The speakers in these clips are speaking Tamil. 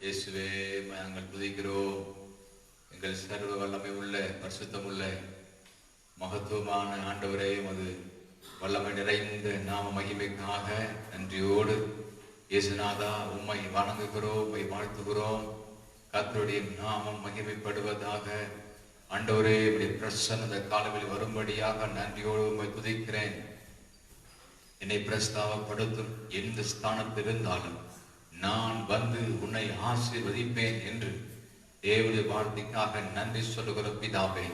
இயேசுவே நாங்கள் துதிக்கிறோம். எங்கள் சர்வ வல்லமை உள்ள பரிசுத்தமுள்ள மகத்துவமான ஆண்டவரே, அது வல்லமை நிறைந்த நாம மகிமைக்காக நன்றியோடு இயேசுநாதா உம்மை வணங்குகிறோம், உம்மை வாழ்த்துகிறோம். கர்த்தருடைய நாமம் மகிமைப்படுவதாக. ஆண்டவரே, இப்படி பிரசன்ன காலவில் வரும்படியாக நன்றியோடு உம்மை துதிக்கிறேன். என்னை பிரஸ்தாவப்படுத்தும் எந்த ஸ்தானத்தில் இருந்தாலும் நான் வந்து உன்னை ஆசீர்வதிப்பேன் என்று தேவனுடைய வார்த்தைக்காக நன்றி சொல்லுகிற பிதாவே.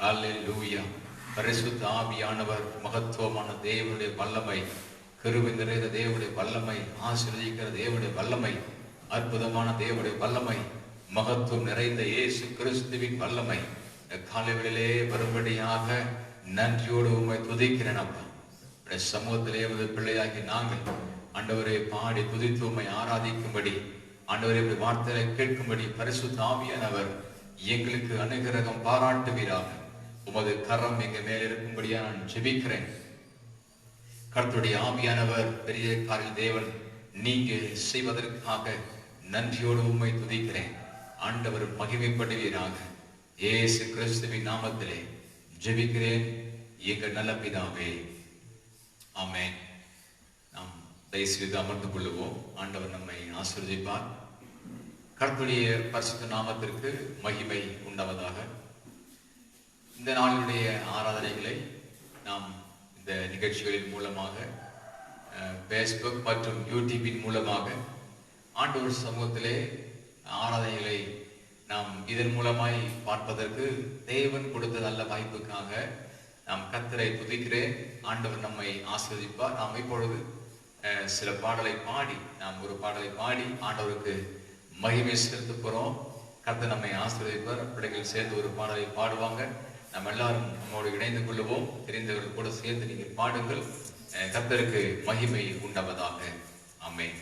அல்லேலூயா. பரிசுத்த ஆவியானவர், மகத்துவமான தேவனுடைய வல்லமை, கிருபை நிறைந்த தேவனுடைய வல்லமை, ஆசீர்வதிக்கிற தேவனுடைய வல்லமை, அற்புதமான தேவனுடைய வல்லமை, மகத்துவம் நிறைந்த இயேசு கிறிஸ்துவின் வல்லமை காலைகளிலே வரும்படியாக நன்றியோடு உம்மை துதிக்கிறேன். அப்பா, சமூகத்திலே பிள்ளையாகி நாங்கள் ஆண்டவரை பாடி துதித்து உம்மை ஆராதிக்கும்படி, ஆண்டவரை வார்த்தைகளை கேட்கும்படி பரிசுத்த ஆவியானவர் எங்களுக்கு அனுகிரகம் பாராட்டுவீராக. உமது கரம் எங்க மேல் இருக்கும்படியா நான் ஜெபிக்கிறேன். கர்த்தருடைய ஆவியானவர் பெரிய காரில் தேவன் நீங்க செய்வதற்காக நன்றியோடு உம்மை துதிக்கிறேன். ஆண்டவர் மகிமைப்படுவீராக. இயேசு கிறிஸ்துவின் நாமத்திலே ஜெபிக்கிறேன் எங்கள் நல்ல பிதாவே, ஆமென். நாம் தயவுசெய்து அமர்ந்து கொள்ளுவோம். ஆண்டவர் நம்மை ஆசீர்வதிப்பார். கர்த்தருடைய பரிசுத்த நாமத்திற்கு மகிமை உண்டாவதாக. இந்த நாளுடைய ஆராதனைகளை நாம் இந்த நிகழ்ச்சிகளின் மூலமாக, ஃபேஸ்புக் மற்றும் யூடியூபின் மூலமாக ஆண்டவர் சமூகத்திலே ஆராதனைகளை நாம் இதன் மூலமாய் பார்ப்பதற்கு தேவன் கொடுத்த நல்ல வாய்ப்புக்காக நாம் கர்த்தரை துதிக்கிறேன். ஆண்டவர் நம்மை ஆசீர்வதிப்பார். நாம் இப்பொழுது சில பாடலை பாடி, நாம் ஒரு பாடலை பாடி ஆண்டவருக்கு மகிமை செலுத்த போறோம். கர்த்தர் நம்மை ஆசீர்வதிப்பார். பிள்ளைகள் சேர்ந்து ஒரு பாடலை பாடுவாங்க. நம்ம எல்லாரும் நம்மோடு இணைந்து கொள்ளுவோம். தெரிந்தவர்கள் கூட சேர்ந்து நீங்கள் பாடுங்கள். கர்த்தருக்கு மகிமை உண்டாவதாக. ஆமென்.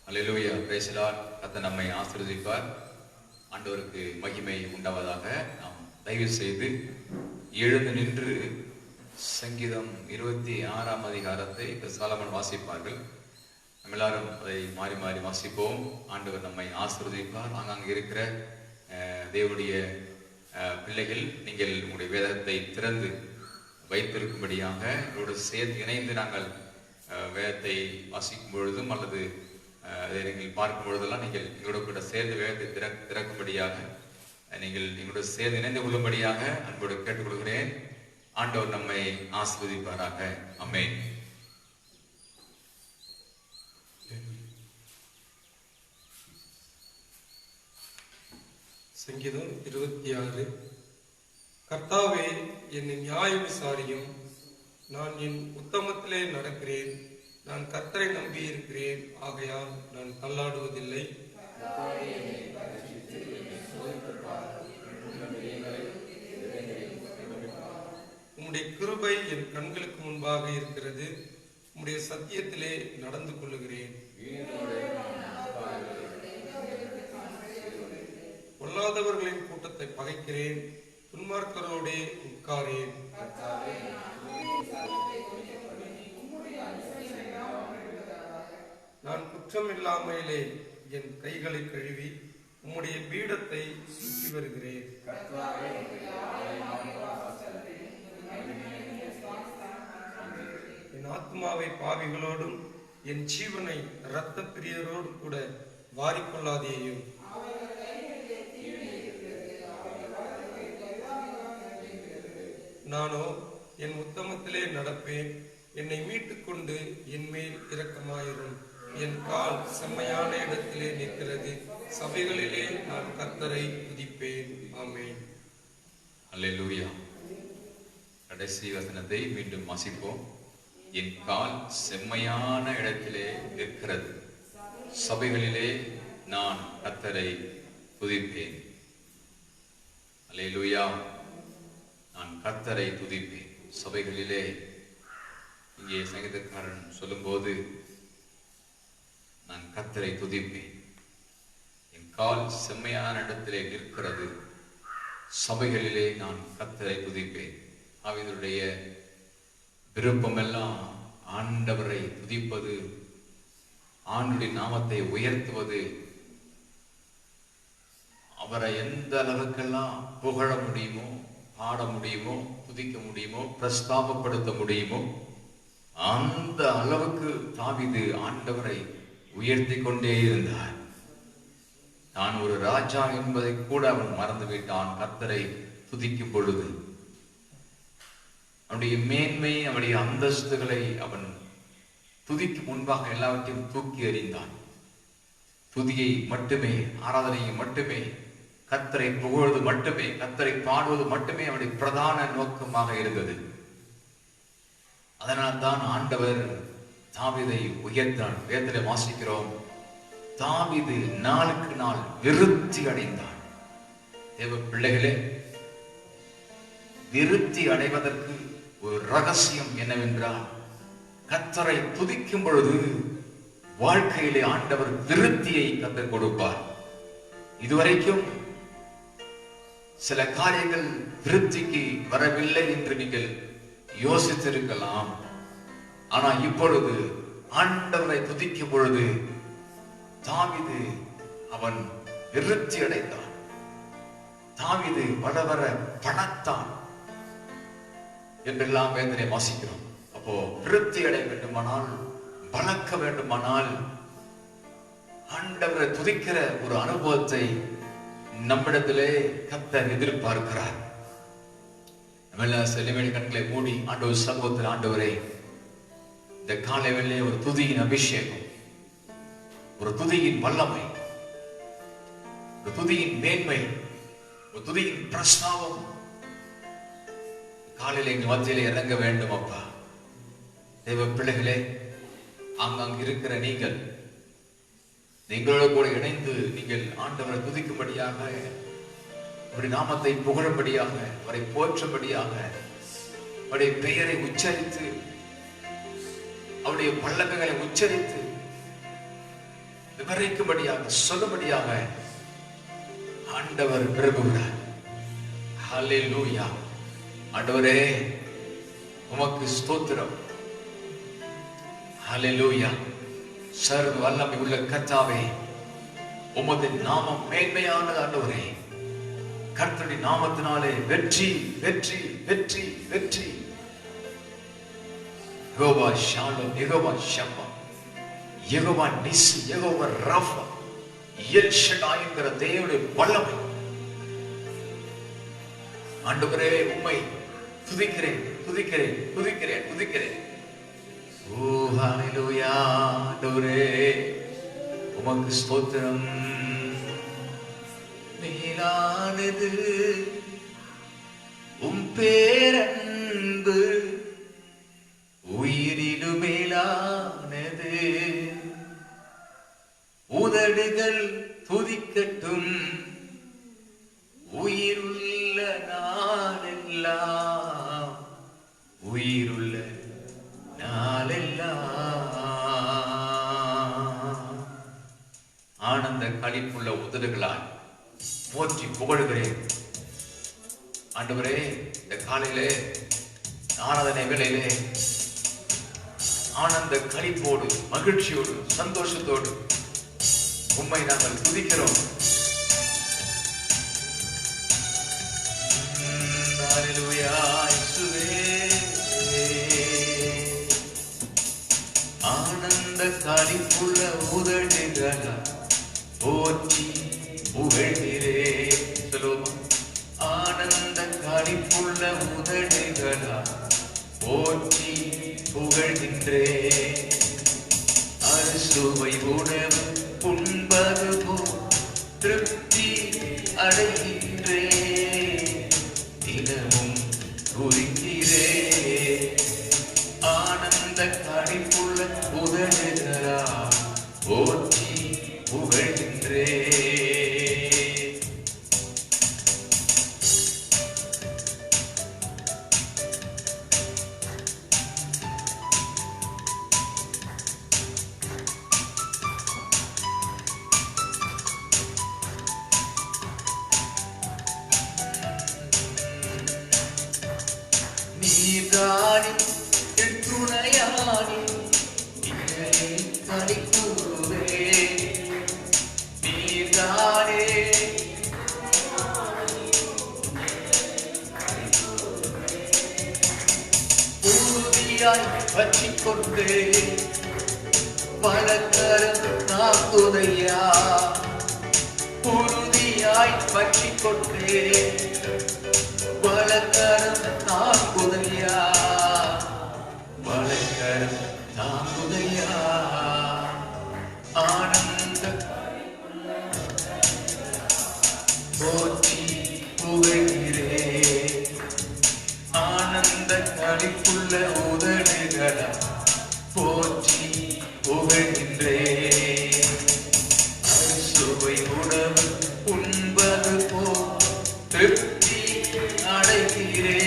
அல்லேலூயா, பிரைஸ் தி லார்ட். கர்த்தர் நம்மை ஆசீர்வதிப்பார். ஆண்டவருக்கு மகிமை உண்டாவதாக. நாம் தயவு செய்து எழுந்து நின்று சங்கீதம் 26ஆம் அதிகாரத்தை சாலமன் வாசிப்பார்கள். நம்ம எல்லாரும் அதை மாறி மாறி வாசிப்போம். ஆண்டவர் நம்மை ஆசீர்வதிப்பார். ஆங்காங்கே இருக்கிற தேவனுடைய பிள்ளைகள், நீங்கள் உங்களுடைய வேதத்தை திறந்து வைத்திருக்கும்படியாக எங்களோடு சேர்த்து இணைந்து நாங்கள் வேதத்தை வாசிக்கும் பொழுதும் அல்லது அதை நீங்கள் பார்க்கும் பொழுதெல்லாம் நீங்கள் எங்களோட கூட சேர்ந்து வேதத்தை திறக்கும்படியாக நீங்கள் எங்களோட சேர்ந்து இணைந்து கொள்ளும்படியாக அன்போடு கேட்டுக்கொள்கிறேன். ஆண்டவர் நம்மை ஆசீர்வதிப்பாராக. ஆமென். சங்கீதம் 26. கர்த்தாவே, என்னை நியாயம் விசாரியும். நான் என் உத்தமத்திலே நடக்கிறேன். நான் கர்த்தரை நம்பி இருக்கிறேன், ஆகையால் நான் தள்ளாடுவதில்லை. உம்முடைய கிருபை என் கண்களுக்கு முன்பாக இருக்கிறது. உம்முடைய சத்தியத்திலே நடந்து கொள்ளுகிறேன். பொல்லாதவர்களின் கூட்டத்தை பகைக்கிறேன், துன்மார்க்கரோடே உட்காரேன். நான் குற்றமில்லாமலே என் கைகளை கழுவி உம்முடைய பீடத்தை சுற்றி வருகிறேன். என் ஆத்மாவை பாவிகளோடும் என் ஜீவனை இரத்த பிரியரோடு கூட வாரிக்கொள்ளாதேயும். நானோ என் உத்தமத்திலே நடப்பேன். என்னை மீட்டுக் கொண்டு என் மேல் இரக்கமாயிரும். என் கால் செம்மையான இடத்திலே நிற்கிறது. சபைகளிலே நான் கர்த்தரை துதிப்பேன். ஆமென். அல்லேலூயா. கடைசி வசனத்தை மீண்டும் வாசிப்போம். என் கால் செம்மையான இடத்திலே நிற்கிறது. சபைகளிலே நான் கர்த்தரை துதிப்பேன். அல்லேலூயா. நான் கர்த்தரை துதிப்பேன். சபைகளிலே இங்கே சங்கீதக்காரன் சொல்லும்போது நான் கர்த்தரை துதிப்பேன், என் கால் செம்மையான இடத்திலே நிற்கிறது, சபைகளிலே நான் கர்த்தரை துதிப்பேன். அவர்களுடைய விருப்பமெல்லாம் ஆண்டவரை துதிப்பது, ஆண்டுடைய நாமத்தை உயர்த்துவது, அவரை எந்த அளவுக்கெல்லாம் புகழ முடியுமோ, பாட முடியுமோ, துதிக்க முடியுமோ, பிரஸ்தாபப்படுத்த முடியுமோ அந்த அளவுக்கு தாவீது ஆண்டவரை உயர்த்தி கொண்டே இருந்தார். நான் ஒரு ராஜா என்பதை கூட அவன் மறந்துவிட்டான். கர்த்தரை துதிக்கும் பொழுது அவனுடைய மேன்மை, அவனுடைய அந்தஸ்துகளை அவன் துதிக்கு முன்பாக எல்லாவற்றையும் தூக்கி எறிந்தான். துதியை மட்டுமே, ஆராதனையை மட்டுமே, கர்த்தரை புகழ்வது மட்டுமே, கர்த்தரை பாடுவது மட்டுமே அவனுடைய பிரதான நோக்கமாக இருந்தது. அதனால் தான் ஆண்டவர் தாவீதை உயர்த்தான். வேதத்திலே வாசிக்கிறோம், தாவீது நாளுக்கு நாள் விருத்தி அடைந்தான். தேவ பிள்ளைகளே, விருத்தி அடைவதற்கு ஒரு ரகசியம் என்னவென்றால், கர்த்தரை துதிக்கும் பொழுது வாழ்க்கையிலே ஆண்டவர் விருத்தியை கற்றுக் கொடுப்பார். இதுவரைக்கும் சில காரியங்கள் விருத்திக்கு வரவில்லை என்று நீங்கள் யோசித்திருக்கலாம். ஆனா இப்பொழுது ஆண்டவரை துதிக்கும் பொழுது தாவீது அவன் விருத்தி அடைந்தான். தாவீது வளவர பணத்தான் என்றெல்லாம் வேதனை வாசிக்கிறோம். அப்போ விருத்தி அடைய வேண்டுமானால், பலக்க வேண்டுமானால் ஆண்டவரை துதிக்கிற ஒரு அனுபவத்தை நம்மிடத்திலே கர்த்தர் எதிர்பார்க்கிறார். செல்லுமணி கண்களை மூடி ஆண்டவர் சமூகத்தில், ஆண்டவரே இந்த காலை வேளையிலே ஒரு துதியின் அபிஷேகம், ஒரு துதியின் வல்லமை, ஒரு துதியின் மேன்மை, ஒரு துதியின் பிரஸ்தாபம் காலையில எங்கள் மத்தியிலே இறங்க வேண்டும். அப்பா, தேவ பிள்ளைகளே, ஆங்காங்க இருக்கிற நீங்களோடு கூட இணைந்து நீங்கள் ஆண்டவரை துதிக்கும்படியாக, அவருடைய நாமத்தை புகழும்படியாக, அவரை போற்றும்படியாக, அவருடைய பெயரை உச்சரித்து, அவருடைய பல்லக்குகளை உச்சரித்து விவரிக்கும்படியாக, சொல்லும்படியாக ஆண்டவர் விரும்புகிறார். ஹல்லேலூயா. ஆண்டவரே உமக்கு ஸ்தோத்திரம். ஹல்லேலூயா. சர்வ வல்லமை உள்ள கர்த்தாவே, உமது நாமம் மேன்மையானது. ஆண்டவரே, கர்த்தருடைய நாமத்தினாலே வெற்றி வெற்றி வெற்றி வெற்றி. Jehovah Shalom, Jehovah Shammah, Jehovah Nissi, Jehovah Rapha, El Shaddai என்கிற தேவனுடைய வல்லமை. ஆண்டவரே, உம்மை துதிக்கிறேன் துதிக்கிறேன் துதிக்கிறேன் துதிக்கிறேன். ஓ ஹல்லேலூயா. ஆண்டவரே உமக்கு ஸ்தோத்திரம். மேலானது உம் பேரன்பு, உயிரிலும் மேலானது. உதடுகள் துதிக்கட்டும் உயிருள்ள நாளெல்லாம், உயிருள்ள நாளெல்லாம். ஆனந்த களிப்புள்ள உதடுகளால் போற்றி புகழுகிறேன். ஆண்டவரே, இந்த காலையிலே ஆராதனை வேளையிலே ஆனந்த களிப்போடு, மகிழ்ச்சியோடு, சந்தோஷத்தோடு உம்மை நாங்கள் துதிக்கிறோம். ஹல்லேலூயா. ஆனந்த களிப்புள்ள உதடுகளா போற்றி புகழ்கிறேன். சொல்லுவோமா? ஆனந்த களிப்புள்ள உதடுகளா போற்றி புகழ்கின்றேன். அறுசுவை உணவு உண்பது போல் திருப்தி அடைகின்றேன். தினமும் துதிக்கிறேன். ஆனந்த களிப்புள்ள உதடுகளா போற்றி புகழ்கின்றேன். உறுதியாய் பற்றிக் கொண்டு பலகரம் தாக்குதையா, உறுதியாய் பற்றிக் கொண்டு பலகரம் தாக்குதையா, பலகரம் தாக்குதையா. ஆனந்த போற்றி புகழ்கிறே, ஆனந்த களிப்புள்ள உதடுகள போற்றி புகழ்கின்றே. அறுசுவை உணவு உண்பது போல் திருப்தி அடைகிறே,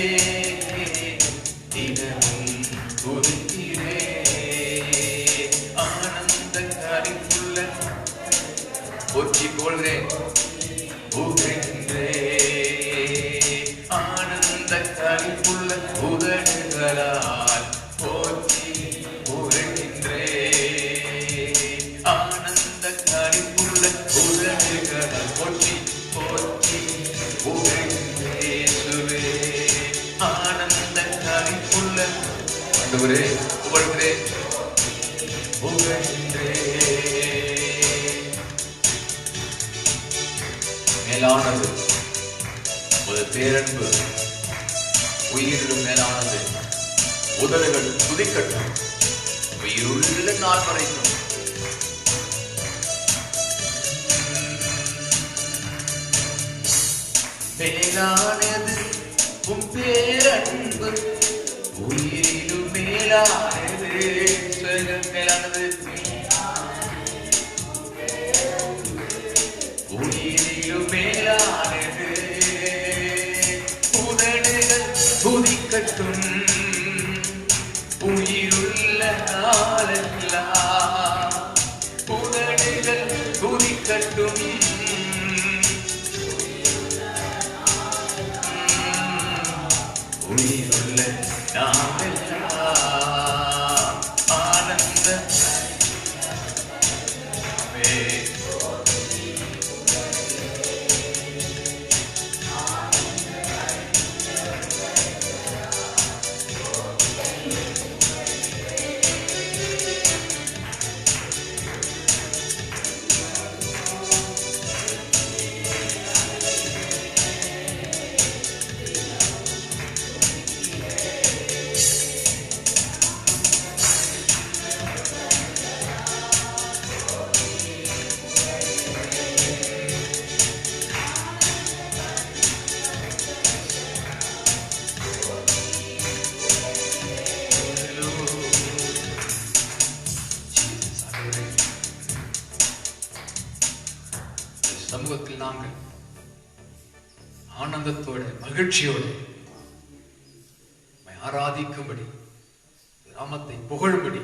தினமும் துதிக்கிறே. ஆனந்த களிப்புள்ள போற்றி புகழ்கிறேன் புகழ்கின்றே. ஆனந்த களிப்புள்ள உதடுகளால் போற்றி புகழ்கின்றே. ஆனந்த களிப்புள்ள உதடுகளால் போற்றி போற்றி புகழ்கின்றே. இயேசுவே ஆனந்த களிப்புள்ள ஆண்டவரே புகழ்கிறேன் புகழ்கின்றே. மேலானது ஒரு பேரன்பு, உயிரிலும் மேலானது. உதடுகள் துதிக்கட்டும் உயிருள்ள நாள் வரைக்கும். மேலானது உம் பேரன்பு, உயிரிலும் மேலானது. மேலானது உயிரிலும் மேலானது. உதடுகள் துதிக்கட்டும் உயிருள்ள நாளெல்லாம். உதடுகள் துதிக்கட்டும் உயிருள்ள நாளெல்லாம். ஆனந்த சமூகத்தில் நாங்கள் ஆனந்தத்தோடு மகிழ்ச்சியோடு ஆராதிக்கும்படி, நாமத்தை புகழும்படி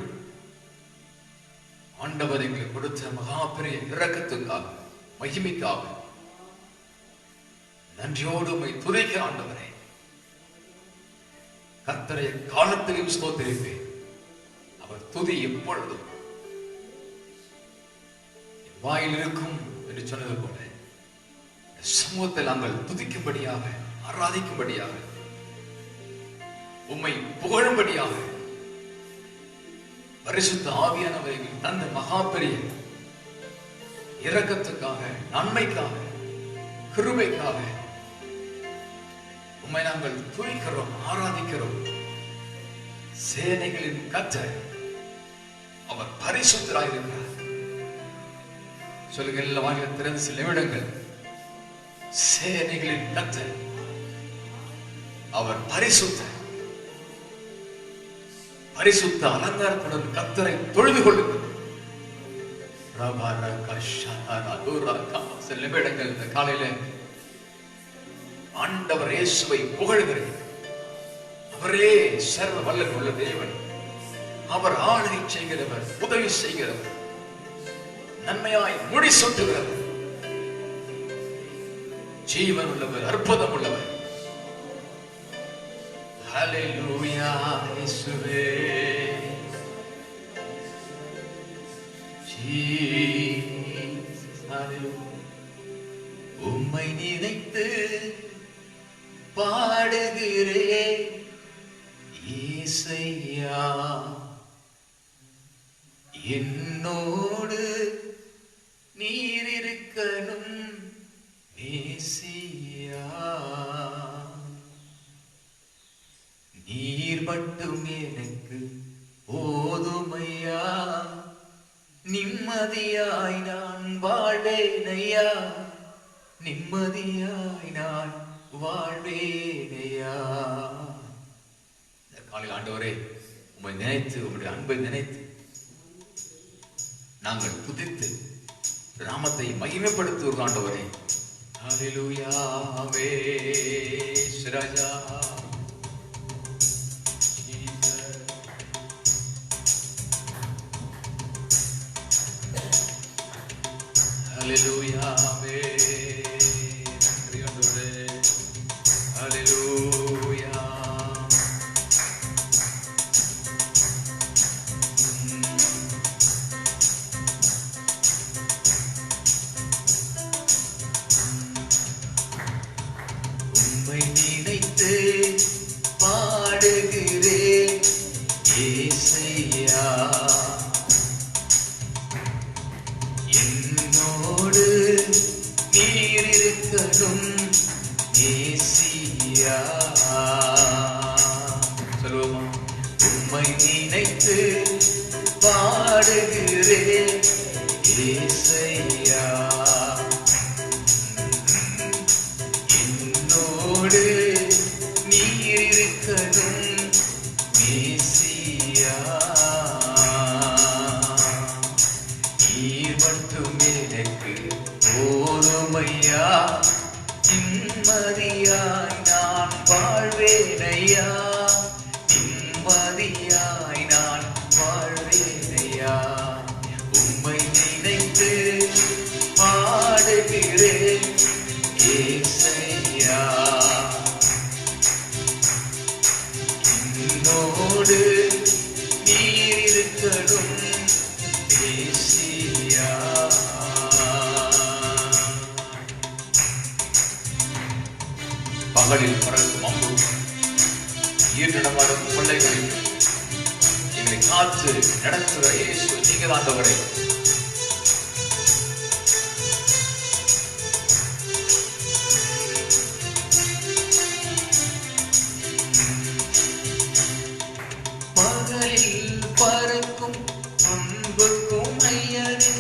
ஆண்டவர் எங்களுக்கு கொடுத்த மகா பெரிய இரக்கத்துக்காக மகிமைக்காக நன்றியோடு உம்மை துதிக்க ஆண்டவரே. கர்த்தரை காலத்திலும் ஸ்தோத்திரிப்பேன். அவர் துதி எப்பொழுதும் என் வாயில் இருக்கும் என்று சொன்னது போல சமூகத்தில் நாங்கள் துதிக்கும்படியாக, ஆராதிக்கும்படியாக, உம்மை புகழும்படியாக பரிசுத்த ஆவியானவர்கள் தந்த மகா பெரிய இரக்கத்துக்காக, நன்மைக்காக, கிருபைக்காக உம்மை நாங்கள் துதிக்கிறோம், ஆராதிக்கிறோம். சேனைகளின் கர்த்தர் அவர் பரிசுத்தராயிருக்கிறார். சொல்லுங்க, எல்லா வாயிலும் திறந்து சில நிமிடங்கள். சேனைகளின் கர்த்தர் அவர் பரிசுத்தர். பரிசுத்த அலங்காரத்துடன் கர்த்தரை தொழுது கொள்ளுங்கள். சில நிமிடங்கள் இந்த காலையில ஆண்டவர் இயேசுவை புகழுகிறேன். அவரே சர்வ வல்லமை உள்ள தேவன். அவர் ஆளுகை செய்கிறவர், உதவி செய்கிறவர், நன்மையாய் முடி சொட்டுகிறவர், ஜீவன் உள்ளவர், அற்புதம் உள்ளவர். ஹல்லேலூயா இயேசுவே. உம்மை நினைத்து பாடுகிறேன் ஏசையா என்னோடு நீர் இருக்கணும் ஏசையா நீர் மட்டும் எனக்கு போதுமையா நிம்மதியாய் நான் வாழ்வேனையா நிம்மதியாய் நான் வாழ்வேனையா. இந்த காலையில் ஆண்டவரே உம்மை நினைத்து உம்முடைய அன்பை நினைத்து நாங்கள் துதித்து நாமத்தை மகிமைப்படுத்துவோம் ஆண்டவரே. ஹல்லேலூயா ஆமென் ராஜா. ஹல்லேலூயா ஆமென். நன்றி ஆண்டவரே. ஹல்லேலூயா. உம்மை நினைத்து பாடுகிறேன் ஏசையா என்னோடு நீர் இருக்கணும் ஏசியா. சொல்லுவோமா? உம்மை நினைத்து பாடுகிறேன் ஏசையா என்னோடு நீர் இருக்கணும் ஏசியா நீர் மட்டும் எனக்கு போதுமையா நிம்மதியாய் நான் வாழ்வேனையா நிம்மதியாய் நான் வாழ்வேனையா. உம்மை நினைத்து பாடுகிறேன் ஏசையா என்னோடு நீர் இருக்கணும் ஏசியா. பகலில் பறக்கும் அம்பு ஈர் நடமாடும் பிள்ளைகளில் எங்களை காத்து நடத்துகிற இயேசு நீங்கள் ஆண்டவரே. பகலில் பறக்கும் அம்புக்கும் ஐயனே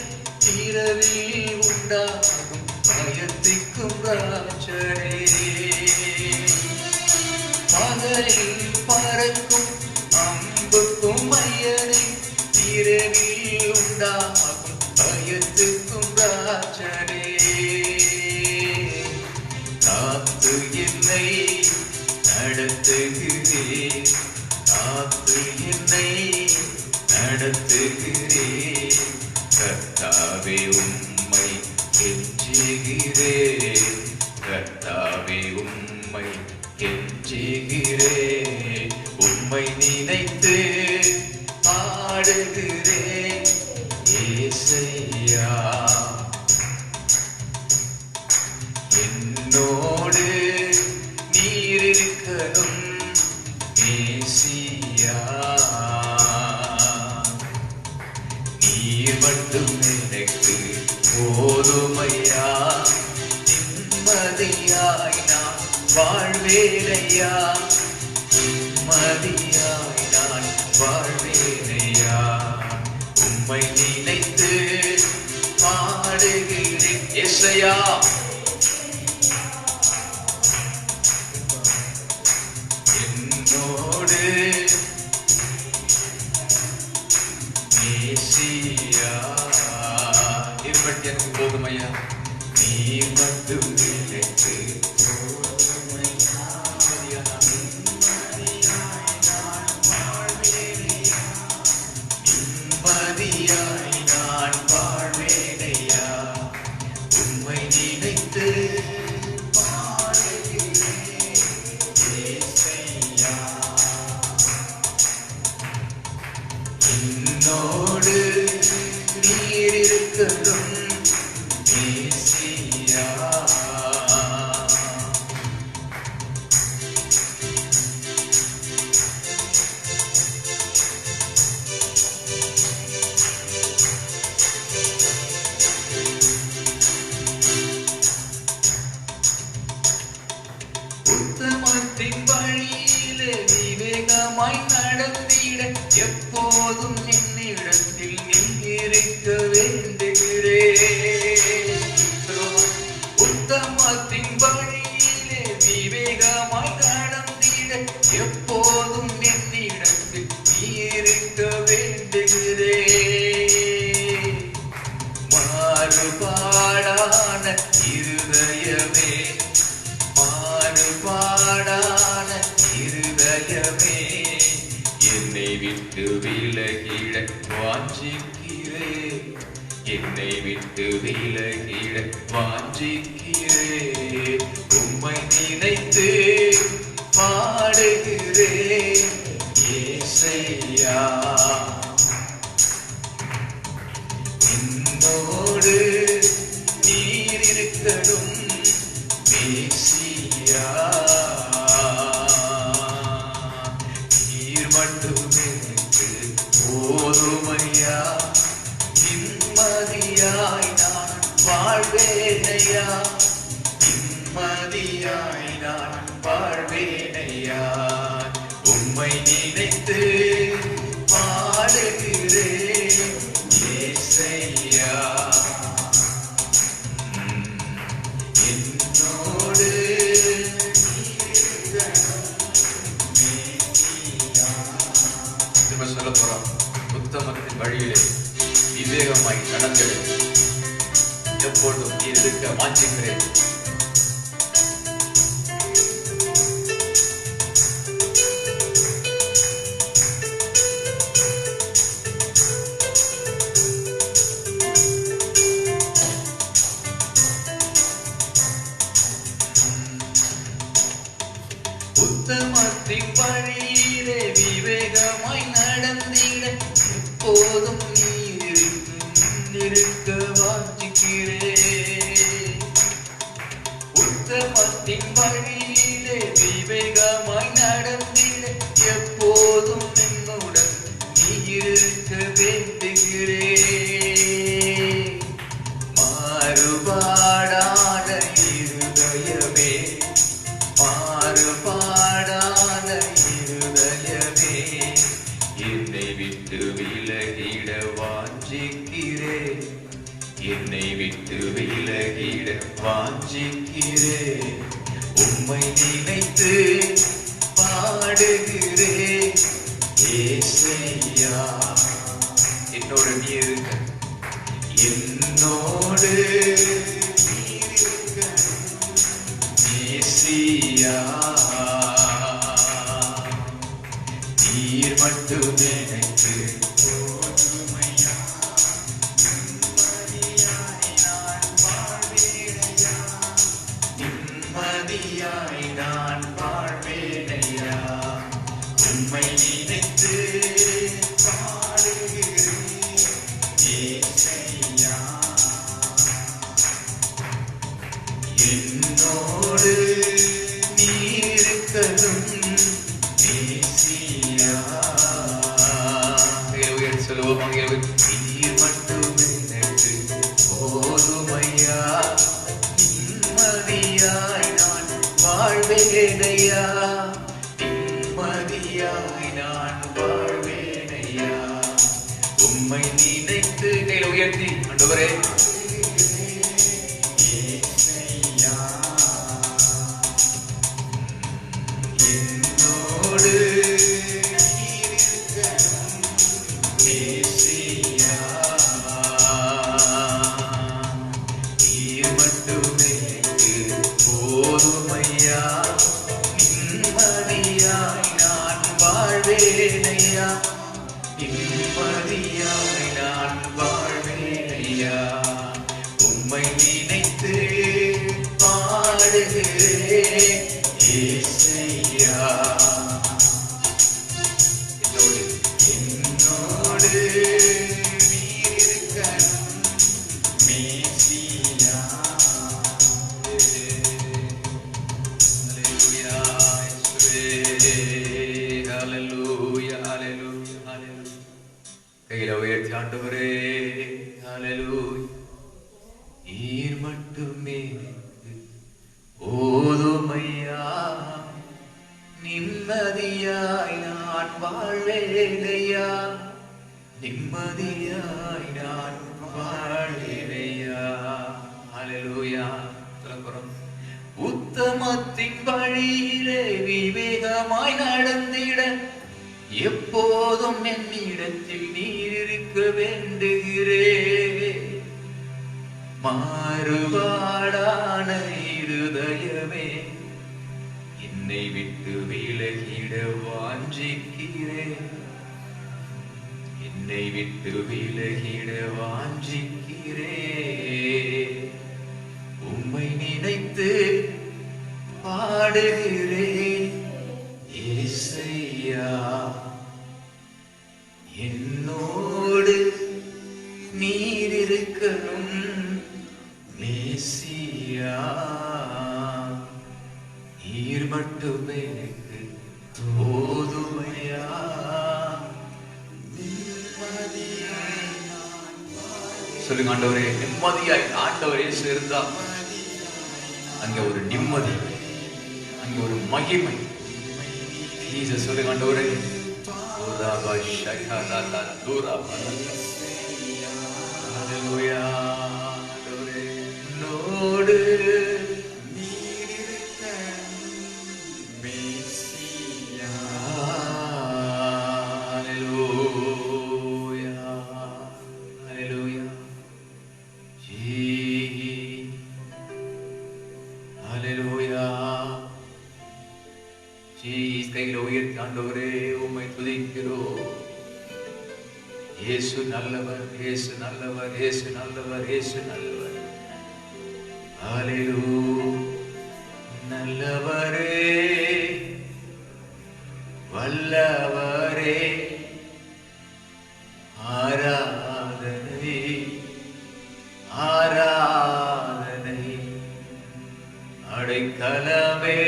இரவில் உண்டாகும் பயத்திற்கும் ராஜனே. பகலில் பறக்கும் அம்புக்கும் ஐயனே இரவில் உண்டாகும் பயத்திற்கும் ராஜனே. காத்து என்னை நடத்துகிறேன் காத்து என்னை நடத்துகிறேன் கர்த்தாவே உம்மை கெஞ்சுகிறேன் கர்த்தாவே உம்மை கெஞ்சுகிறேன். உம்மை நினைத்து பாடுகிறேன் ஏசையா என்னோடு நீர் இருக்கணும் ஏசியா நீர் மட்டும் எனக்கு போதுமையா நிம்மதியாய் நான் வாழ்வேனையா நிம்மதியாய் நான் வாழ்வேனையா. உம்மை நினைத்து பாடுகிறேன் ஏசையா என்னோடு ஏசியா நீர் மட்டும் எனக்கு போதுமையா நீர் மட்டும் எனக்கு நிம்மதியாய் நான் வாழ்வேனையா. உம்மை நினைத்து பாடுகிறேன் ஏசையா என்னோடு நீர் இருக்கணும் ஏசையா. விவேகமாய் நடந்திட எப்போதும் என்னிடத்தில் நீ இருக்க வேண்டுகிறேன். உத்தமத்தின் வழியிலே விவேகமாய் நடந்திட எப்போதும் என்னிடத்தில் நீ இருக்க வேண்டுகிறேன். மாறுபாடான இருதயமே, மாறுபாடான இருதயமே, என்னை விட்டு விலகிட வாஞ்சிக்கிறேன், என்னை விட்டு விலகிட வாஞ்சிக்கிறேன். உம்மை நினைத்து பாடுகிறேன் இயேசையா. என்னோடு நீர் இருக்கணும் மேசியா. நீர் மட்டுமே எனக்கு போதுமையா. நிம்மதியாய் நான் வாழ்வேனையா, நிம்மதியாய் நான் வாழ்வேனையா. உம்மை நினைத்து பாடுகிறேன் இயேசையா. என்னோடு திரும்ப சொல்ல போறோம். உத்தமத்தின் வழியிலே விவேகமாய் நடந்திட எப்பொழுதும் நீ இருக்க வாஞ்சிக்கிறேன். உத்தமத்தின் வழியிலே விவேகமாய் நடந்திட எப்போதும் நீ இருக்க வாஞ்சிக்கிறேன். உத்தமத்தின் வழியிலே விவேகமாய் நடந்திட எப்போதும் என்னுடன் நீ இருக்க வேண்டுகிறேன். மாறுபாடான இருதயமே, மாறுபாடான இருதயமே, என்னை விட்டு விலகிட வாஞ்சிக்கிறேன், என்னை விட்டு விலகிட வாஞ்சிக்கிறேன். உம்மை நினைத்து பாடுகிறேன் இயேசையா. என்னோடு நீ இருக்க, என்னோடு நீ இருக்க மேசியா. நீர் மட்டுமே எனக்கு போதுமையா. நிம்மதியாய் நான் வாழ்வேனையா, நிம்மதியாய் நான் வாழ்வேனையா. உம்மை நினைத்து பாடுகிறேன் இயேசையா. என்னோடு நீ இருக்கணும் மேசியா. சொல்லுவோம், நீர் மட்டும் எனக்கு போதுமையா. நிம்மதியாய் நான் வாழ்வேனையா, நிம்மதியாய் நான் வாழ்வேனையா. உம்மை நினைத்து கையில உயர்த்தி ஆண்டவரே என்னோடு மேசியா. நீர் மட்டுமே எனக்கு போதுமையா. நிம்மதியாய் நான் வாழ்வேனையா, நிம்மதியாய் நான் வாழ்வேனையா. உம்மை நினைத்து பாடுகிறேன் இயேசையா. என்னோடு என்னோடு நீர் இருக்கணும் மேசியா. ஹல்லேலூயா இயேசுவே, ஹல்லேலூயா ஹல்லேலூயா ஹல்லேலூயா. கையில உயர்த்தி ஆண்டவரே ஹல்லேலூயா. நீர் மட்டுமே போதுமையா. நிம்மதியாய் நான் நான் வாழ்வேனையா, நிம்மதியாய் நான் வாழ்வேனையா. ஹல்லேலூயா. சொல்லுகிறோம். உத்தமத்தின் வழியிலே விவேகமாய் நடந்திட எப்போதும் என்னிடத்தில் நீர் இருக்க வேண்டுகிறேன். மாறுபாடான இருதயமே என்னை விட்டு விலகிட வாஞ்சிக்கிறேன், என்னை விட்டு விலகிட வாஞ்சிக்கிறேன். உம்மை நினைத்து பாடுகிறேன் இயேசையா, என்னோடு நீர் இருக்கணும் மேசியா. நீர் மட்டுமே எனக்கு போதுமையா. சொல்லுங்க ஆண்டவரே, நிம்மதியாய் ஆண்டவரே சேர்ந்தா அங்க ஒரு நிம்மதி, அங்க ஒரு மகிமை. ஜீசஸ் சொல்லுங்க ஆண்டவரே, ஓராபா ஷகராதா தூராபா. ஹல்லேலூயா. ஆண்டவரே என்னோடு நீர் இருக்க மேசியா. ஹல்லேலூயா. ஹல்லேலூயா. ஹல்லேலூயா. ஜீஸ் கையில உயர்த்தி ஆண்டவரே உம்மை துதிக்கிறோம். இயேசு நல்லவர், இயேசு நல்லவர், இயேசு நல்லவர், இயேசு நல்லவர். ஹல்லேலூயா. நல்லவரே, வல்லவரே, ஆராதனை ஆராதனை. அடைக்கலமே,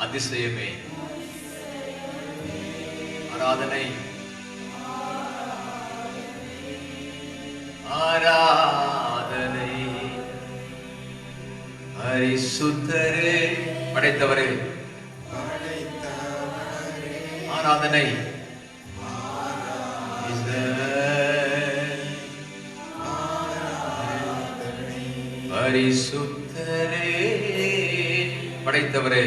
அதிசயமே, ஆராதனை ஆராதனை. பரிசுத்தரே, படைத்தவரே, ஆராதனை. பரிசுத்தரே, படைத்தவரே,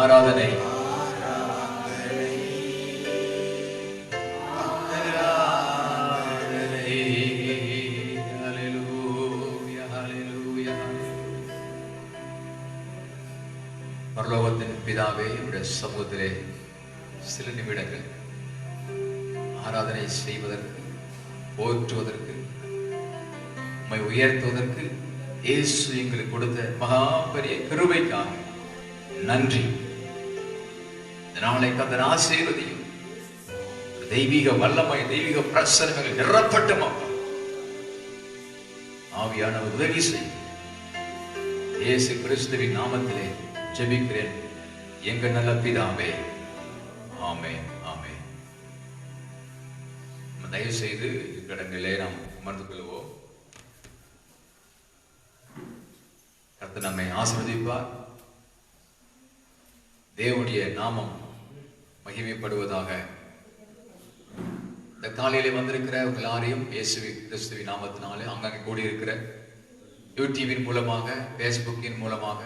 ஆராதனை. பரலோகத்தின் பிதாவே, உடைய சமூகத்திலே சில நிமிடங்கள் ஆராதனை செய்வதற்கு, போற்றுவதற்கு, உம்மை உயர்த்துவதற்கு இயேசு எங்களுக்கு கொடுத்த மகா பெரிய கிருபைக்காக நன்றி. இந்த நாளை கர்த்தர் ஆசீர்வதியும். தெய்வீக வல்லமை, தெய்வீக பிரசன்னங்கள் நிரப்பட்டும். ஆவியானவர் உதவி செய்யும். இயேசு கிறிஸ்துவின் நாமத்திலே ஜெபிக்கிறேன் எங்க நல்ல பிதாவே. ஆமென், ஆமென். தயவு செய்து இடங்களிலே நாம் அமர்ந்து கொள்வோம். கர்த்தர் நம்மை ஆசீர்வதிப்பார். தேவனுடைய நாமம் மகிமைப்படுவதாக. இந்த காலையிலே வந்திருக்கிற எல்லாரையும் இயேசு கிறிஸ்துவின் நாமத்தினாலே அங்கங்கே கூடியிருக்கிற யூடியூபின் மூலமாக, பேஸ்புக்கின் மூலமாக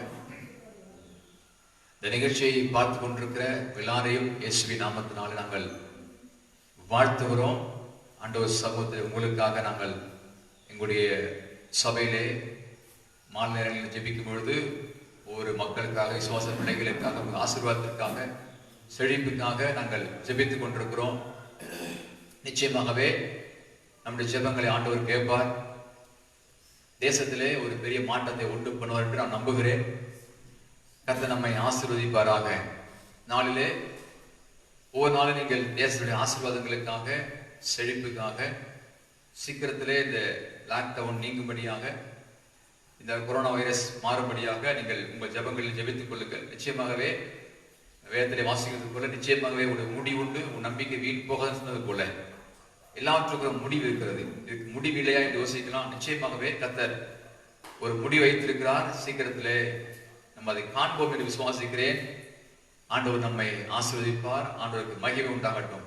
இந்த நிகழ்ச்சியை பார்த்து கொண்டிருக்கிற எல்லாரையும் இயேசுவின் நாமத்தினாலே நாங்கள் வாழ்த்துகிறோம். ஆண்டவர் சமூகத்தில் உங்களுக்காக நாங்கள் எங்களுடைய சபையிலே மாலை நேரங்களில் ஜெபிக்கும் பொழுது ஒவ்வொரு மக்களுக்காக, விசுவாச பிள்ளைகளுக்காக, ஆசீர்வாதத்திற்காக, செழிப்புக்காக நாங்கள் ஜெபித்துக் கொண்டிருக்கிறோம். நிச்சயமாகவே நம்முடைய ஜெபங்களை ஆண்டவர் கேட்பார். தேசத்திலே ஒரு பெரிய மாற்றத்தை உண்டு பண்ணுவார் என்று நான் நம்புகிறேன். கர்த்தர் நம்மை ஆசீர்வதிப்பாராக. நாளிலே ஒவ்வொரு நாளும் நீங்கள் தேசத்துடைய ஆசீர்வாதங்களுக்காக, செழிப்புக்காக, சீக்கிரத்திலே இந்த லாக்டவுன் நீங்கும்படியாக, இந்த கொரோனா வைரஸ் மாறும்படியாக நீங்கள் உங்கள் ஜெபங்களில் ஜெபித்துக் கொள்ளுங்கள். நிச்சயமாகவே வேதத்திலே வாசிக்கிறது போல நிச்சயமாகவே ஒரு முடிவுண்டு, உன் நம்பிக்கை வீண் போகாதுன்னு சொன்னது போல எல்லாவற்றுக்கும் முடிவு இருக்கிறது. இதுக்கு முடிவு இல்லையா என்று யோசிக்கலாம். நிச்சயமாகவே கர்த்தர் ஒரு முடிவு வைத்திருக்கிறார். சீக்கிரத்திலே நம்ம அதை காண்போம் என்று விசுவாசிக்கிறேன். ஆண்டவர் நம்மை ஆசீர்வதிப்பார். ஆண்டவருக்கு மகிமை உண்டாகட்டும்.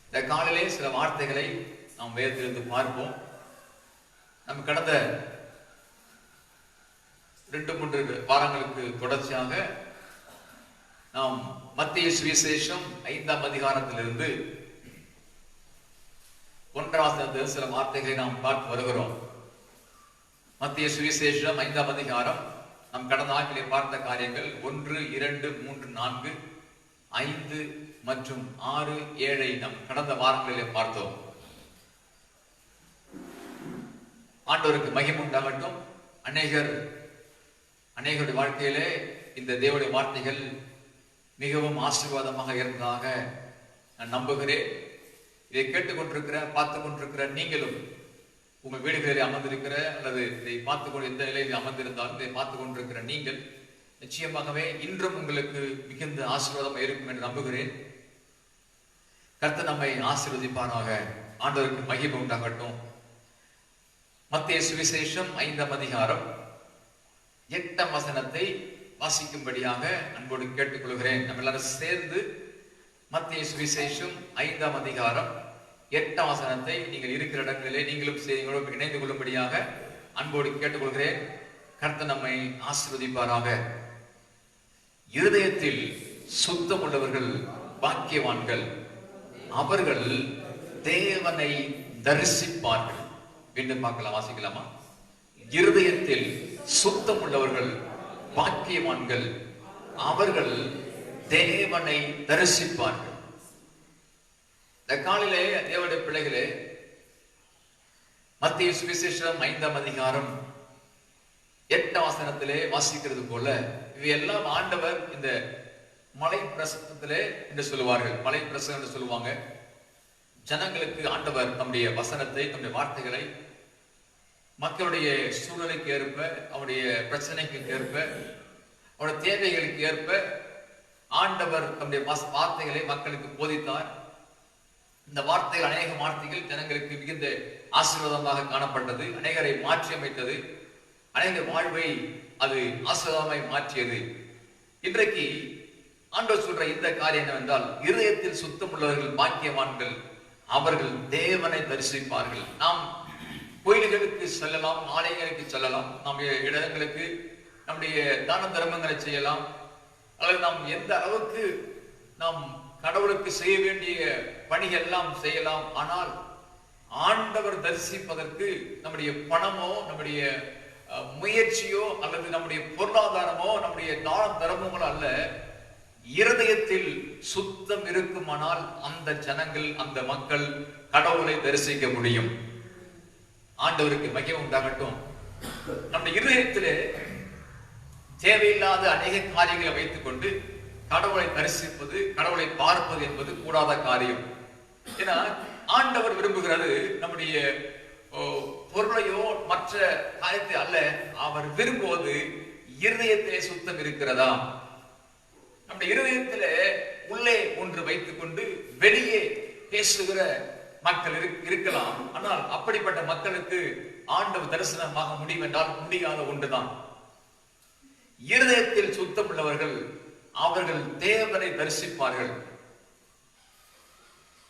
இந்த காலையிலே சில வார்த்தைகளை நாம் வேதத்திலிருந்து பார்ப்போம். நம்ம கடந்த 2-3 வாரங்களுக்கு தொடர்ச்சியாக நாம் மத்தேயு சுவிசேஷம் 5ஆம் அதிகாரத்திலிருந்து 1 சில வார்த்தைகளை நாம் பார்த்து வருகிறோம். மத்தேயு சுவிசேஷம் 5ஆம் அதிகாரம் நாம் கடந்த ஆண்டிலே பார்த்த காரியங்கள் 1, 2, 3, 4, 5 மற்றும் 6, 7 நாம் கடந்த வாரங்களிலே பார்த்தோம். ஆண்டவருக்கு மகிமை உண்டாகட்டும். அநேகருடைய வாழ்க்கையிலே இந்த தேவனுடைய வார்த்தைகள் மிகவும் ஆசீர்வாதமாக இருந்ததாக நான் நம்புகிறேன். இதை கேட்டுக்கொண்டிருக்கிற பார்த்து கொண்டிருக்கிற நீங்களும் உங்கள் வீடுகளில் அமர்ந்திருக்கிற அல்லது இதை பார்த்துக்கொண்டு எந்த நிலையில் அமர்ந்திருந்தாலும் இதை பார்த்து கொண்டிருக்கிற நீங்கள் நிச்சயமாகவே இன்றும் உங்களுக்கு மிகுந்த ஆசீர்வாதம் இருக்கும் என்று நம்புகிறேன். கர்த்தர் நம்மை ஆசீர்வதிப்பாராக. ஆண்டவருக்கு மகிமை உண்டாகட்டும். மத்தேயு சுவிசேஷம் 5ஆம் அதிகாரம் 8ஆம் வசனத்தை வாசிக்கும்படியாக அன்போடு கேட்டுக்கொள்கிறேன். நம்ம எல்லாரும் சேர்ந்து மத்தேயு சுவிசேஷம் 5ஆம் அதிகாரம் 8ஆம் வசனத்தை நீங்கள் இருக்கிற இடங்களிலே நீங்களும் செய்திகளோடு இணைந்து கொள்ளும்படியாக அன்போடு கேட்டுக்கொள்கிறேன். கர்த்தர் நம்மை ஆசீர்வதிப்பாராக. இருதயத்தில் சுத்தம் உள்ளவர்கள் பாக்கியவான்கள், அவர்கள் தேவனை தரிசிப்பார்கள். மீண்டும் பார்க்கலாம், வாசிக்கலாமா? இருதயத்தில் சுத்தம் உள்ளவர்கள் பாக்கியவான்கள், அவர்கள் தேவனை தரிசிப்பார்கள். இந்த காலையிலே தேவனுடைய பிள்ளைகளே, மத்தேயு சுவிசேஷம் 5ஆம் அதிகாரம் 8ஆம் வசனத்திலே வாசிக்கிறது போல இவையெல்லாம் ஆண்டவர் இந்த மலை பிரசங்கத்திலே என்று சொல்லுவார்கள். மலை பிரசங்கம் என்று சொல்லுவாங்க. ஜனங்களுக்கு ஆண்டவர் நம்முடைய வசனத்தை, நம்முடைய வார்த்தைகளை மக்களுடைய சூழலுக்கு ஏற்ப, அவருடைய பிரச்சனைக்கு ஏற்ப, அவருடைய தேவைகளுக்கு ஏற்ப ஆண்டவர் நம்முடைய வார்த்தைகளை மக்களுக்கு போதித்தார். இந்த வார்த்தைகள், அநேக வார்த்தைகள் ஜனங்களுக்கு மிகுந்த ஆசீர்வாதமாக காணப்பட்டது. அநேகரை மாற்றி அமைத்தது. அநேக வாழ்வை அது ஆசீர்வாதமாய் மாற்றியது. இன்றைக்கு ஆண்டவர் சொல்ற இந்த காரியம் என்னவென்றால், இருதயத்தில் சுத்தம் உள்ளவர்கள் பாக்கியவான்கள், அவர்கள் தேவனை தரிசிப்பார்கள். நாம் கோயில்களுக்கு செல்லலாம், ஆலயங்களுக்கு செல்லலாம், நம்முடைய இடங்களுக்கு நம்முடைய தான தர்மங்களை செய்யலாம், அல்லது நாம் எந்த அளவுக்கு நாம் கடவுளுக்கு செய்ய வேண்டிய பணிகள் எல்லாம் செய்யலாம். ஆனால் ஆண்டவர் தரிசிப்பதற்கு நம்முடைய பணமோ, நம்முடைய முயற்சியோ, அல்லது நம்முடைய பொருளாதாரமோ, நம்முடைய தான தர்மங்களோ அல்ல. இருதயத்தில் சுத்தம் இருக்குமானால் அந்த ஜனங்கள், அந்த மக்கள் கடவுளை தரிசிக்க முடியும். ஆண்டவருக்கு மகிமை உண்டாகட்டும். நம்முடைய இருதயத்திலே தேவையில்லாத அநேக காரியங்களை வைத்துக் கொண்டு கடவுளை தரிசிப்பது, கடவுளை பார்ப்பது என்பது கூடாத காரியம். ஏன்னா ஆண்டவர் விரும்புகிறது நம்முடைய பொருளையோ மற்ற காரியத்தை அல்ல. அவர் விரும்புவது இருதயத்திலே சுத்தம் இருக்கிறதா. நம்முடைய இருதயத்திலே உள்ளே ஒன்று வைத்துக் கொண்டு வெளியே பேசுகிற மக்கள் இருக்கலாம். ஆனால் அப்படிப்பட்ட மக்களுக்கு ஆண்டவர் தரிசனமாக முடியும் என்றால் முடியாத ஒன்றுதான். இருதயத்தில் சுத்தம் உள்ளவர்கள் அவர்கள் தேவனை தரிசிப்பார்கள்.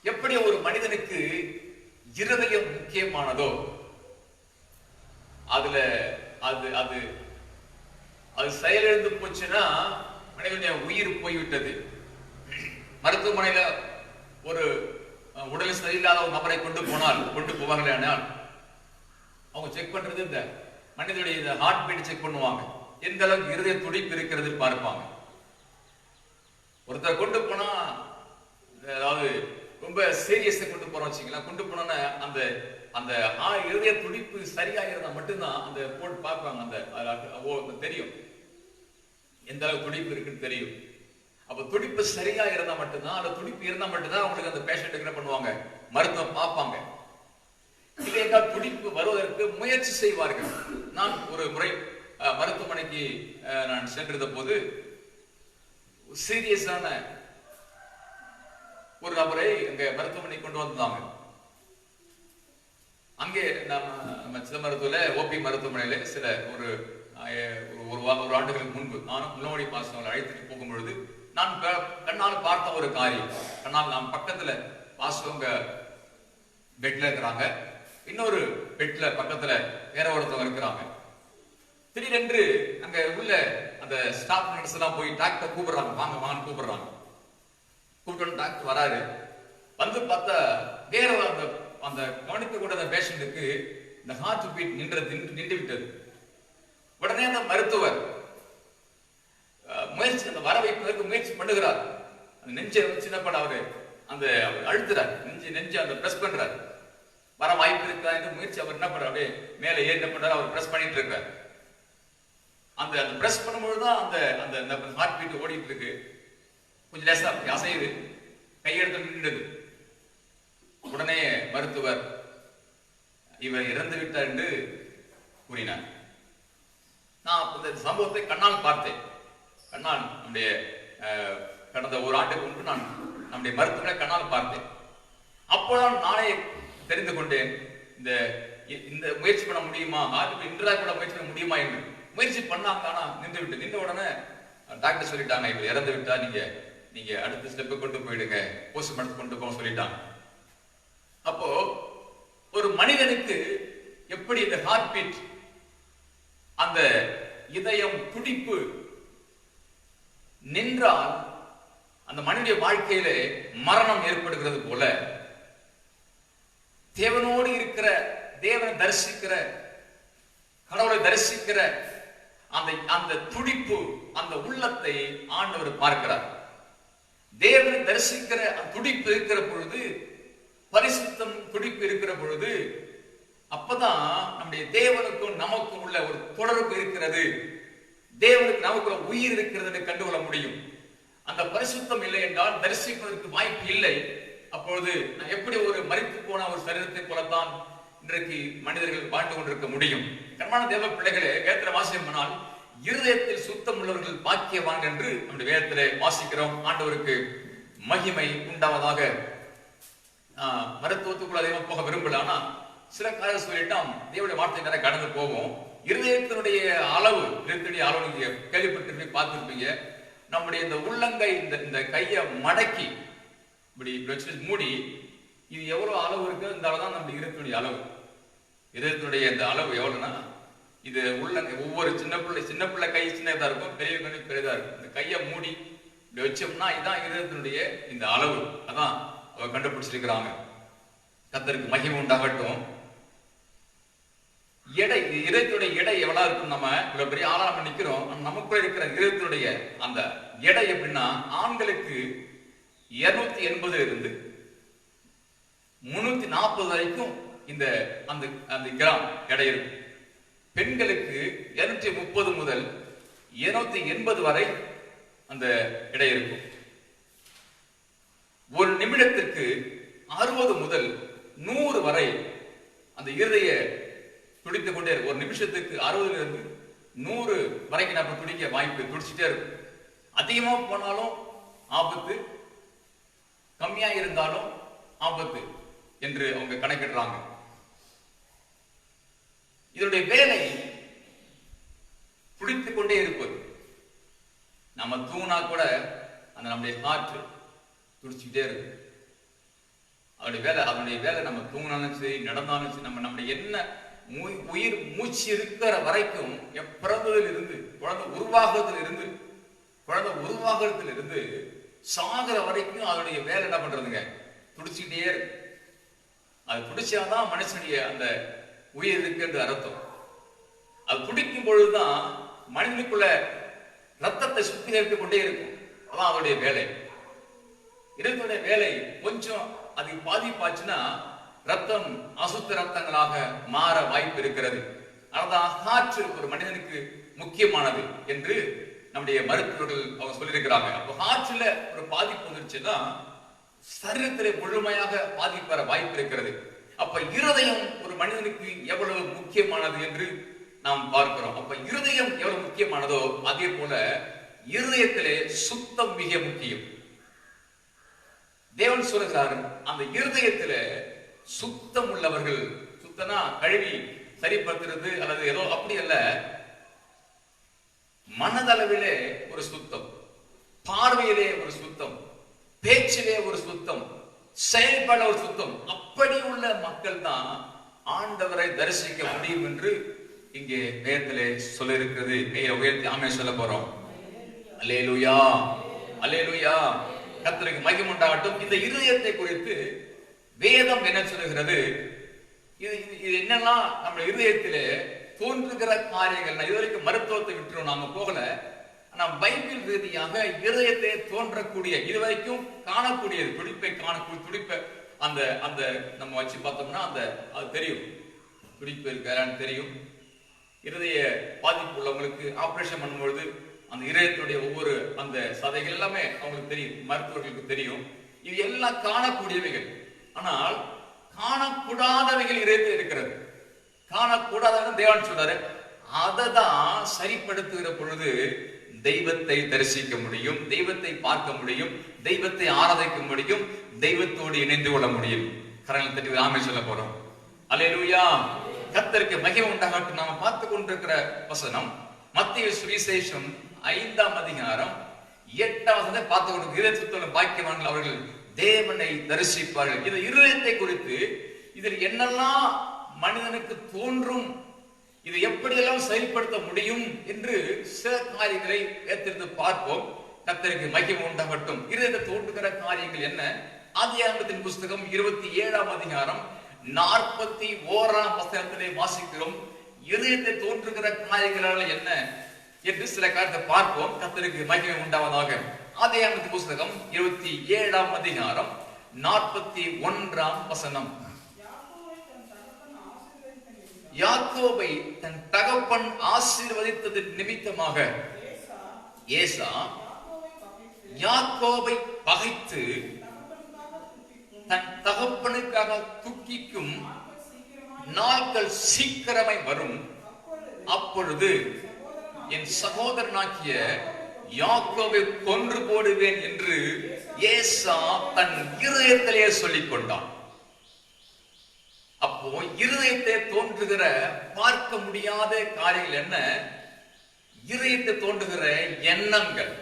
எப்படி ஒரு மனிதனுக்கு இருதயம் முக்கியமானதோ, அதுல அது அது அது செயலிழந்து போச்சுன்னா மனிதனுடைய உயிர் போய்விட்டது. மருத்துவமனையில ஒரு உடல் சரியில்லாத ஒரு நபரை கொண்டு போவார்கள். ஆனால் அவங்க செக் பண்றது இந்த மனிதனுடைய ஹார்ட் பீட் செக் பண்ணுவாங்க. எந்த அளவுக்கு இருதய துடிப்பு இருக்கிறது பார்ப்பாங்க. ஒருத்தர் கொண்டு போனா, அதாவது ரொம்ப சீரியஸா கொண்டு போறோம் வச்சுங்களா, கொண்டு போனோன்னா அந்த அந்த இருதய துடிப்பு சரியா இருந்தா மட்டும்தான் அந்த போட்டு பார்ப்பாங்க. அந்த தெரியும் எந்த அளவுக்கு துடிப்பு இருக்குன்னு தெரியும். அப்ப துடிப்பு சரியா இருந்தா மட்டும்தான், அந்த துடிப்பு இருந்தா மட்டும்தான் அவங்களுக்கு அந்த பேஷண்ட் என்ன பண்ணுவாங்க, மருத்துவம் பார்ப்பாங்க. இல்லை என்றால் துடிப்பு வருவதற்கு முயற்சி செய்வார்கள். நான் ஒரு முறை மருத்துவமனைக்கு நான் சென்றிருந்த போது சீரியஸான ஒரு நபரை அங்க மருத்துவமனை கொண்டு வந்தாங்க. அங்கே நம்ம சிதம்பரத்துல ஓபி மருத்துவமனையில சில ஒரு ஒரு ஆண்டுகளுக்கு முன்பு நானும் முன்னோடி பாஸ்டர் அழைத்துட்டு போகும் பொழுது நான் கண்ணால் பார்த்த ஒரு காரியம். கண்ணால் நாம் பக்கத்துல பாஸ்டவங்க பெட்ல இருக்கிறாங்க, இன்னொரு பெட்ல பக்கத்துல வேற ஒருத்தவங்க இருக்கிறாங்க. திடீரென்று அங்க உள்ள அந்த ஸ்டாஃப் நர்ஸ் எல்லாம் போய் டாக்டர் கூப்பிடுறாங்க, வாங்க வாங்கன்னு கூப்பிடுறாங்க. கூப்பிட்டு டாக்டர் வராரு. வந்து பார்த்தா வேற அந்த கவனித்து கூட அந்த பேஷண்ட்டுக்கு இந்த ஹார்ட் பீட் நின்று விட்டது. உடனே அந்த மருத்துவர் அந்த வர வைப்பதற்கு முயற்சி பண்ணுகிறார். அந்த நெஞ்சை சின்ன பண்ண அவரு அந்த அழுத்துறார், நெஞ்சு அந்த பிரஸ் பண்றார். வர வாய்ப்பு இருக்கா என்று முயற்சி அவர் என்ன பண்றாரு, அப்படியே மேலே ஏறி என்ன பண்றாரு, அவர் பிரஸ் பண்ணிட்டு இருக்கார். அந்த பிரஸ் பண்ணும்பொழுதுதான் அந்த ஹார்ட் பீட் ஓடிட்டு இருக்கு. கொஞ்சம் லேசா அசையுது, கையெடுத்து நின்றது. உடனே மருத்துவர் இவர் இறந்து விட்டார் என்று கூறினார். நான் இந்த சம்பவத்தை கண்ணால் பார்த்தேன். கண்ணால் நம்முடைய கடந்த ஒரு ஆண்டுக்கு முன்பு நான் நம்முடைய மருத்துவரை கண்ணால் பார்த்தேன். அப்போதான் நானே தெரிந்து கொண்டேன், இந்த முயற்சி பண்ண முடியுமா, இன்றா கூட முயற்சி பண்ண முடியுமா என்று. முயற்சி பண்ணாங்க, ஆனா நின்ற உடனே டாக்டர் சொல்லிட்டாங்க, இவர் இறந்து விட்டா நீங்க அடுத்த ஸ்டெப்பு கொண்டு போயிடுங்க, போஸ்ட்மார்ட்டம் கொண்டு போக சொல்லிட்டாங்க. அப்போ ஒரு மனிதனுக்கு எப்படி இந்த ஹார்ட் பீட், அந்த இதயம் துடிப்பு நின்றால் அந்த மனிதனுடைய வாழ்க்கையிலே மரணம் ஏற்படுகிறது போல, தேவனோடு இருக்கிற, தேவனை தரிசிக்கிற, கடவுளை தரிசிக்கிற அந்த துடிப்பு, அந்த உள்ளத்தை ஆண்டவர் பார்க்கிறார். தேவனை தரிசிக்கிற துடிப்பு இருக்கிற பொழுது, பரிசுத்தம் துடிப்பு இருக்கிற பொழுது, அப்பதான் நம்முடைய தேவனுக்கும் நமக்கும் உள்ள ஒரு தொடர்பு இருக்கிறது, தேவனுக்கு நமக்குள்ள உயிர் இருக்கிறது கண்டுகொள்ள முடியும். அந்த பரிசுத்தம் இல்லை என்றால் தரிசிப்பதற்கு வாய்ப்பு இல்லை. அப்பொழுது எப்படி ஒரு மரித்து போன ஒரு சரீரத்தை போலத்தான் இன்றைக்கு மனிதர்கள் வாழ்ந்து கொண்டிருக்க முடியும். கர்மான தேவ பிள்ளைகளே, வேதத்திலே வாசிப்போமானால் இருதயத்தில் சுத்தம் உள்ளவர்கள் பாக்கியவான்கள் என்று நம்முடைய வேதத்திலே வாசிக்கிறோம். ஆண்டவருக்கு மகிமை உண்டாவதாக. மருத்துவத்துக்குள்ள அதிகமாக போக விரும்பல, ஆனா சில காரணம் சொல்லிட்டோம், தேவனுடைய வார்த்தை நிறைய கடந்து போவோம். இருதயத்தினுடைய அளவு, இருதயத்தினுடைய அளவு நீங்க கேள்விப்பட்டிருப்பீங்க, பார்த்திருப்பீங்க. நம்முடைய இந்த உள்ளங்கை, இந்த கையை மடக்கி இப்படி வச்சு மூடி, இது எவ்வளவு அளவு இருக்கு, இந்த அளவு தான் நம்முடைய இருதயத்தினுடைய அளவு. இருதயத்தினுடைய இந்த அளவு எவ்வளவுனா, இது உள்ளங்கை, ஒவ்வொரு சின்ன பிள்ளை கை சின்னதா இருக்கும், பெரிய கை பெரியதா இருக்கும். இந்த கையை மூடி இப்படி வச்சோம்னா இதுதான் இருதயத்தினுடைய இந்த அளவு. அதான் அவங்க கண்டுபிடிச்சிருக்கிறாங்க. கர்த்தருக்கு மகிமை உண்டாகட்டும். எடை, இதயத்துடைய எடை எவ்வளவு இருக்கும், நம்ம இவ்வளவு பெரிய ஆளா நம்ம நிக்கிறோம், நமக்குள்ள இருக்கிற இதயத்துடைய அந்த எடை எப்படின்னா, ஆண்களுக்கு 280 இருந்து 340 வரைக்கும் அந்த கிராம் எடை இருக்கும். பெண்களுக்கு 230 முதல் 280 வரை அந்த எடை இருக்கும். ஒரு நிமிடத்திற்கு 60 முதல் 100 வரை அந்த இருதய துடித்துக் கொண்டே இருக்கும். ஒரு நிமிஷத்துக்கு 60 இருந்து 100 வரைக்கும் நம்ம துடிக்க வாய்ப்பு, துடிச்சுட்டே இருக்கும். அதிகமா போனாலும் ஆபத்து, கம்மியா இருந்தாலும் ஆபத்து என்று அவங்க கணக்கிடுறாங்க. இதனுடைய வேலை துடித்துக் கொண்டே இருப்பது. நம்ம தூணா கூட அந்த நம்முடைய காற்று துடிச்சுட்டே இருக்கு. அதனுடைய வேலை நம்ம தூங்கினாலும் சரி, நடந்தாலும் சரி, நம்முடைய என்ன உயிர் மூச்சு இருக்கிற வரைக்கும், பிறந்ததில் இருந்து, குழந்தை உருவாகிறதுல இருந்து சாகிற வரைக்கும் அதனுடைய வேலை என்ன பண்றதுங்க, துடிச்சுட்டே இருக்கு. அது துடிச்சாதான் மனுஷனுடைய அந்த உயிர் இருக்கு என்று அர்த்தம். அது துடிக்கும் பொழுதுதான் மனிதனுக்குள்ள ரத்தத்தை சுத்திகரித்துக் கொண்டே இருக்கும். அதான் அதனுடைய வேலை. இதனுடைய வேலை கொஞ்சம் அதுக்கு பாதிப்பாச்சுன்னா ரத்தம் அசுத்த ரத்தங்களாக மாற வாய்ப்பு இருக்கிறது. அதான் காற்று ஒரு மனிதனுக்கு முக்கியமானது என்று நம்முடைய மருத்துவர்கள் அவங்க சொல்லியிருக்கிறாங்க. அப்போ காற்றுல ஒரு பாதிப்பு வந்துருச்சுன்னா சரீரத்திலே முழுமையாக பாதிப்பு வர வாய்ப்பு இருக்கிறது. அப்ப இருதயம் ஒரு மனிதனுக்கு எவ்வளவு முக்கியமானது என்று நாம் பார்க்கிறோம். அப்ப இருதயம் எவ்வளவு முக்கியமானதோ அதே போல இருதயத்திலே சுத்தம் மிக முக்கியம். தேவன் சொல்லுகிறார், அந்த இருதயத்தில சுத்தம் உள்ளவர்கள், சுத்தனா கழுவி சரிப்படுத்துறது அல்லது ஏதோ அப்படி அல்ல, மனதளவிலே ஒரு சுத்தம், பார்வையிலே ஒரு சுத்தம், பேச்சிலே ஒரு சுத்தம், செயல்பட ஒரு சுத்தம். அப்படி உள்ள மக்கள் தான் ஆண்டவரை தரிசிக்க முடியும் என்று இங்கே வேதத்திலே சொல்லியிருக்கிறது. உயர்த்தி ஆமென் சொல்ல போறோம். அல்லேலூயா, அல்லேலூயா. கர்த்தருக்கு மகிமை உண்டாகட்டும். இந்த இருதயத்தை குறித்து வேதம் என்ன சொல்லுகிறது? இது என்னெல்லாம் நம்ம இருதயத்திலே தோன்றுகிற காரியங்கள். இதுவரைக்கும் மருத்துவத்தை விட்டுரும் நாம போகல. ஆனா பைபிள் ரீதியாக இருதயத்தை தோன்றக்கூடிய, இதுவரைக்கும் காணக்கூடியது, துடிப்பை அந்த அந்த நம்ம வச்சு பார்த்தோம்னா அது தெரியும். துடிப்பு இருக்கான்னு தெரியும். இருதய பாதிப்பு உள்ளவங்களுக்கு ஆபரேஷன் பண்ணும்பொழுது அந்த இதயத்துடைய ஒவ்வொரு அந்த சதைகள் எல்லாமே அவங்களுக்கு தெரியும், மருத்துவர்களுக்கு தெரியும். இது எல்லாம் காணக்கூடியவைகள். ஆனால் காணக்கூடாதவைகள் இதயத்தில் இருக்கிறது. காணக்கூடாதவங்க தேவன் சொல்றாரு. அதை தான் சரிப்படுத்துகிற பொழுது தெய்வத்தை தரிசிக்க முடியும், தெய்வத்தை பார்க்க முடியும், தெய்வத்தை ஆராதிக்க முடியும், தெய்வத்தோடு இணைந்து கொள்ள முடியும். கரங்களை தட்டி ஆமென் சொல்ல போறோம். அல்லேலூயா. கர்த்தருக்கு மகிமை உண்டாகட்டும். நாம பார்த்து கொண்டிருக்கிற வசனம் மத்தேயு சுவிசேஷம் 5ஆம் அதிகாரம் 8ஆம் வசனத்தை பார்த்து கொண்டு, இதயத்துள்ள பாக்கியவான்கள் அவர்கள் தேவனை தரிசிப்பார்கள். இது இருதயத்தை குறித்து இதில் என்னெல்லாம் மனிதனுக்கு தோன்றும், இது எப்படியெல்லாம் செயல்படுத்த முடியும் என்று சில காரியங்களை ஏற்றிருந்து பார்ப்போம். கர்த்தருக்கு மகிமை உண்டாகட்டும். இருதயத்தை தோன்றுகிற காரியங்கள் என்ன? ஆதியாகமத்தின் புஸ்தகம் 27ஆம் அதிகாரம் 41ஆம் வசனத்திலே வாசிக்கிறோம். இருதயத்தை தோன்றுகிற காரியங்களால் என்ன என்று சில காரியத்தை பார்ப்போம். கர்த்தருக்கு மகிமை உண்டாவதாக. ஆதியாகமத்தின் புஸ்தகம் 27ஆம் அதிகாரம் 41ஆம் வசனம். யாக்கோபை தன் தகப்பன் ஆசீர்வதித்தது நிமித்தமாக ஏசா யாக்கோபை பகைத்து தன் தகப்பனுக்காக துக்கிக்கும் நாட்கள் சீக்கிரமாய் வரும். அப்பொழுது என் சகோதரனாகிய யாக்கோபை கொன்று போடுவேன் என்று ஏசா தன் இருதயத்திலே சொல்லிக் கொண்டான். அப்போ இருதயத்தை தோன்றுகிற பார்க்க முடியாத காரியங்கள் என்ன? இருதயத்தை தோன்றுகிற எண்ணங்கள்.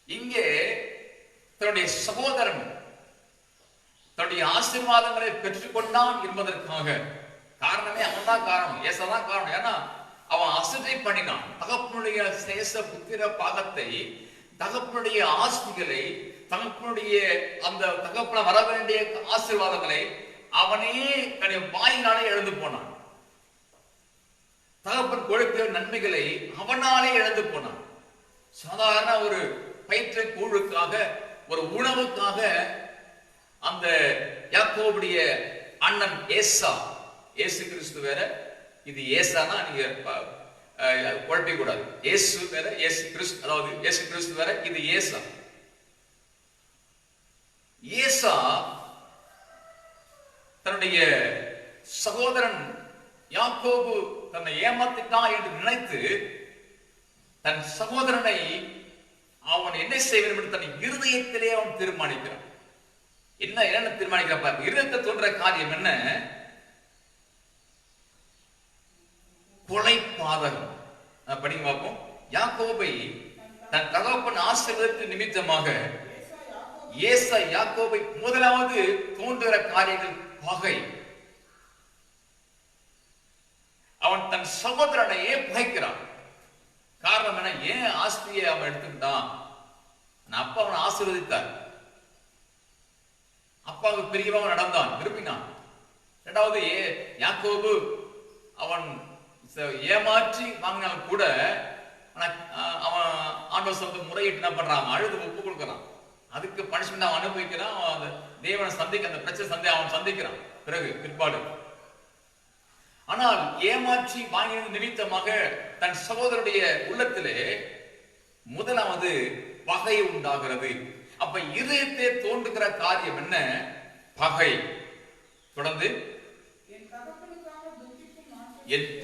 இங்கே தன்னுடைய சகோதரன் தன்னுடைய ஆசீர்வாதங்களை பெற்றுக்கொண்டான் என்பதற்காக காரணமே அவன் தான் காரணம், ஏசாதான் காரணம். ஏன்னா அவன் அசட்டை பண்ணினான். தகப்பனுடைய சேஷ புத்திர பாகத்தை, தகப்பனுடைய ஆஸ்திகளை, தகப்பனுடைய அந்த தகப்பன வர வேண்டிய ஆசீர்வாதங்களை அவனே வாயினாலே இழந்து போனான். தகப்பன் கொடுத்த நன்மைகளை அவனாலே இழந்து போனான். சாதாரண ஒரு பயிற்று கூழுக்காக, ஒரு உணவுக்காக அந்த யாக்கோபுடைய அண்ணன் ஏசா, இயேசு கிறிஸ்து வேற, இது ஏசானா நீங்க குழப்பிக்க கூடாது. இயேசு வேற, இயேசு கிறிஸ்து, அதாவது இயேசு கிறிஸ்து வேற, இது ஏசா. ஏசா தன்னுடைய சகோதரன் யாக்கோபு தன்னை ஏமாத்திட்டான் என்று நினைத்து தன் சகோதரனை அவன் என்ன செய்வேன் என்று தன் இருதயத்திலே அவன் தீர்மானிக்கிறான். என்ன தீர்மானிக்கிறான்? இருதயத்தை தோன்ற காரியம் என்ன? கொலை பாதகம். படிங்க பார்ப்போம். யாக்கோபை தன் தகப்பன் ஆசீர்வாதத்தின் நிமித்தமாக ஏசா யாக்கோபை முதலாவது தோன்றுகிற காரியங்கள் பகை. அவன் தன் சகோதரனையே பகைக்கிறான். காரணம் என்ன? ஏன் ஆஸ்தியை அவன் எடுத்துக்கிட்டான்? அப்பா அவனை ஆசீர்வதித்தார். அப்பாவுக்கு பெரியவன் நடந்தான், விரும்பினான். இரண்டாவது யாக்கோபு அவன் ஏமாற்றி வாங்கினாலும் கூட அவன் ஆண்டவர் சொல்ல முறையிட்டு என்ன பண்றான்? அழுது ஒப்பு கொடுக்கிறான். அதுக்கு பனிஷ்மெண்ட் அவன் அனுபவிக்கிறான். தேவனை சந்திக்க, அந்த பிரச்சனை அவன் சந்திக்கிறான் பிற்பாடு. ஆனால் ஏமாற்றி வாங்கினது நிமித்தமாக தன் சகோதரனுடைய உள்ளத்திலே முதலாவது பகை உண்டாகிறது. அப்ப இதயத்தை தோன்றுகிற காரியம் என்ன? பகை. தொடர்ந்து என்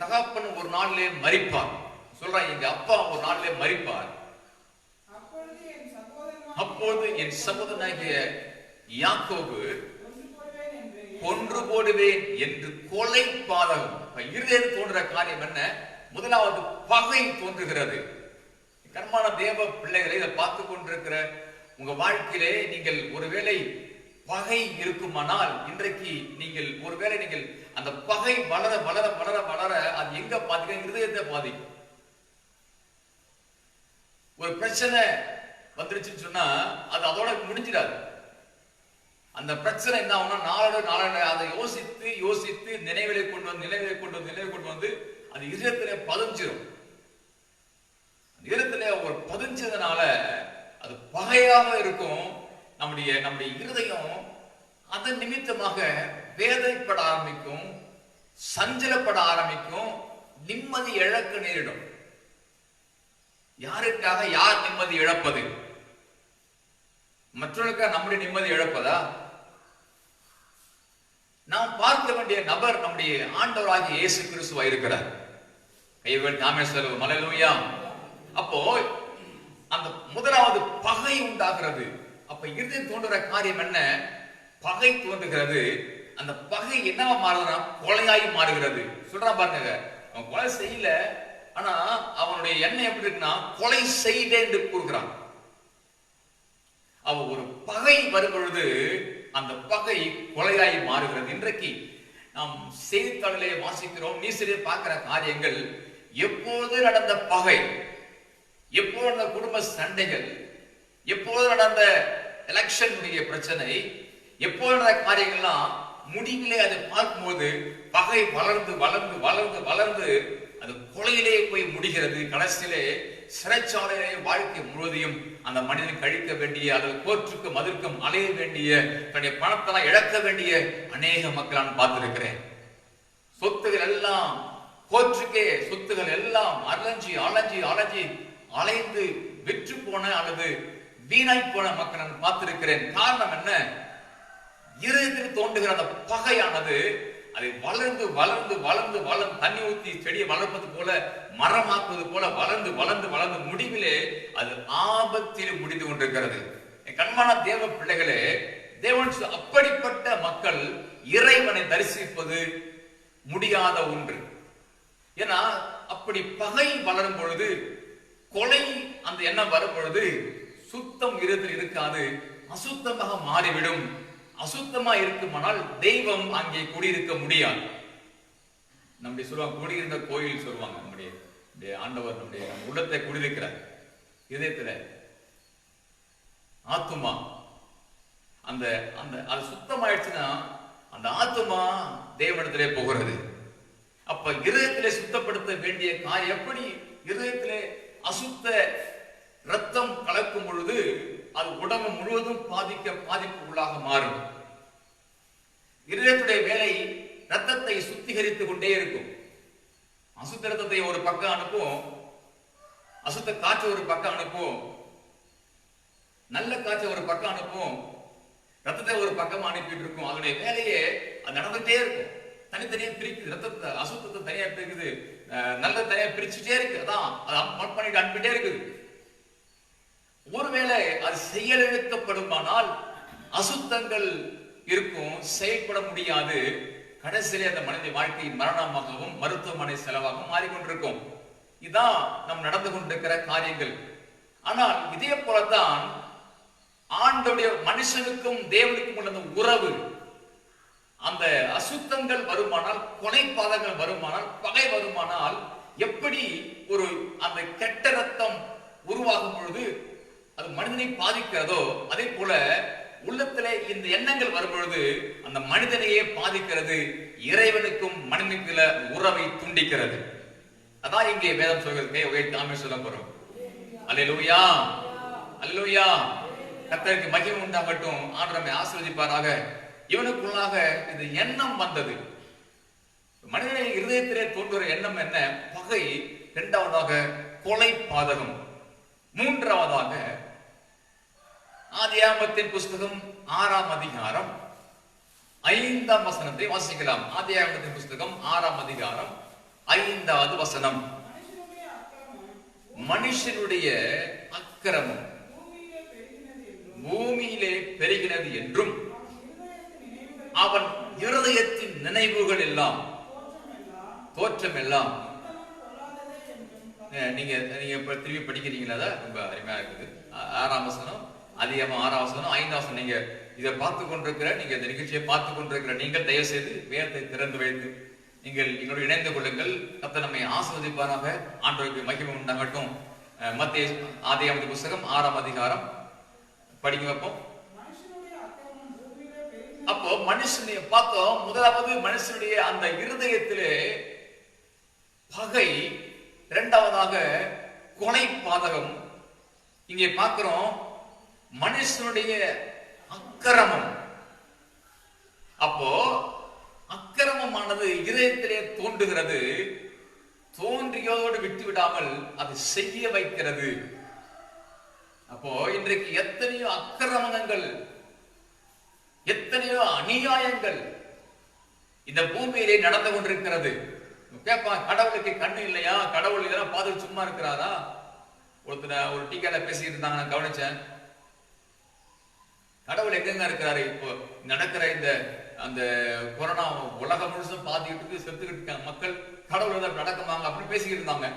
தகப்பன் ஒரு நாளிலே மரிப்பார் சொல்றான். எங்க அப்பா ஒரு நாளிலே மரிப்பார். அப்பொழுது என் சகோதரனாகிய யாக்கோபு கொன்று போடுவேன் என்று கொலை பாதகம். இருதயத்தில் தோன்ற காரியம் என்ன? முதலாவது பகை தோன்றுகிறது. கர்மான தேவ பிள்ளைகளை இதை பார்த்து கொண்டிருக்கிற உங்க வாழ்க்கையிலே நீங்கள் ஒருவேளை பகை இருக்குமானால், இன்றைக்கு நீங்கள் ஒருவேளை நீங்கள் அந்த பகை வளர வளர வளர வளர அது எங்க பாதிக்கும்? இருதயத்தை பாதிக்கும். ஒரு பிரச்சனை வந்துருச்சுன்னு சொன்னா அது அதோட முடிஞ்சிடாது. அந்த பிரச்சனை என்ன ஆகும்னா நாளோட அதை யோசித்து யோசித்து நினைவிலை கொண்டு வந்து அது இதயத்திலே பதிஞ்சிடும். இதயத்திலே ஒரு பதிஞ்சதுனால அது பகையாக இருக்கும். நம்முடைய இருதயம் அதன் நிமித்தமாக வேதனைப்பட ஆரம்பிக்கும், சஞ்சலப்பட ஆரம்பிக்கும், நிம்மதி இழக்க நேரிடும். யாருக்காக யார் நிம்மதி இழப்பது? மற்றவர்களுக்காக நம்முடைய நிம்மதி இழப்பதா? நாம் பார்க்க வேண்டிய நபர் நம்முடைய ஆண்டவராகிய இயேசு கிறிஸ்துவா இருக்கிறார். கைவன் நாமே சொல்லுவோம் அல்லேலூயா. அப்போ அந்த முதலாவது பகை உண்டாகிறது. அப்ப இருதயம் தோன்றுற காரியம் என்ன? பகை தோன்றுகிறது. அந்த பகை என்னவா மாறுதுன்னா கொலையாய் மாறுகிறது. சொல்றான் பாருங்க, அவன் கொலை செய்யல, ஆனா அவனுடைய எண்ணம் எப்படி இருக்குன்னா கொலை செய்தேன் என்று கூறுகிறான். அவ ஒரு பகை வரும் பொழுது அந்த பகை கொலையாய் மாறுகிறது. இன்றைக்கு நாம் செய்தித்தாளிலே வாசிக்கிறோம், நியூஸிலே பார்க்கிற காரியங்கள், எப்போது நடந்த பகை, எப்போது நடந்த குடும்ப சண்டைகள், எப்போது நடந்த எலெக்ஷனுடைய பிரச்சனை, எப்போது நடந்த காரியங்கள்லாம் முடிவிலே அதை பார்க்கும்போது பகை வளர்ந்து வளர்ந்து வளர்ந்து வளர்ந்து அது கொலையிலே போய் முடிகிறது. கடைசியிலே சிறைச்சாலையிலே வாழ்க்கை முழுவதையும் அந்த மனிதன் கழிக்க வேண்டிய, அல்லது கோர்ட்டுக்கும் அதற்கும் அலைய வேண்டிய, தன்னுடைய பணத்தெல்லாம் இழக்க வேண்டிய அநேக மக்கள் நான் பார்த்திருக்கிறேன். சொத்துகள் எல்லாம் கோர்ட்டுக்கே சொத்துகள் எல்லாம் அலைந்து விற்று போன அல்லது வீணாய் போன மக்கள் நான் பார்த்திருக்கிறேன். காரணம் என்ன? இருதயத்தில் தோன்றுகிற அந்த பகையானது அதை வளர்ந்து வளர்ந்து வளர்ந்து வளர்ந்து தண்ணி ஊற்றி செடியை வளர்ப்பது போல, மரமாக்குவது போல வளர்ந்து வளர்ந்து வளர்ந்து முடிவிலே அது ஆபத்தில் முடிந்து கொண்டிருக்கிறது. கண்மான தேவ பிள்ளைகளே, தேவன் அப்படிப்பட்ட மக்கள் இறைவனை தரிசிப்பது முடியாத ஒன்று. ஏன்னா அப்படி பகை வளரும் பொழுது, கொலை அந்த எண்ணம் வரும் பொழுது சுத்தம் இருதயத்தில் இருக்காது, அசுத்தமாக மாறிவிடும். அசுத்தமா இருக்குமானால் தெய்வம் அங்கே குடியிருக்க முடியாது. நம்முடைய சொல்லுவாங்க, குடியிருந்த கோயில் சொல்லுவாங்க. நம்முடைய ஆண்டவர் நம்முடைய உள்ளத்தை குடியிருக்கிறார். இதயத்துல ஆத்துமா அந்த அந்த அது சுத்தமாயிடுச்சுன்னா அந்த ஆத்துமா தேவனிடத்திலே போகிறது. அப்ப இருதயத்திலே சுத்தப்படுத்த வேண்டிய காரியம் எப்படி? இருதயத்திலே அசுத்த ரத்தம் கலக்கும் பொழுது அது உடம்பு முழுவதும் பாதிப்பு உள்ளாக மாறும். இருதயத்துடைய வேலை ரத்தத்தை சுத்திகரித்துக் கொண்டே இருக்கும். அசுத்த ரத்தத்தை ஒரு பக்கம் அனுப்பும், அசுத்த காற்று ஒரு பக்கம் அனுப்பும், நல்ல காற்று ஒரு பக்கம் அனுப்பும், ரத்தத்தை ஒரு பக்கம் அனுப்பிட்டு இருக்கும். அதனுடைய வேலையே அது நடந்துட்டே இருக்கும். தனித்தனியா பிரிக்குது, ரத்தத்தை அசுத்தத்தை தனியா பிரிக்குது, நல்ல தனியா பிரிச்சுட்டே இருக்கு. அதான் அது பண்ணிட்டு அனுப்பிட்டே இருக்குது. ஒருவேளை அது செயலிழக்கப்படுமானால் அசுத்தங்கள் இருக்கும், செயல்பட முடியாது. கடைசியிலே அந்த மனித வாழ்க்கை மரணமாகவும் மருத்துவமனை செலவாகவும் மாறிக்கொண்டிருக்கும். இதான் நம் நடந்து கொண்டிருக்கிற காரியங்கள். ஆனால் இதே போலத்தான் ஆண்டவருடைய மனுஷனுக்கும் தேவனுக்கும் உள்ள உறவு, அந்த அசுத்தங்கள் வருமானால், கொலைபாதங்கள் வருமானால், பகை வருமானால், எப்படி ஒரு அந்த கெட்ட ரத்தம் உருவாகும் பொழுது அது மனிதனை பாதிக்கிறதோ, அதே போல உள்ளத்திலே இந்த எண்ணங்கள் வரும் பொழுது அந்த மனிதனையே பாதிக்கிறது, இறைவனுக்கும் மனிதனுக்குள்ள உறவை துண்டிக்கிறது. அதான் இங்கே வேதம் சொல்கிறது. சொல்ல போறோம். அல்லேலூயா, அல்லேலூயா. கர்த்தருக்கு மகிமை உண்டாகட்டும். ஆண்டவரை ஆசீர்வதிப்பாராக. இவனுக்குள்ளாக இந்த எண்ணம் வந்தது. மனிதனை இருதயத்திலே தோன்றுற எண்ணம் என்ன? பகை. இரண்டாவதாக கொலை பாதகம். மூன்றாவதாக ஆதியாகமத்தின் புஸ்தகம் 6ஆம் அதிகாரம் 5ஆம் வசனத்தை வாசிக்கலாம். ஆதியாகமத்தின் புஸ்தகம் 6ஆம் அதிகாரம் 5வது வசனம். மனுஷனுடைய அக்கிரமம் பூமியிலே பெருகினது என்றும் அவன் இருதயத்தின் நினைவுகள் எல்லாம் தோற்றம் எல்லாம் நீங்க இப்ப திரும்பி படிக்கிறீங்களா? அதான் ரொம்ப அருமையா இருக்குது. 6ஆம் வசனம், அதிகமா 6ஆம் வசனம், 5ஆம் வசனம். நீங்க இதை பார்த்து கொண்டிருக்கிற, நீங்க இந்த நிகழ்ச்சியை பார்த்து கொண்டிருக்கிற நீங்கள் தயவு செய்து வேதத்தை திறந்து வைத்து நீங்கள் எங்களோடு இணைந்து கொள்ளுங்கள். கர்த்தர் நம்மை ஆசீர்வதிப்பாராக. ஆண்டவருக்கு மகிமை உண்டாகட்டும். மத்தேயு ஆதியாகம புத்தகம் 6ஆம் அதிகாரம் படிக்க வைப்போம். அப்போ மனுஷனுடைய பார்த்தோம். முதலாவது மனுஷனுடைய அந்த இருதயத்திலே பகை, இரண்டாவதாக கொலை பாதகம். இங்கே பார்க்கிறோம் மனுஷனுடைய அக்கிரமம். அப்போ அக்கிரமமானது இதயத்திலே தோன்றுகிறது. தோன்றியோடு விட்டு விடாமல் அது செய்ய வைக்கிறது. அப்போ இன்றைக்கு எத்தனையோ அக்கிரமங்கள், எத்தனையோ அநியாயங்கள் இந்த பூமியிலே நடந்து கொண்டிருக்கிறது. கேட்பான், கடவுளுக்கு கண்ணு இல்லையா? கடவுள் இதெல்லாம் பார்த்து சும்மா இருக்கிறாரா? ஒருத்தர் ஒரு டீக்கால பேசிட்டு இருந்தாங்க, நான் கவனிச்சேன். கடவுள் எங்கெங்க இருக்கிறாரு? இப்போ நடக்கிற இந்த அந்த கொரோனா உலகம் முழுசும் பாதிக்கிட்டு செத்துக்கிட்டு இருக்காங்க மக்கள். கடவுள் ஏதாவது நடக்குமாங்க அப்படின்னு பேசிக்கிட்டு இருந்தாங்க.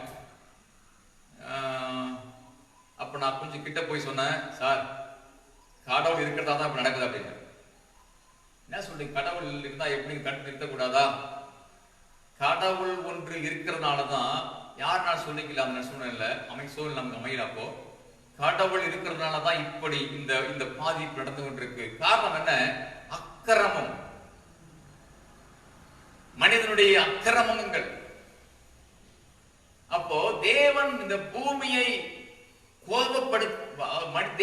அப்ப நான் கொஞ்சம் கிட்ட போய் சொன்னேன், சார் கடவுள் இருக்கிறதா தான் இப்ப நடக்குது அப்படின்னு. என்ன சொல்றீங்க? கடவுள் இருந்தா எப்படி கண் நிறுத்தக்கூடாதா? கடவுள் ஒன்று இருக்கிறதுனாலதான் யார் நான் சொல்லிக்கலாம் அந்த சூழ்நிலை சூழ்நிலை நமக்கு அமையல. அப்போ கடவுள் இருக்கிறதுனாலதான் இப்படி இந்த பாதிப்பு நடந்து கொண்டிருக்கு. காரணம் என்ன? அக்கிரமம், மனிதனுடைய அக்கிரமங்கள். அப்போ தேவன் இந்த பூமியை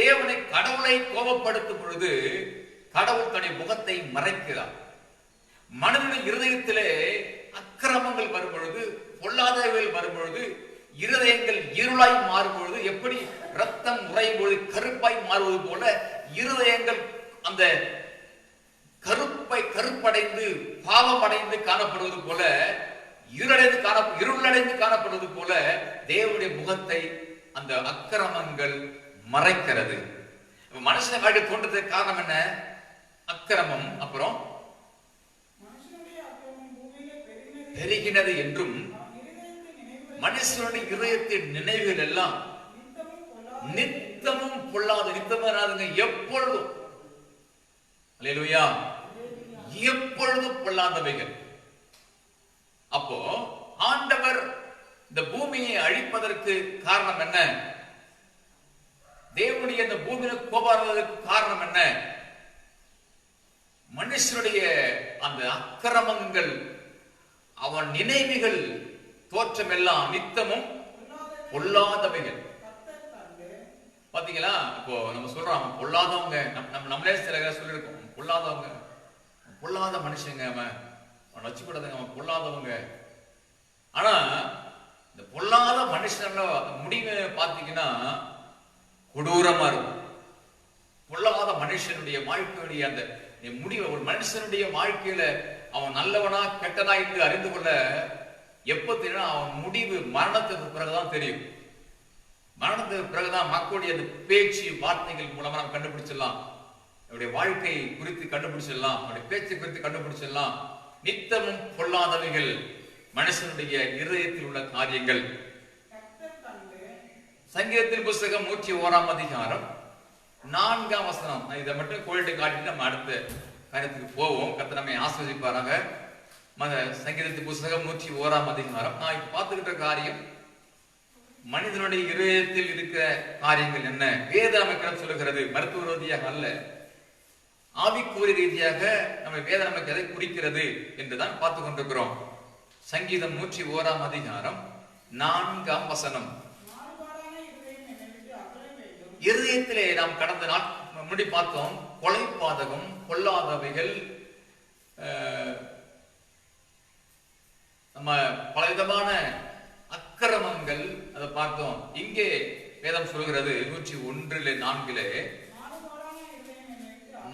தேவனை கடவுளை கோபப்படுத்தும் பொழுது கடவுள் தன்னுடைய முகத்தை மறைக்கிறார். மனிதனுடைய இருதயத்திலே அக்கிரமங்கள் வரும் பொழுது, பொல்லாதவைகள் வரும் பொழுது, இருதயங்கள் இருளாய் மாறும் பொழுது, எப்படி ரத்தம் உறையும் பொழுது கருப்பாய் மாறுவது போல இருதயங்கள் அந்த கருப்படைந்து பாவமடைந்து காணப்படுவது போல, இருளடைந்து காணப்படுவது போல தேவனுடைய முகத்தை அந்த அக்கிரமங்கள் மறைக்கிறது. மனுஷனை வாழ்க்கை தோன்றதுக்கு காரணம் என்ன? அக்கிரமம். அப்புறம் பெருகினது என்றும் மனுஷனுடைய இதயத்தின் நினைவுகள் எல்லாம் நித்தமும் பொல்லாத. நித்தமும் எப்பொழுதும், அல்லேலூயா, எப்பொழுதும் பொல்லாதவைகள். அப்போ ஆண்டவர் இந்த பூமியை அழிப்பதற்கு காரணம் என்ன? தேவனுடைய இந்த பூமியில கோபப்படுவதற்கு காரணம் என்ன? மனுஷனுடைய அந்த அக்கிரமங்கள், அவன் நினைவுகள், தோற்றம் எல்லாம் நித்தமும் பொல்லாதவைகள். பாத்தீங்களா? இப்போ நம்ம சொல்றோம் பொல்லாதவங்க, நம்மளே சில சொல்லிருக்கோம், பொல்லாதவங்க, பொல்லாத மனுஷங்க, அவன் வச்சுக்கூடாதுங்க, அவன் பொல்லாதவங்க. ஆனா இந்த பொல்லாத மனுஷன் முடிவு பாத்தீங்கன்னா கொடூரமா இருக்கும். பொல்லாத மனுஷனுடைய வாழ்க்கையுடைய அந்த முடிவு, ஒரு மனுஷனுடைய வாழ்க்கையில அவன் நல்லவனா கெட்டனா என்று அறிந்து கொள்ள எப்ப தெரியும்? அவன் முடிவு மரணத்துக்கு பிறகுதான் தெரியும். மரணத்துக்கு பிறகுதான் மக்களுடைய அந்த பேச்சு வார்த்தைகள் மூலமா நம்ம கண்டுபிடிச்சிடலாம். அவருடைய வாழ்க்கை குறித்து கண்டுபிடிச்சிடலாம், அவருடைய பேச்சை குறித்து கண்டுபிடிச்சிடலாம். நித்தமும் பொல்லாதவைகள் மனுஷனுடைய இருதயத்தில் உள்ள காரியங்கள். சங்கீதத்தின் புஸ்தகம் 101ஆம் அதிகாரம் 4ஆம் வசனம். இதை மட்டும் கோயில்ட்டு காட்டிட்டு நம்ம அடுத்த காரியத்துக்கு போவோம். கர்த்தர் நம்மை ஆசீர்வதிப்பாராக. சங்கீதத்தின் புஸ்தகம் 101ஆம் அதிகாரம். நான் இப்ப பார்த்துக்கிட்ட காரியம் மனிதனுடைய இருதயத்தில் இருக்கிற காரியங்கள் என்ன? வேதாகமம் சொல்லுகிறது, மருத்துவ ரீதியாக அல்ல, ஆவிக்குரிய ரீதியாக நம்ம வேதம் நமக்கு எதை குறிக்கிறது என்றுதான் பார்த்து கொண்டிருக்கிறோம். சங்கீதம் 101ஆம் அதிகாரம் 4ஆம் வசனம். இருதயத்திலே நாம் கடந்த நாள் முன்னாடி பார்த்தோம், கொலை பாதகம், பொல்லாதவைகள், நம்ம பலவிதமான அக்கிரமங்கள் அதை பார்த்தோம். இங்கே வேதம் சொல்கிறது 101:4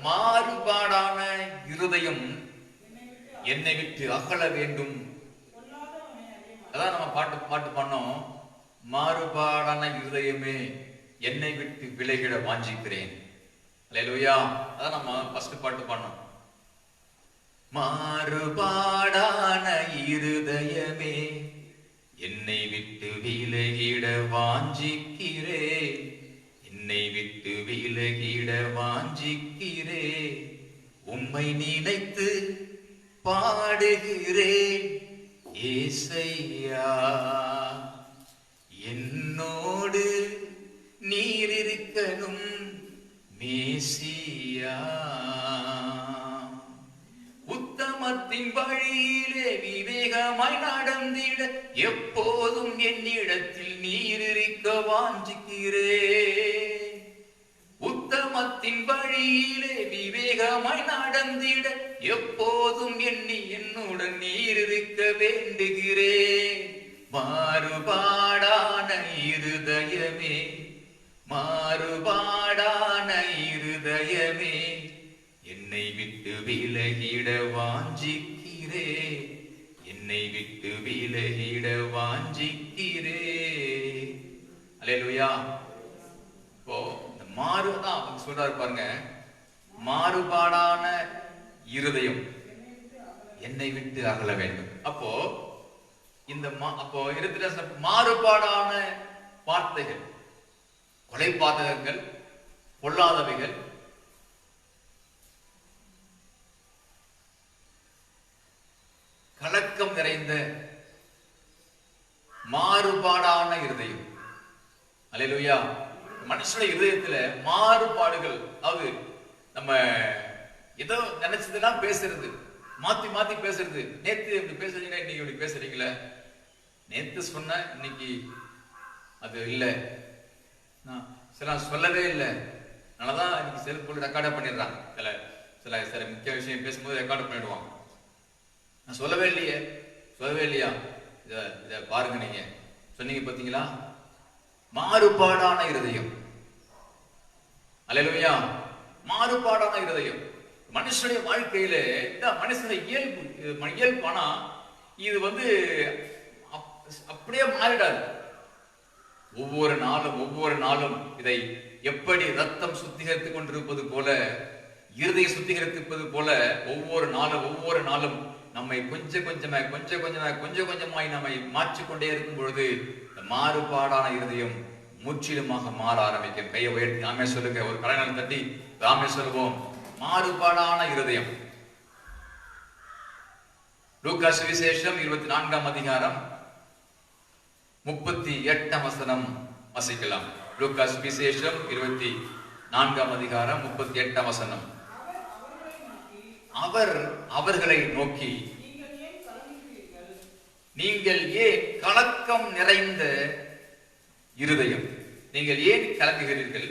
மாறுபாடான இருதயம் என்னை விட்டு அகல வேண்டும். அதான் நம்ம பாட்டு பண்ணோம், மாறுபாடான இருதயமே என்னை விட்டு விலகிட வாஞ்சிக்கிறேன். அல்லேலூயா. அதான் நம்ம ஃபர்ஸ்ட் பாட்டு பண்ணோம். மாறுபாடான இருதயமே, என்னை விட்டு விலகிட வாஞ்சிக்கிறே, என்னை விட்டு விலகிட வாஞ்சிக்கிறே, உம்மை நினைத்து பாடுகிறேன் ஏசையா, என்னோடு நீர் இருக்கணும் மேசியா. உத்தமத்தின் வழியிலே விவேகமாய் நடந்திட எப்போதும் என்னிடத்தில் நீர் இருக்க வாஞ்சிக்கிறேன். உத்தமத்தின் வழியிலே விவேகமாய் நடந்திட எப்போதும் என்னுடன் நீர் இருக்க வேண்டுகிறேன். மாறுபாடான இருதயமே, மாறுபாடான இருதயமே, என்னை விட்டு விலகிட வாஞ்சிக்கிறே, என்னை விட்டு விலகிட வாஞ்சிக்கிறே. அல்லேலூயா. இப்போ இந்த மாறுதான் சொல்றாரு பாருங்க, மாறுபாடான இருதயம் என்னை விட்டு அகல வேண்டும். அப்போ இந்த இருக்கிற மாறுபாடான வார்த்தைகள், கொலைபாதகங்கள், பொல்லாதவைகள், கலக்கம் நிறைந்த மாறுபாடான இருதயம். அல்லேலூயா. மனுஷனுடைய இருதயத்துல மாறுபாடுகள், அதாவது நம்ம ஏதோ நினைச்சதெல்லாம் பேசுறது, மாத்தி மாத்தி பேசுறது. நேத்து இப்படி பேசுறீங்க, இன்னைக்கு இப்படி பேசுறீங்களே, நேத்து சொன்ன இன்னைக்கு அது இல்லை, சில சொல்லவே இல்லை, அதனாலதான் இன்னைக்கு செல்போன் ரெக்கார்டா பண்ணிடுறாங்க. சில முக்கிய விஷயம் பேசும்போது ரெக்கார்ட் பண்ணிடுவாங்க. நான் சொல்லவே இல்லையே, சொல்லவே இல்லையா, இத பாருங்க, நீங்க சொன்னீங்க பாத்தீங்களா. மாறுபாடான இருதயம். அல்லேலூயா. மாறுபாடான இருதயம் மனுஷனுடைய வாழ்க்கையில மனுஷனுடைய இயல்பு. ஆனா இது அப்படியே மாறிடாது. ஒவ்வொரு நாளும் இதை எப்படி ரத்தம் சுத்திகரித்துக் கொண்டிருப்பது போல, இருதயம் சுத்திகரித்திருப்பது போல ஒவ்வொரு நாளும் நம்மை கொஞ்சம் கொஞ்சமாய் நம்மை மாற்றிக்கொண்டே இருக்கும் பொழுது மாறுபாடான இருதயம் முற்றிலுமாக மாற ஆரம்பிக்கும். கையை உயர்த்தி ஆமே சொல்லுங்க. ஒரு கலைஞர் தட்டி ஆமே சொல்லுவோம். மாறுபாடான இருதயம். லூக்கா சுவிசேஷம் 24ஆம் அதிகாரம் 38ஆம் வசனம் வாசிக்கலாம். லூக்கா சுவிசேஷம் 24ஆம் அதிகாரம் 38ஆம் வசனம். அவர் அவர்களை நோக்கி, நீங்கள் ஏன் கலக்கம் நிறைந்த இருதயம், நீங்கள் ஏன் கலங்குகிறீர்கள்?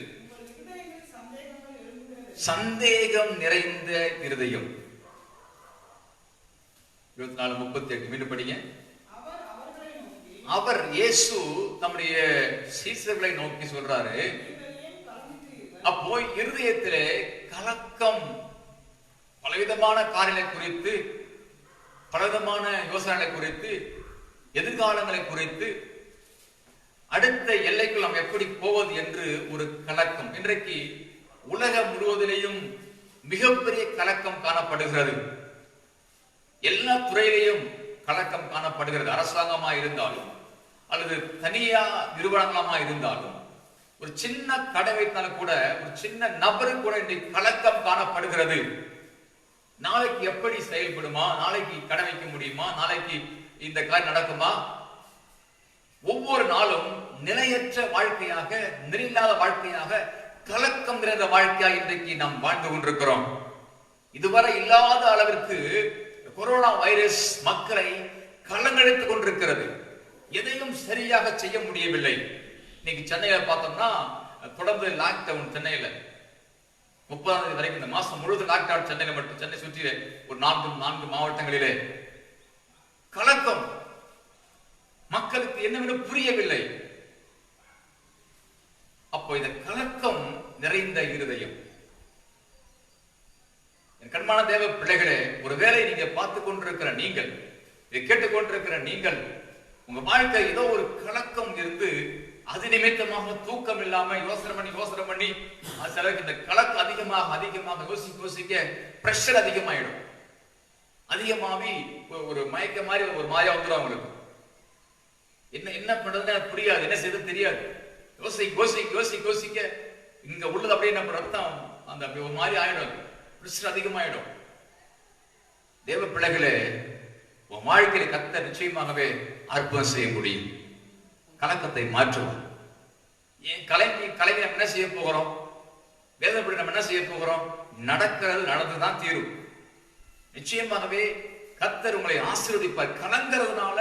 சந்தேகம் நிறைந்த இருதயம். 24:38 மீண்டும் படிங்க. அவர் இயேசு நம்முடைய சீசர்களை நோக்கி சொல்றாரு, அப்போ இருதயத்திலே கலக்கம், பலவிதமான காரியங்களை குறித்து, பலவிதமான யோசனைகளை குறித்து, எதிர்காலங்களை குறித்து, அடுத்த எல்லைக்குள் நாம் எப்படி போவது என்று ஒரு கலக்கம். இன்றைக்கு உலகம் முழுவதிலேயும் மிகப்பெரிய கலக்கம் காணப்படுகிறது. எல்லா துறையிலையும் கலக்கம் காணப்படுகிறது. அரசாங்கமா இருந்தாலும் அல்லது தனியா நிறுவனங்களமா இருந்தாலும், ஒரு சின்ன கடை வைத்தாலும் கூட, ஒரு சின்ன நபரு கூட இன்றைக்கு கலக்கம் காணப்படுகிறது. நாளைக்கு எப்படி செயல்படுமா, நாளைக்கு கடை வைக்க முடியுமா, நாளைக்கு இந்த காரியம் நடக்குமா? ஒவ்வொரு நாளும் நிலையற்ற வாழ்க்கையாக, நிறையில்லாத வாழ்க்கையாக, கலக்கம் நிறைந்த வாழ்க்கையாக இன்றைக்கு நாம் வாழ்ந்து கொண்டிருக்கிறோம். இதுவரை இல்லாத அளவிற்கு கொரோனா வைரஸ் மக்களை கலங்கடித்துக் கொண்டிருக்கிறது. எதையும் சரியாக செய்ய முடியவில்லை. இன்னைக்கு சென்னையில பார்த்தோம்னா தொடர்ந்து லாக்டவுன். சென்னையில 30ஆம் தேதி வரைக்கும், இந்த மாசம் முழுவதும் லாக்டவுன் சென்னையில மட்டும். சென்னை சுற்றி ஒரு 4 மாவட்டங்களிலே கலக்கம். மக்களுக்கு என்னவென்று புரியவில்லை. அப்போ இந்த கலக்கம் நிறைந்த இருதயம். கண்மான தேவ பிள்ளைகளே, ஒருவேளை நீங்க பார்த்து கொண்டிருக்கிற நீங்கள், இதை கேட்டுக்கொண்டிருக்கிற நீங்கள், உங்க வாழ்க்கை ஏதோ ஒரு கலக்கம் இருந்து அது நிமித்தமாக தூக்கம் இல்லாம யோசனை பண்ணி சிலருக்கு இந்த கலக்கம் அதிகமாக யோசிக்க பிரஷர் அதிகமாயிடும். அதிகமாவி ஒரு மயக்க மாதிரி ஒரு மாதிரியா வந்துடும் அவங்களுக்கு. என்ன என்ன பண்றதுன்னு எனக்கு புரியாது, என்ன செய்யறது தெரியாது. யோசிக்க இங்க உள்ளது அப்படியே நம்ம ரத்தம் அந்த ஒரு மாதிரி ஆயிடும், பிரஷர் அதிகமாயிடும். தேவ பிள்ளைகளே, உன் வாழ்க்கையில கர்த்தர் நிச்சயமாகவே அற்புதம் செய்ய முடியும். கலக்கத்தை மாற்றுவார். ஏன் கலைஞர் நம்ம என்ன செய்ய போகிறோம்? வேதப்படி நம்ம என்ன செய்ய போகிறோம்? நடக்கிறது நடந்துதான் தீரும். நிச்சயமாகவே கர்த்தர் உங்களை ஆசீர்வதிப்பார். கலங்கிறதுனால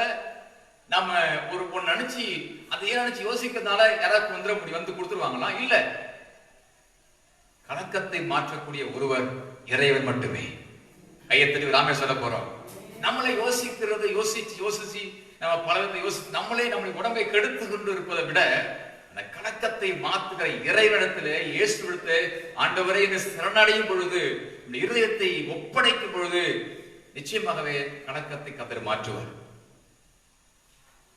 நம்ம ஒரு ஒன்னு நினைச்சு அதை நினைச்சு யோசிக்கிறதுனால யாராவது வந்து கொடுத்துருவாங்களா? இல்ல. கலக்கத்தை மாற்றக்கூடிய ஒருவர் இறைவன் மட்டுமே. கையத்தடி ராமே சொல்ல போறோம். நம்மளை யோசிச்சு நம்ம பலவத்தை யோசிச்சு நம்மளை உடம்பை கெடுத்து கொண்டு இருப்பதை விட அந்த கலக்கத்தை மாற்றுகிற இறைவனிடத்திலே இயேசுவிடத்திலே ஆண்டவரை சரணடையும் பொழுது, இந்த இருதயத்தை ஒப்படைக்கும் பொழுது நிச்சயமாகவே கலக்கத்தை கர்த்தர் மாற்றுவார்.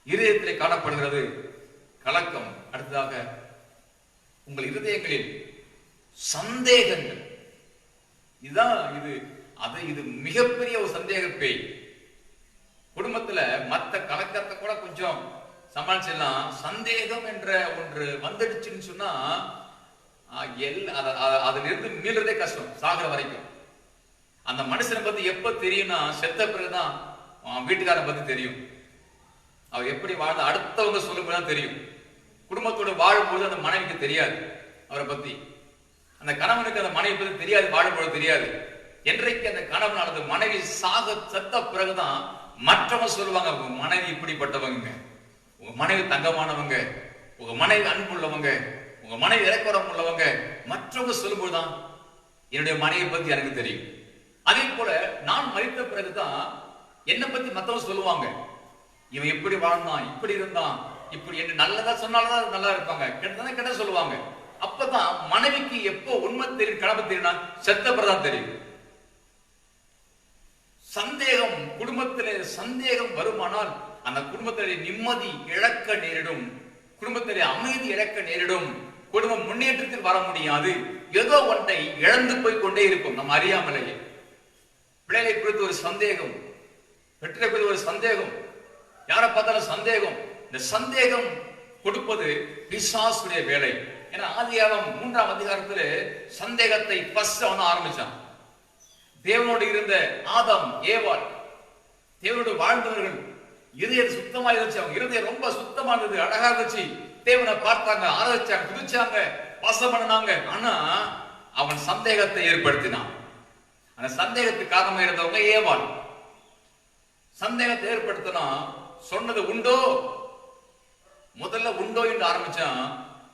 இருதயத்திலே காணப்படுகிறது கலக்கம். அடுத்ததாக உங்கள் இருதயங்களில் சந்தேகங்கள். இது மிகப்பெரிய ஒரு சந்தேக பேய். குடும்பத்துல மத்த கலக்கத்தை கூட கொஞ்சம் சமாளிச்சிடலாம். சந்தேகம் என்ற ஒன்று வந்துடுச்சுன்னு சொன்னா அதுல இருந்து மீள்றதே கஷ்டம், சாகிற வரைக்கும். அந்த மனுஷனை பத்தி எப்ப தெரியும்னா செத்த பிறகுதான் வீட்டுக்காரனை பத்தி தெரியும். அவர் எப்படி வாழ்ந்த அடுத்தவங்க சொல்லும்போதுதான் தெரியும். குடும்பத்தோடு வாழும்போது அந்த மனைவிக்கு தெரியாது அவரை பத்தி, அந்த கணவனுக்கு அந்த மனைவி பத்தி தெரியாது, வாழும்போது தெரியாது. என்றைக்கு அந்த கணவன் அல்லது மனைவி செத்த பிறகுதான் மற்றவங்க சொல்லுவாங்க, உங்க மனைவி இப்படிப்பட்டவங்க, உங்க மனைவி தங்கமானவங்க, உங்க மனைவி அன்புள்ளவங்க, உங்க மனைவி இறக்குறம் உள்ளவங்க. மற்றவங்க சொல்லும்போதுதான் என்னுடைய மனைவியை பத்தி எனக்கு தெரியும். அதே போல நான் மரித்த பிறகுதான் என்னை பத்தி மற்றவங்க சொல்லுவாங்க, இவன் எப்படி வாழ்ந்தான், இப்படி இருந்தான், இப்படி என்று நல்லதா சொன்னால்தான் நல்லா இருப்பாங்க, கெட்டதான் கெட்ட சொல்லுவாங்க. அப்பதான் மனைவிக்கு எப்போ உண்மை தெரியும், கடமை தெரியும், செத்த பிறகுதான் தெரியும். சந்தேகம், குடும்பத்திலே சந்தேகம் வருமானால் அந்த குடும்பத்திலே நிம்மதி இழக்க நேரிடும், குடும்பத்திலே அமைதி இழக்க நேரிடும், குடும்பம் முன்னேற்றத்தில் வர முடியாது. ஏதோ ஒன்றை இழந்து போய் கொண்டே இருக்கும் நம்ம அறியாமலேயே. பிள்ளைகளை குறித்து ஒரு சந்தேகம், பெற்றோரை குறித்து ஒரு சந்தேகம், யாரை பார்த்தாலும் சந்தேகம். இந்த சந்தேகம் கொடுப்பது பிசாசுடைய வேலை. ஏன்னா ஆதியாகமம் 3ஆம் அதிகாரத்திலே சந்தேகத்தை ஃபர்ஸ்ட் அவன் ஆரம்பிச்சான். தேவனோடு இருந்த ஆதாம் ஏவாள், தேவனோடு வாழ்ந்தவர்கள், இருதயம் சுத்தமா இருந்துச்சு. அவங்க இருதயம் ரொம்ப சுத்தமா இருந்தது, அழகா இருந்துச்சு. தேவனை பார்த்தாங்க, ஆராய்ச்சாங்க, துதிச்சாங்க, வாசம் பண்ணாங்க. ஆனா அவன் சந்தேகத்தை ஏற்படுத்தினான். அந்த சந்தேகத்துக்கு காரணமா இருந்தவங்க ஏவாள். சந்தேகத்தை ஏற்படுத்தினா சொன்னது உண்டோ, முதல்ல உண்டோ என்று ஆரம்பிச்சான்.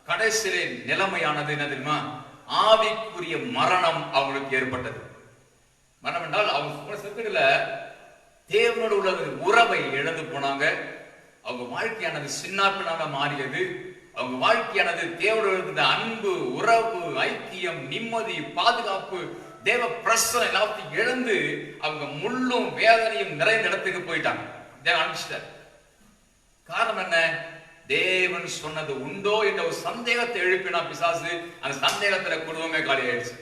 கடைசியிலே நிலைமையானது என்ன தெரியுமா? ஆவிக்குரிய மரணம் அவங்களுக்கு ஏற்பட்டது. மரணம் என்றால் அவங்க செத்துக்கல, தேவனோடு உள்ள உறவை இழந்து போனாங்க. அவங்க வாழ்க்கையானது சின்னாப்பினாக மாறியது. அவங்க வாழ்க்கையானது தேவனோடு இருந்த அன்பு, உறவு, ஐக்கியம், நிம்மதி, பாதுகாப்பு, தேவ பிரசன்னம் எல்லாத்தையும் இழந்து அவங்க முள்ளும் வேதனையும் நிறைந்த இடத்துக்கு போயிட்டாங்க. தேவன் அனுப்பிச்சிட்டார். காரணம் என்ன? தேவன் சொன்னது உண்டோ என்ற ஒரு சந்தேகத்தை எழுப்பினா பிசாசு. அந்த சந்தேகத்துல குடும்பமே காலி ஆயிடுச்சு.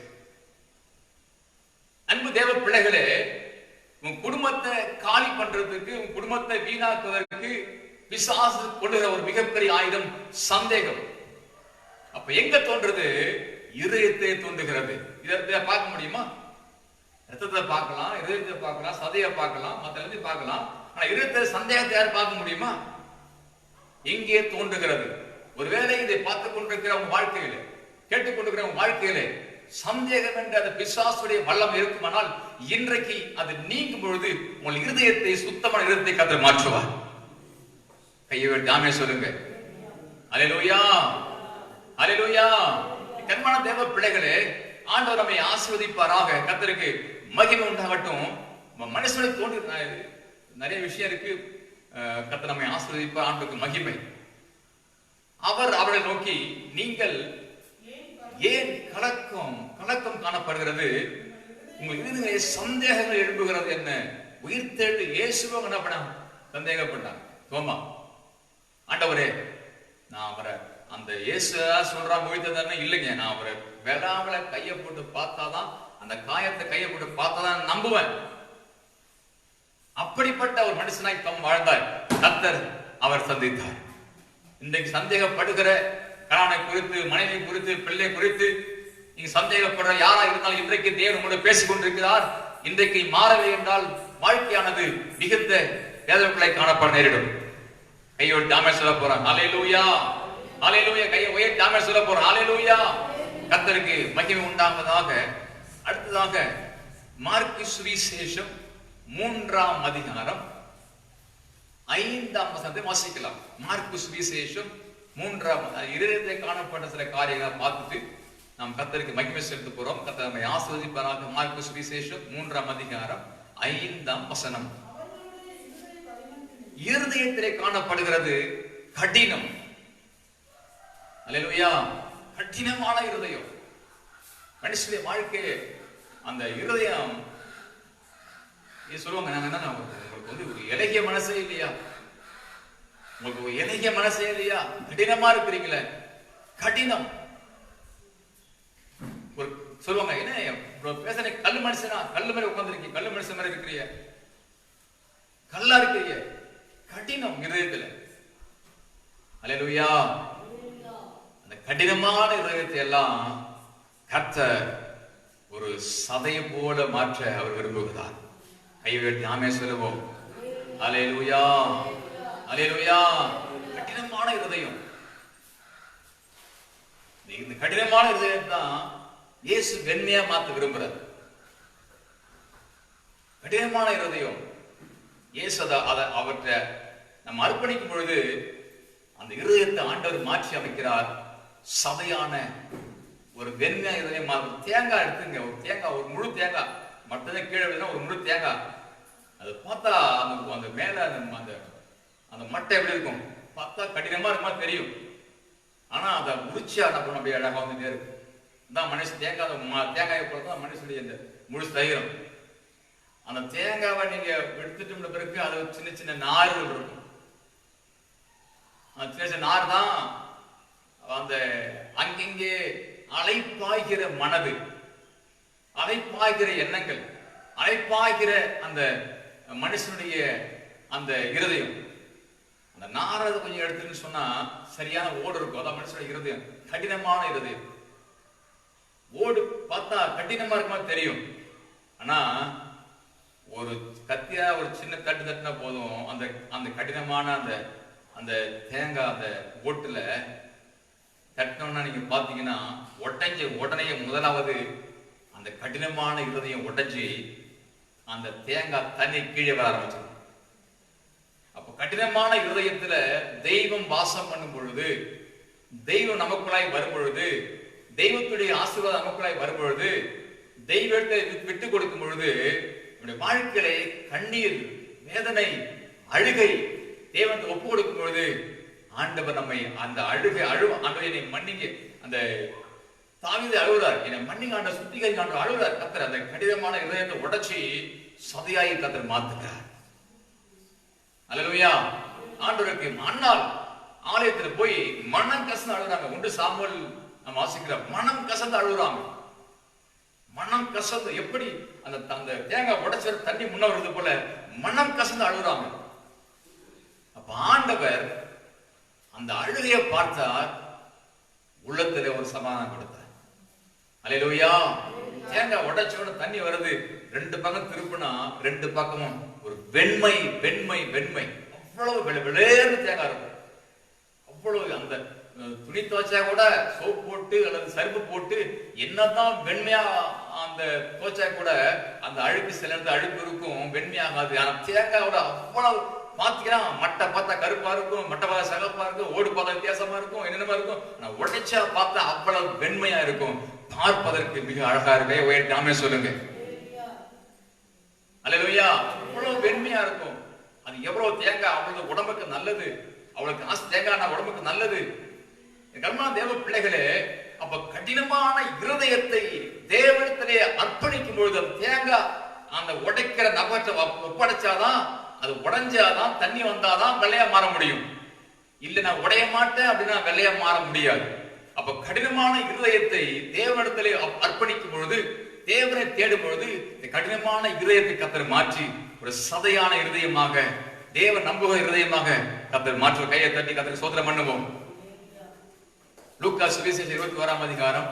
அன்பு தேவ பிள்ளைகளே, உன் குடும்பத்தை காலி பண்றதுக்கு, உன் குடும்பத்தை வீணாக்குவதற்கு பிசாசு கொண்டுகிற ஒரு மிகப்பெரிய ஆயுதம் சந்தேகம். அப்ப எங்க தோன்றது? இதயத்தை தோன்றுகிறது. இதை பார்க்க முடியுமா? ரத்தத்தை பார்க்கலாம், இதயத்தை பார்க்கலாம், சதையை பார்க்கலாம், மற்ற எல்லாத்தையும் பார்க்கலாம். ஆனா இதயத்தை, சந்தேகத்தை யாரும் பார்க்க முடியுமா? எங்கே தோன்றுகிறது? ஒருவேளை இதை பார்த்துக் கொண்டிருக்கிற உங்க வாழ்க்கையிலே, கேட்டுக்கொண்டிருக்கிற உங்க வாழ்க்கையிலே சந்தேகம் என்ற அந்த பிசாசுடைய வல்லம் இருக்குமானால் இன்றைக்கு அது நீங்கும் பொழுது உங்கள் இருதயத்தை, சுத்தமான இருதயத்தை கர்த்தர் மாற்றுவார். கையை விட்டு ஆமென் சொல்லுங்க. அல்லேலூயா, அல்லேலூயா. கண்மான தேவ பிள்ளைகளே, ஆண்டவர் நம்மை ஆசீர்வதிப்பாராக. கர்த்தருக்கு மகிமை உண்டாகட்டும். மனுஷனுக்கு தோன்றி நிறைய விஷயம் இருக்கு. கர்த்தர் நம்மை ஆசீர்வதிப்பார், ஆண்டவருக்கு மகிமை. அவர் அவரை நோக்கி, நீங்கள் ஏன் கலக்கம் காணப்படுகிறது? உங்கள் இருதயங்களிலே சந்தேகங்கள் எழும்புகிறது என்ன? உயிர்த்தெழு இயேசுவை என்ன பண்ண சந்தேகப்பட்டான் தோமா. ஆண்டவரே, நான் அவரை அந்த இயேசு சொல்றான் உயிர்த்ததானே? இல்லைங்க, நான் அவரை வேளாமல கையை போட்டு பார்த்தாதான், அந்த காயத்தை கையை போட்டு பார்த்தாதான் நம்புவேன். அப்படிப்பட்ட ஒரு மனுஷனாய் வாழ்ந்தார். கர்த்தர் அவர் சந்தித்தார். இன்றைக்கு சந்தேகப்படுகிற கணவனை குறித்து, மனைவி குறித்து, பிள்ளை குறித்து நீங்க சந்தேகப்படுற யாரா இருந்தாலும் இன்றைக்கு தேவன் உங்களோட பேசிக் கொண்டிருக்கிறார். இன்றைக்கு மாறவில்லை என்றால் வாழ்க்கையானது மிகுந்த வேதனைகளை காணப்பட நேரிடும். கையோடு தாமே சொல்ல போறான். ஹல்லேலூயா, ஹல்லேலூயா. கையை உயர்த்தி தாமே சொல்ல போறான். ஹல்லேலூயா. கர்த்தருக்கு மகிமை உண்டாவதாக. அடுத்ததாக மார்க்கு சுவிசேஷம் 3ஆம் அதிகாரம் 5ஆம் வசனத்தை வாசிக்கலாம். மார்க்கு சுவிசேஷம் 3ஆம் இருதயத்தை காணப்பட்ட சில காரியங்களை பார்த்துட்டு நாம் கர்த்தருக்கு மகிமை செலுத்த போறோம். கர்த்தர் நம்மை ஆசீர்வதிப்பாராக. மார்க்கு சுவிசேஷம் 3ஆம் அதிகாரம் 5ஆம் வசனம். இருதயத்திலே காணப்படுகிறது கடினம். அல்லேலூயா. கடினமான இருதயம். மனுஷனுடைய வாழ்க்கை அந்த இருதயம் சொல்லுவாங்க, உங்களுக்கு வந்து ஒரு இலகிய மனசே இல்லையா, உங்களுக்கு ஒரு இலகிய மனசே இல்லையா, கடினமா இருக்கிறீங்களே. கடினம் ஒரு சொல்லுவாங்க, என்ன பேச கல்லு மனுஷனா, கல்லு மாதிரி உட்கார்ந்துருக்கீங்க, கல்லு மனுஷன் மாதிரி இருக்கிறீங்க, கல்லா இருக்கிறீங்க. கடினம் இருதயத்துல. அல்லேலூயா. அந்த கடினமான இருதயத்தை எல்லாம் கர்த்தர் ஒரு சதையை போல மாற்ற அவர் விரும்புகிறார். கைவேட்டி நாமே சொல்லுவோம். அல்லேலூயா, அல்லேலூயா. கடினமான இருதயம். இந்த கடினமான இருதயம் தான் இயேசு வெண்மையா மாத்த விரும்புறார். கடினமான இருதயம் இயேசு அவற்றை நம்ம அர்ப்பணிக்கும் பொழுது அந்த இருதயத்தை ஆண்டவர் மாற்றி அமைக்கிறார். சதையான ஒரு வெண்மையா இருதயம். தேங்காய் எடுத்துங்க, ஒரு தேங்காய், ஒரு முழு தேங்காய் மட்டும்தான் கீழே விழுந்தா ஒரு முழு தேங்காய். அது பார்த்தா அந்த மேல அந்த மட்டை எப்படி இருக்கும், பார்த்தா கடினமா இருக்குமா தெரியும். ஆனா அதை உரிச்சியா என்ன பண்ண அப்படியே அழகா வந்துட்டே இருக்கு. தான் மனுஷன் தேங்காயை போலதான் மனுஷனுடைய இந்த முழு தைரம். அந்த தேங்காவை நீங்க எடுத்துட்டு பிறகு அது சின்ன சின்ன நார்கள் இருக்கும். அந்த சின்ன சின்ன நார் தான் அந்த அங்கங்கே அலைப்பாய்கிற மனது, அலைப்பாய்கிற எண்ணங்கள், அலைப்பாய்கிற அந்த மனுஷனுடைய அந்த இருதயம். அந்த நாரதை கொஞ்சம் எடுத்துன்னு சொன்னா சரியான ஓடு இருக்கும். அதான் மனுஷனுடைய இருதயம். கடினமான இருதயம். ஓடு பார்த்தா கடினமா இருக்குமா தெரியும். ஆனா ஒரு கத்தியா ஒரு சின்ன தட்டு தட்டினா போதும், அந்த அந்த கடினமான அந்த தேங்காய் அந்த ஓட்டுல தட்டினோம்னா நீங்க பாத்தீங்கன்னா உடைஞ்ச உடனே முதலாவது அந்த கடினமான இருதயம் உடைஞ்சி அந்த தேங்காய் தண்ணி கீழே வர ஆரம்பிச்சிடும். அப்ப கடினமான இருதயத்துல தெய்வம் வாசம் பண்ணும் பொழுது, தெய்வம் நமக்குள்ளாய் வரும் பொழுது, தெய்வத்துடைய ஆசீர்வாதம் நமக்குள்ளாய் வரும் பொழுது, தெய்வத்தை விட்டு கொடுக்கும் பொழுது நம்முடைய வாழ்க்கையில கண்ணீர், வேதனை, அழுகை தேவனுக்கு ஒப்பு கொடுக்கும் பொழுது ஆண்டவர் நம்மை அந்த அழுகை ஆண்டவர் என்னை மன்னிங்க, அந்த தாவீது அழுகிறார், என்னை மன்னிங்க ஆண்டவர், சுத்திகரிக்க ஆண்டவர் அழுகிறார். கர்த்தர் அந்த கடினமான இதயத்தை உடைச்சி சதையாய் கர்த்தர் மாத்துகிறார். அல்லேலூயா. ஆண்டவருக்கு அண்ணால் ஆலயத்தில் போய் மனம் கசந்து அழுகிறாங்க. 1 சாமுவேல் நம்ம வாசிக்கிறோம். மனம் கசந்து அழுகுறாங்க. மனம் கசந்து எப்படி அந்த தேங்காய் உடைச்ச தண்ணி முன்ன வருது போல மனம் கசந்து அழுகுறாங்க. அப்ப ஆண்டவர் அந்த அழுகையை பார்த்தார், உள்ளத்திலே ஒரு சமாதானம் கொடுத்தார். அல்லேலூயா. தேங்காய் உடைச்சோட தண்ணி வருது, 2 பக்கம் திருப்பினா 2 பக்கமும் ஒரு வெண்மை வெண்மை வெண்மை. அவ்வளவு வெளியேறு தேங்காய் இருக்கும். அவ்வளவு அந்த துணி துவைச்சா கூட சோப் போட்டு அல்லது சர்ப்பு போட்டு என்னதான் வெண்மையா அந்த துவைச்சா கூட அந்த அழுக்கு சில அழுக்கு இருக்கும், வெண்மையாகாது. ஆனா தேங்காயோட அவ்வளவு பாத்தீங்கன்னா மட்டை பார்த்தா கருப்பா இருக்கும், மட்டை பார்த்தா சகப்பா இருக்கும், ஓடு பார்த்தா வித்தியாசமா இருக்கும், என்னென்னமா இருக்கும். ஆனா உடைச்சா பார்த்தா அவ்வளவு வெண்மையா இருக்கும். பார்ப்பதற்கு மிக அழகா இருக்கு. உயர்த்தாமே சொல்லுங்க. அல்லேலூயா. அவ்வளவு வெண்மையா இருக்கும். அது எவ்வளவு தேங்காய் அவ்வளவு உடம்புக்கு நல்லது. அவளுக்கு காசு தேங்காய் உடம்புக்கு நல்லது. கர்ம தேவ பிள்ளைகளே, அப்ப கடினமான இருதயத்தை தேவனிடத்திலே அர்ப்பணிக்கும் பொழுது தேங்காய் அந்த உடைக்கிற நபத்தை ஒப்படைச்சாதான், அது உடைஞ்சாதான், தண்ணி வந்தாதான் வெள்ளையா மாற முடியும். இல்ல நான் உடைய மாட்டேன் அப்படின்னா வெள்ளையா மாற முடியாது. அப்ப கடினமான இருதயத்தை தேவனிடத்திலே அர்ப்பணிக்கும் பொழுது, தேவனை தேடும் பொழுது கடினமான இருதயத்தை கர்த்தர் மாற்றி ஒரு சதையான இருதயமாக, தேவன் நம்புகிற இருதயமாக கர்த்தர் மாற்ற. கையை தட்டி கர்த்தருக்கு ஸ்தோத்திரம் பண்ணுவோம். லூக்கா சுவிசேஷம் 21ஆம் அதிகாரம்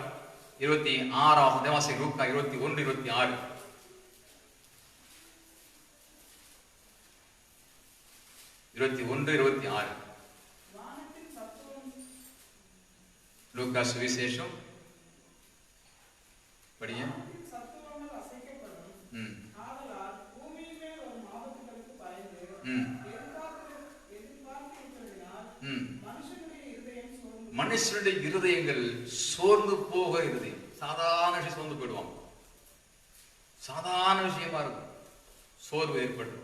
26ஆம் வாசி. லூக்கா 21:26. லூக்கா சுவிசேஷம் படிய. மனுஷனுடைய இருதயங்கள் சோர்ந்து போக இருதயம். சாதாரண விஷயம் சோர்ந்து போயிடுவான். சாதாரண விஷயமா இருக்கும், சோர்வு ஏற்படும்.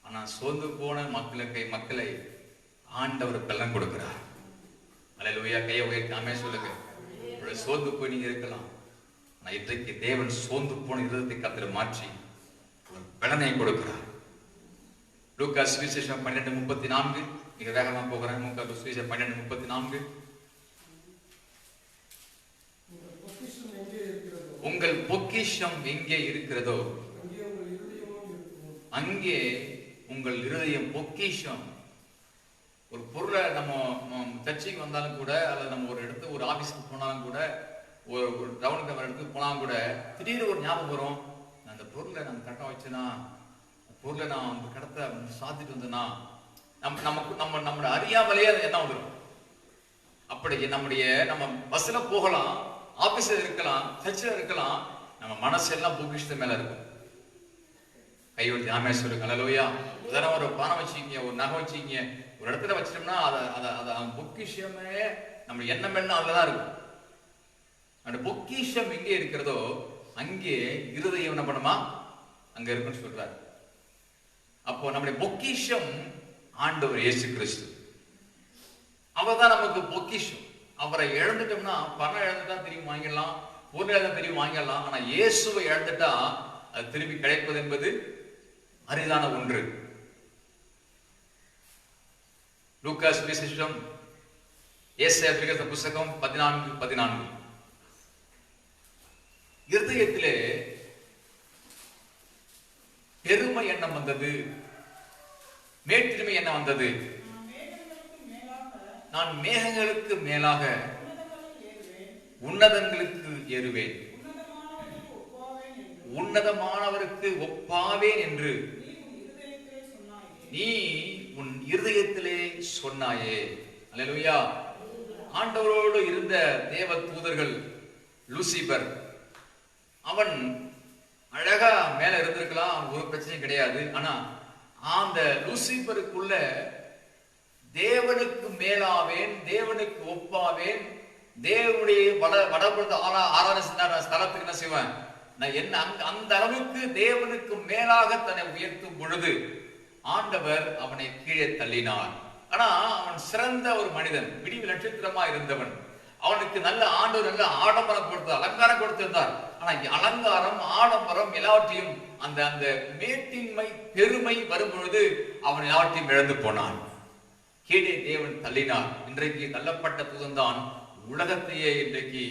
ஆனா சோர்ந்து போன மக்களை ஆண்டவர் பலன் கொடுக்கிறார். அல்லேலூயா. கையை உயர்த்தி ஆமென் சொல்லுங்க. சோர்ந்து போய் நீங்க இருக்கலாம், ஆனா இன்றைக்கு தேவன் சோர்ந்து போன இருதயத்தை கர்த்தர் மாற்றி ஒரு பலனை கொடுக்கிறார். லூக்கா சுவிசேஷம் 12:34. மிக வேகமா போகிறேன். லூக்கா சுவிசேஷம் 12:34. உங்கள் பொக்கிஷம் எங்கே இருக்கிறதோ அங்கே உங்கள் இருதயம். பொக்கிஷம் ஒரு பொருளை நம்ம சர்ச்சைக்கு வந்தாலும் கூட, அல்லது நம்ம ஒரு இடத்துக்கு ஒரு ஆபீஸ்க்கு போனாலும் கூட, ஒரு டவுனுக்கு வர இடத்துக்கு போனாலும் கூட திடீர்னு ஒரு ஞாபகம் வரும், அந்த பொருளை நம்ம கரெக்டாக வச்சுனா, பொருளை நான் அந்த கடத்தை சாத்திட்டு வந்தேன்னா, நம்மளோட அறியாமலேயே அது என்ன வந்துடும். அப்படி நம்ம பஸ்ல போகலாம், ஆபீஸ்ல இருக்கலாம், சர்ச்சில் இருக்கலாம், நம்ம மனசு எல்லாம் பொக்கிஷத்து மேல இருக்கும். கையெழுத்து ஆமென் சொல்லுங்க. அல்லேலூயா. உதாரணம் ஒரு பணம் வச்சுக்கிங்க, ஒரு நகை வச்சுக்கிங்க, ஒரு இடத்துல வச்சிட்டோம்னா அதை பொக்கிஷமே நம்ம எண்ணம் எல்லாம் அதுலதான் இருக்கும். அந்த பொக்கிஷம் எங்கே இருக்கிறதோ அங்கே இருதயம் என்ன பண்ணுமா, அங்க இருக்குன்னு சொல்றாரு. அப்போ நம்முடைய பொக்கிஷம் ஆண்டவர் இயேசு கிறிஸ்து. அவர்தான் நமக்கு பொக்கிஷம். அவரை இழந்துட்டோம்னா, பணம் இழந்துட்டா திரும்பி வாங்கிடலாம், பொருள் இழந்தா திரும்பி வாங்கிடலாம். ஆனா இயேசுவை இழந்துட்டா அது திரும்பி கிடைப்பது என்பது அரிதான ஒன்று. லூக்கா சுவிசேஷம் ஏசாயா புத்தகம் 14:14. இருதயத்திலே பெருமை எண்ணம் வந்தது, மேட்டிமை எண்ணம் வந்தது. நான் மேகங்களுக்கு மேலாக உன்னதங்களுக்கு ஏறுவேன், உன்னதமானவருக்கு ஒப்பாவேன் என்று நீ உன் இருதயத்திலே சொன்னாயே. அல்லேலூயா. ஆண்டவரோடு இருந்த தேவ தூதர்கள் லூசிபர், அவன் அழகா மேல இருந்திருக்கலாம், ஒரு பிரச்சனையும் கிடையாது. ஆனா அந்த லூசிபருக்குள்ள தேவனுக்கு மேலாவேன், தேவனுக்கு ஒப்பாவேன், தேவனுடைய வடபுறத்து ஆராதனை ஸ்தலத்துக்கு என்ன செய்வேன் நான், என்ன அந்த அளவுக்கு தேவனுக்கு மேலாக தன்னை உயர்த்தும் பொழுது ஆண்டவர் அவனை கீழே தள்ளினார். ஆனா அவன் சிறந்த ஒரு மனிதன், விடிவு நட்சத்திரமா இருந்தவன். அவனுக்கு நல்ல ஆண்டவர் நல்ல ஆடம்பரம் கொடுத்தார், அலங்காரம் கொடுத்திருந்தார். ஆனா அலங்காரம், ஆடம்பரம் எல்லாவற்றையும் அந்த அந்த மேட்டின்மை, பெருமை வரும்பொழுது அவன் எல்லாவற்றையும் இழந்து போனான். கீழே தேவன் தள்ளினார். இன்றைக்கு தள்ளப்பட்ட தூதன்தான் உலகத்தையே இன்றைக்கு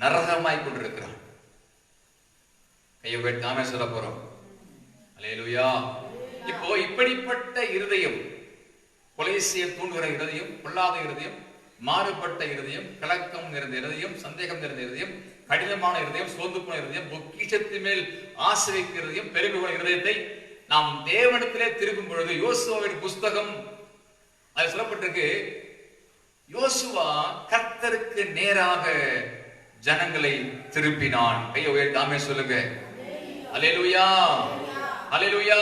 நரகமாய் கொண்டிருக்கிறான். கையை போயிட்டு நாமே சொல்ல போறோம். அல்லேலூயா. இப்போ இப்படிப்பட்ட இருதயம், கொலை செய்ய தூண்டுகிற இருதயம், கொள்ளாத இருதயம், மாறுபட்ட இருதயம், கலக்கம் நிறைந்த இருதயம், சந்தேகம் நிறைந்த இருதயம், கடினமான இருதயம், சோர்ந்து போன இருதயம், பொக்கிஷத்தின் மேல் ஆசை வைக்கிற இருதயம், பெருமை கொண்ட இருதயத்தை நாம் தேவனிடத்திலே திரும்பும் பொழுது, யோசுவாவின் புஸ்தகம் அது சொல்லப்பட்டிருக்கு, யோசுவா கர்த்தருக்கு நேராக ஜனங்களை திருப்பினான். கையை உயர்த்தி ஆமென் சொல்லுங்க. அல்லேலூயா, அல்லேலூயா.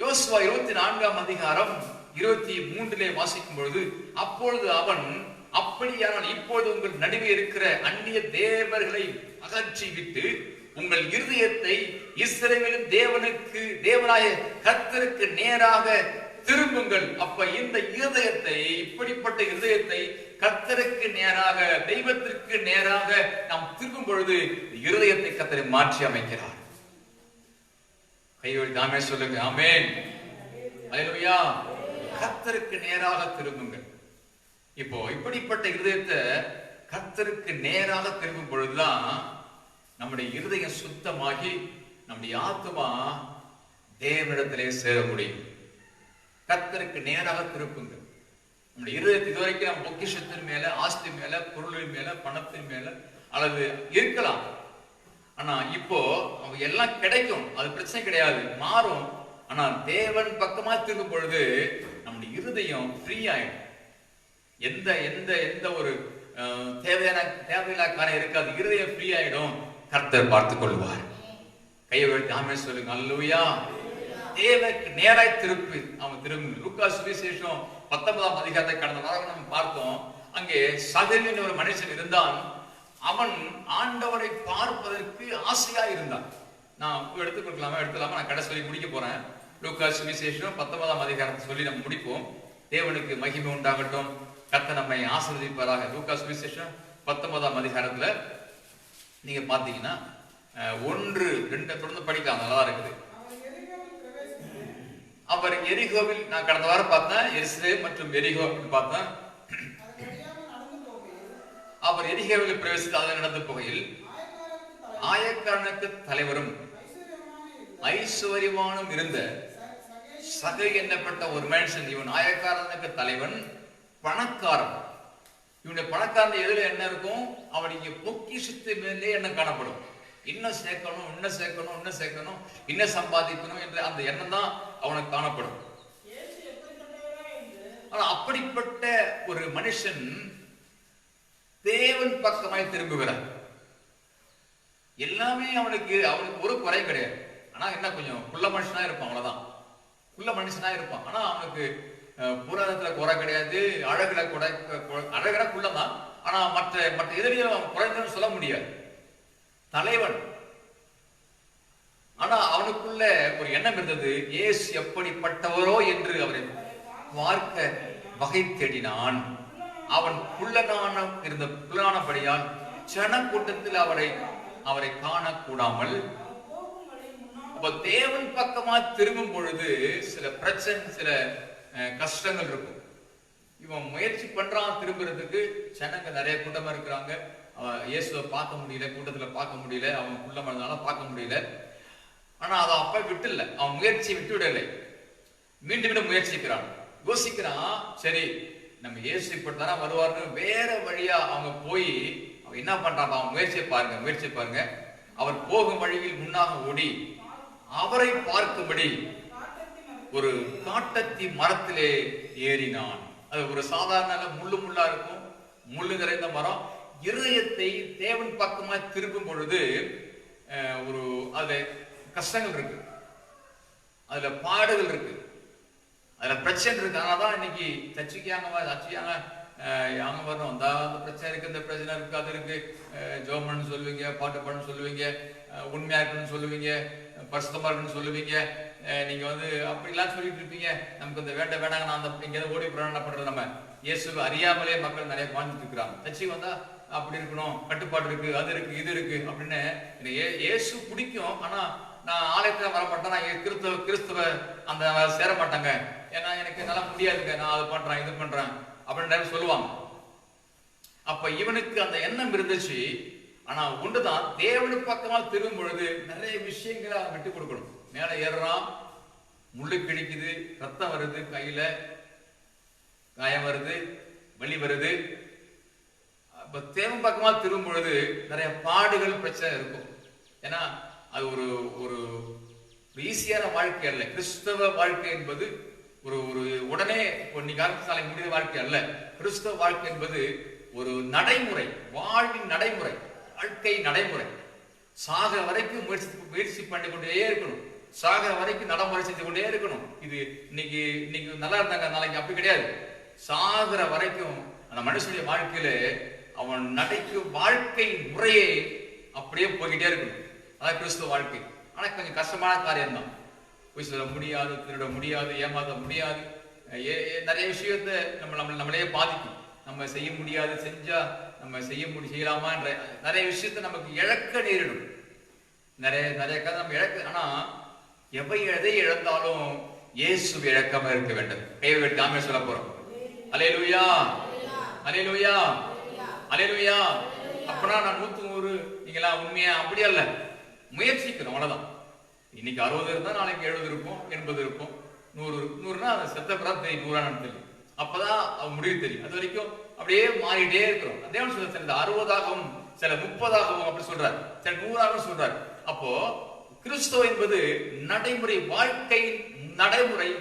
யோசுவா 24ஆம் அதிகாரம் 23 வாசிக்கும் பொழுது, அப்பொழுது அவன், அப்படியானால் இப்பொழுது உங்கள் நடுவே இருக்கிற அந்நிய தேவர்களை அகற்றி விட்டு உங்கள் இருதயத்தை இஸ்ரவேலின் தேவனுக்கு, தேவனாய கர்த்தருக்கு நேராக திரும்புங்கள். அப்ப இந்த இருதயத்தை, இப்படிப்பட்ட இருதயத்தை கர்த்தருக்கு நேராக, தெய்வத்திற்கு நேராக நாம் திரும்பும் பொழுது இருதயத்தை கர்த்தரை மாற்றி அமைக்கிறார். கையெழுத்து ஆமென் சொல்லுங்க. ஆமென். அல்லேலூயா. கர்த்தருக்கு நேராக திரும்புங்கள். இப்போ இப்படிப்பட்ட இருதயத்தை கர்த்தருக்கு நேராக திரும்பும் பொழுதுதான் நம்முடைய இருதயம் சுத்தமாகி நம்முடைய ஆத்மா தேவனிடத்திலே சேர முடியும். கர்த்தருக்கு நேராக திருப்புங்க. நம்முடைய இருதயத்தை இதுவரைக்கும் நம்ம பொக்கிஷத்தின் மேல, ஆஸ்தி மேல, பொருளின் மேல, பணத்தின் மேல அல்லது இருக்கலாம். ஆனா இப்போ அவங்க எல்லாம் கிடைக்கும், அது பிரச்சனை கிடையாது, மாறும். ஆனா தேவன் பக்கமா திரும்பும் பொழுது நம்முடைய இருதயம் ஃப்ரீ ஆயிடும். எந்த எந்த எந்த ஒரு தேவையில்லா காரியம் இருக்காது. இருதயம் ஃப்ரீ ஆயிடும். கர்த்தர் பார்த்துக் கொள்வார். கையை வைத்து ஆமென் சொல்லுங்க. அல்லேலூயா. தேவனுக்கு நேராய் திருப்பி அவன் திரும்பி. லூக்கா சுவிசேஷம் 19ஆம் அதிகாரத்தை கடந்த வாரம் நம்ம பார்த்தோம். அங்கே சகலின் ஒரு மனுஷன் இருந்தான். அவன் ஆண்டவரை பார்ப்பதற்கு ஆசையா இருந்தான். நான் எடுத்துக்கலாமா? நான் கடைசி முடிக்க போறேன். லூக்கா சுவிசேஷம் 19ஆம் அதிகாரத்தை சொல்லி நம்ம முடிப்போம். தேவனுக்கு மகிமை உண்டாகட்டும். கர்த்தர் நம்மை ஆசீர்வதிப்பாராக. லூக்கா சுவிசேஷம் 19ஆம் அதிகாரத்துல நீங்க பாத்தீங்கன்னா 1-2 தொடர்ந்து படிக்கலாம், நல்லா இருக்குது. அவர் எரிகோவில், நான் கடந்த வாரம் பார்த்தேன் எருசலேம் மற்றும் எரிகோ பார்த்தேன். அவர் எரிகோவில் பிரவேசித்து அதில் நடந்து போகையில் ஆயக்காரனுக்கு தலைவரும் ஐஸ்வர்யவானும் இருந்த சகை என்னப்பட்ட ஒரு மனுஷன். இவன் ஆயக்காரனுக்கு தலைவன், பணக்காரன். இவனுடைய பணக்காரன் எதுல என்ன இருக்கும்? அவனுடைய பொக்கிஷத்து மேலே என்ன காணப்படும்? இன்னும் சேர்க்கணும், இன்னும் சேர்க்கணும், இன்னும் சேர்க்கணும், இன்னும் சம்பாதிக்கணும் என்ற அந்த எண்ணம் தான் அவனுக்கு காணப்படும். ஆனா அப்படிப்பட்ட ஒரு மனுஷன் தேவன் பக்கமாய் திரும்புகிறார். எல்லாமே அவனுக்கு ஒரு குறை கிடையாது. ஆனா என்ன, கொஞ்சம் குள்ள மனுஷனா இருப்பான், அவ்வளவுதான். குள்ள மனுஷனா இருப்பான். ஆனா அவனுக்கு புராணத்துல குறை கிடையாது, அழகுல குள்ளதான். ஆனா மற்ற எதிரியும் அவன் குறைந்தன்னு சொல்ல முடியாது. தலைவன். ஆனா அவனுக்குள்ள ஒரு எண்ணம் இருந்தது, இயேசு எப்படிப்பட்டவரோ என்று அவரை பார்க்க வகை தேடினான். அவன் புல்லானபடியால் ஜன கூட்டத்தில் அவரை காணக்கூடாமல். அப்ப தேவன் பக்கமா திரும்பும் பொழுது சில பிரச்சனை, சில கஷ்டங்கள் இருக்கும். இவன் முயற்சி பண்றான் திரும்புறதுக்கு. ஜனங்க நிறைய கூட்டமா இருக்கிறாங்க. இயேசுவை பார்க்க முடியல, கூட்டத்துல பார்க்க முடியல, அவன் குள்ள மனதால பார்க்க முடியல. ஆனா அதை அப்ப விட்டுல, அவன் முயற்சியை விட்டு விடலை. மீண்டும் மீண்டும் முயற்சிக்கிறான், யோசிக்கிறான். சரி, நம்ம இயேசு இப்படித்தானே வருவார்னு வேற வழியா அவங்க போய் அவன் என்ன பண்றான்? அவன் முயற்சியை பாருங்க. அவர் போகும் வழியில் முன்னாக ஓடி அவரை பார்க்கும்படி ஒரு காட்டத்தி மரத்திலே ஏறினான். அது ஒரு சாதாரண முள்ளா இருக்கும், முள்ளு நிறைந்த மரம். இருதயத்தை தேவன் பக்கமா திருப்பும் பொழுது அதுல கஷ்டங்கள் இருக்கு, அதுல பாடுகள் இருக்கு, அதுல பிரச்சனை இருக்கு. ஆனாதான் இன்னைக்கு தச்சுக்காங்க வரணும். அந்த பிரச்சனை இருக்கு, இந்த பிரச்சனை இருக்கு, அது இருக்கு. ஜோமன் சொல்லுவீங்க, பாட்டு பாடுன்னு சொல்லுவீங்க, உண்மையா இருக்குன்னு சொல்லுவீங்க, பரிசுத்தமா இருக்குன்னு சொல்லுவீங்க. நீங்க அப்படிலாம் சொல்லிட்டு இருப்பீங்க. நமக்கு இந்த வேண்டாங்க, நான் இங்க ஓடி பிரயாணம் பண்றது. நம்ம இயேசுவை அறியாமலே மக்கள் நிறைய வாழ்ந்துட்டு இருக்கிறாங்க. தச்சு வந்தா அப்படி இருக்கணும், கட்டுப்பாடு இருக்கு, அது இருக்கு, இது இருக்கு அப்படின்னு. இயேசு பிடிக்கும். ஆனா நான் ஆலயத்துல வர மாட்டேன், நான் கிறிஸ்துவ அந்த சேர மாட்டாங்க, ஏன்னா எனக்கு நல்லா முடியாதுங்க, நான் அது பண்றேன், இது பண்றேன் அப்படின்னு சொல்லுவாங்க. அப்ப இவனுக்கு அந்த எண்ணம் இருந்துச்சு. ஆனா ஒன்றுதான், தேவனுக்கு பக்கமா திரும்பும் பொழுது நிறைய விஷயங்களை அவன் விட்டு கொடுக்கணும். மேல ஏறுறான், முள்ளு கிழிக்குது, ரத்தம் வருது, கையில காயம் வருது, வலி வருது. அப்ப தேவன் பக்கமா திரும்பும் பொழுது நிறைய பாடுகள், பிரச்சனை இருக்கும். ஏன்னா அது ஒரு ஈஸியான வாழ்க்கை அல்ல. கிறிஸ்தவ வாழ்க்கை என்பது ஒரு உடனே காலத்தாலை முடிந்த வாழ்க்கை அல்ல. கிறிஸ்தவ வாழ்க்கை என்பது ஒரு நடைமுறை, வாழ்வின் நடைமுறை, வாழ்க்கை நடைமுறை. சாகிற வரைக்கும் முயற்சி பண்ணி கொண்டே இருக்கணும். சாகிற வரைக்கும் நடைமுறை செஞ்சு கொண்டே இருக்கணும். இது இன்னைக்கு நல்லா இருந்தாங்க, நாளைக்கு அப்படி கிடையாது. சாகிற வரைக்கும் அந்த மனுஷனுடைய வாழ்க்கையில அவன் நடைக்கும் வாழ்க்கை முறையே அப்படியே போய்கிட்டே இருக்கணும். அதான் கிறிஸ்துவ வாழ்க்கை. ஆனா கொஞ்சம் கஷ்டமான காரியம் தான். போய் சொல்ல முடியாது, திருட முடியாது, ஏமாற்ற முடியாது. நிறைய விஷயத்த நம்மளே பாதிக்கும். நம்ம செய்ய முடியாது, செஞ்சா நம்ம செய்யலாமா என்ற நிறைய விஷயத்த நமக்கு இழக்க நேரிடும். நிறைய கதை நம்ம இழக்க. ஆனா எதை இழந்தாலும் இயேசு இழக்காம இருக்க வேண்டும். கைவிட்டு ஆமே சொல்ல போறோம். அல்லேலூயா, அல்லேலூயா, அல்லேலூயா. அப்பனா நான் 100 நீங்களா உண்மையா? அப்படி அல்ல, முயற்சிக்கணும், அவ்வளவுதான். இன்னைக்கு 60 இருந்தா நாளைக்கு 70 இருக்கும், 80 இருக்கும், 100 இருக்கும். 100னா அது செத்த பிறகு தெரியும், 100 தெரியும். அப்பதான் அவன் முடிவு தெரியும். அது வரைக்கும் அப்படியே மாறிட்டே இருக்கிறோம். தேவன் சொல்ல சில 60ஆகவும் சில 30ஆகவும் அப்படி சொல்றாரு, சில 100ஆகவும் சொல்றாரு. அப்போ கிறிஸ்துவ என்பது நடைமுறை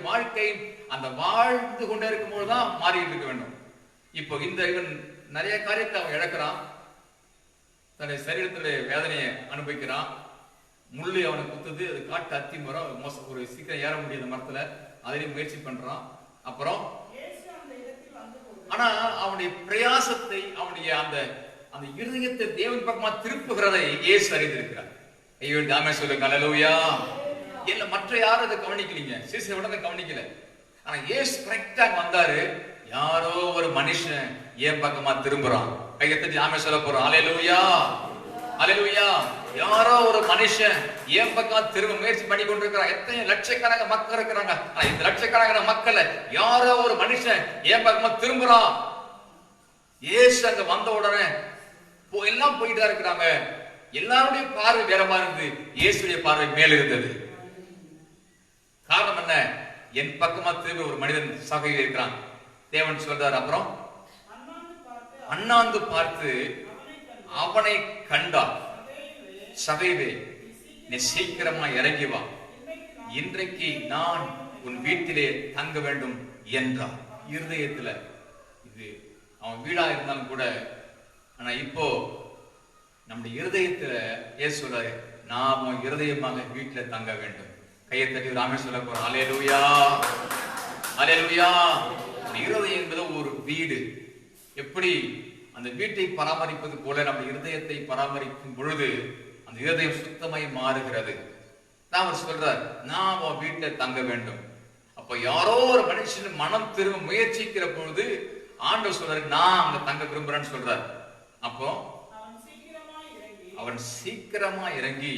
வாழ்க்கையின் அந்த வாழ்ந்து கொண்டே இருக்கும் போதுதான் மாறிட்டு இருக்க வேண்டும். இப்போ இவன் நிறைய காரியத்தை அவன் இழக்கிறான், தன்னுடைய சரீரத்துல வேதனையை அனுபவிக்கிறான், முள்ளு அவனை குத்துது, அது காட்டு அத்தி மரம், ஒரு சீக்கிரம் ஏற முடியாத மரத்துல அதிலையும் முயற்சி பண்றான். அப்புறம் ஆனா அவனுடைய பிரயாசத்தை, அவனுடைய அந்த இருதயத்தை தேவன் பக்கமா திருப்புகிறதை இயேசு அறிந்திருக்கிறார். ஐயோ தாமே சொல்லுங்க அல்லேலூயா. இல்ல மற்ற யாரும் அதை கவனிக்கலீங்க, சீசை உடனே கவனிக்கல. ஆனா இயேசு கரெக்டா வந்தாரு. யாரோ ஒரு மனுஷன் ஏன் பக்கமா திரும்புறான், கையை தட்டி ஆமே சொல்ல போறோம். அல்லேலூயா அல்லேலூயா. யாரோ ஒரு மனுஷன் ஏன் பக்கம் திரும்ப முயற்சி பண்ணி கொண்டிருக்கிறான். எத்தனை லட்சக்கணக்கான மக்கள் இருக்கிறாங்க. இந்த லட்சக்கணக்கான மக்கள் யாரோ ஒரு மனுஷன் ஏன் பக்கமா திரும்புறான். இயேசு அங்க வந்த உடனே எல்லாம் போயிட்டா இருக்கிறாங்க. எல்லாருடைய பார்வை வேற மாதிரி இருந்தது, இயேசுடைய பார்வை மேல இருந்தது. காரணம் என்ன? என் பக்கமா திரும்ப ஒரு மனிதன் சகையில் இருக்கிறான். தேவன் சொல்றார். அப்புறம் அண்ணாந்து பார்த்து அவனை கண்டார். சகைவே, நீ சீக்கிரமா இறங்கி வா, இன்றைக்கு நான் உன் வீட்டிலே தங்க வேண்டும் என்றார். இருதயத்துல இது அவன் வீடா இருந்தாலும் கூட, ஆனா இப்போ நம்முடைய இருதயத்துல ஏன் சொல்றாரு, நாம இருதயமாக வீட்டுல தங்க வேண்டும். கையை தட்டி ராமே சொல்ல போறோம். அல்லேலூயா அல்லேலூயா. இருதயம் என்பது ஒரு வீடு. எப்படி அந்த வீட்டை பராமரிப்பது போல நம்ம இருதயத்தை பராமரிக்கும் பொழுது அந்த இருதயம் சுத்தமாய் மாறுகிறது. அவர் சொல்றார், நாம வீட்டை தங்க வேண்டும். அப்ப யாரோ ஒரு மனுஷன் மனம் திரும்ப முயற்சிக்கிற பொழுது ஆண்டவர் சொல்றாரு, நான் அங்க தங்க விரும்புறேன்னு சொல்றார். அப்போ அவன் சீக்கிரமா இறங்கி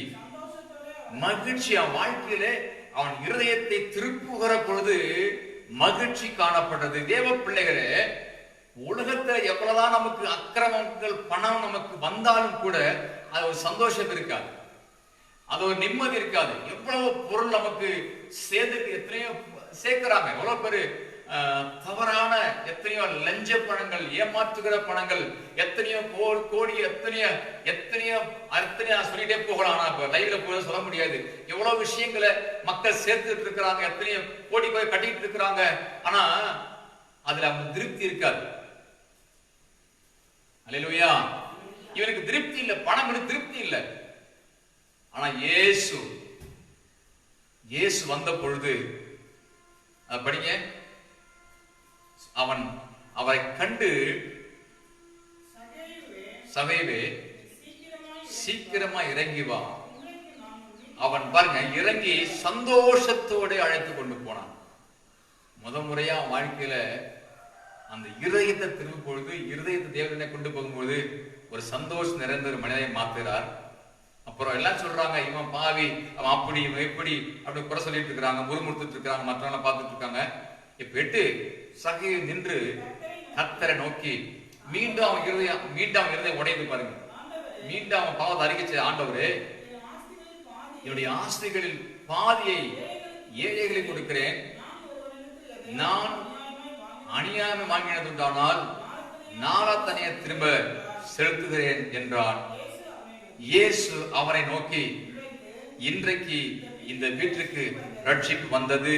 மகிழ்ச்சி, அவன் வாழ்க்கையில அவன் இருதயத்தை திருப்புகிற பொழுது மகிழ்ச்சி காணப்பட்டது. தேவ பிள்ளைகளே, உலகத்துல எவ்வளவுதான் நமக்கு அக்கிரமங்கள் பணம் நமக்கு வந்தாலும் கூட அது ஒரு சந்தோஷம் இருக்காது, அது ஒரு நிம்மதி இருக்காது. எவ்வளவு பொருள் நமக்கு சேர்த்து எத்தனையோ சேர்க்கிறாங்க, எவ்வளவு பேரு தவறான எத்தனையோ லஞ்ச பணங்கள், ஏமாற்றுகிற பணங்கள், எத்தனையோ கோடி எத்தனையோ சொல்லிட்டே போகலாம். ஆனா இப்ப லைவ்ல போய் சொல்ல முடியாது. எவ்வளவு விஷயங்களை மக்கள் சேர்த்துட்டு இருக்கிறாங்க, எத்தனையோ கோடி போய் கட்டிட்டு இருக்கிறாங்க. ஆனா அதுல அவங்க திருப்தி இருக்காது. அல்லேலூயா. இவனுக்கு திருப்தி இல்ல, பணம் திருப்தி இல்ல. ஆனா இயேசு வந்த பொழுது படிங்க, அவன் அவரை கண்டு, சகைவே சீக்கிரமா இறங்கி வா. அவன் பாருங்க இறங்கி சந்தோஷத்தோட அழைத்து கொண்டு போனான். முறையா வாழ்க்கையில அந்த இருதயத்தை திரும்பும் பொழுது, இருதயத்தை தேவனை கொண்டு போகும்போது ஒரு சந்தோஷம் நிறைந்த ஒரு மனிதனை மாத்துகிறார். அப்புறம் எல்லாம் சொல்றாங்க, இவன் பாவி, அவன் அப்படி, இவன் எப்படி அப்படி குறை சொல்லிட்டு இருக்கிறாங்க, முறுமுறுத்துட்டு இருக்காங்க, மற்றவங்க பார்த்துட்டு இருக்காங்க. இப்ப 8 சகை நின்று கர்த்தரை நோக்கி மீண்டும் அவன் இருதயம் உடைந்து பாருங்க. மீண்டும் அவன் பாவத்தை அறிக்கை, ஆண்டவரே, என்னுடைய ஆஸ்திகளில் பாதியை ஏழைகளை கொடுக்கிறேன், நான் அநியாயமை வாங்கினதுண்டானால் நாளத்தனைய திரும்ப செலுத்துகிறேன் என்றான். இயேசு அவரை நோக்கி, இன்றைக்கு இந்த வீட்டிற்கு ரட்சிப்பு வந்தது,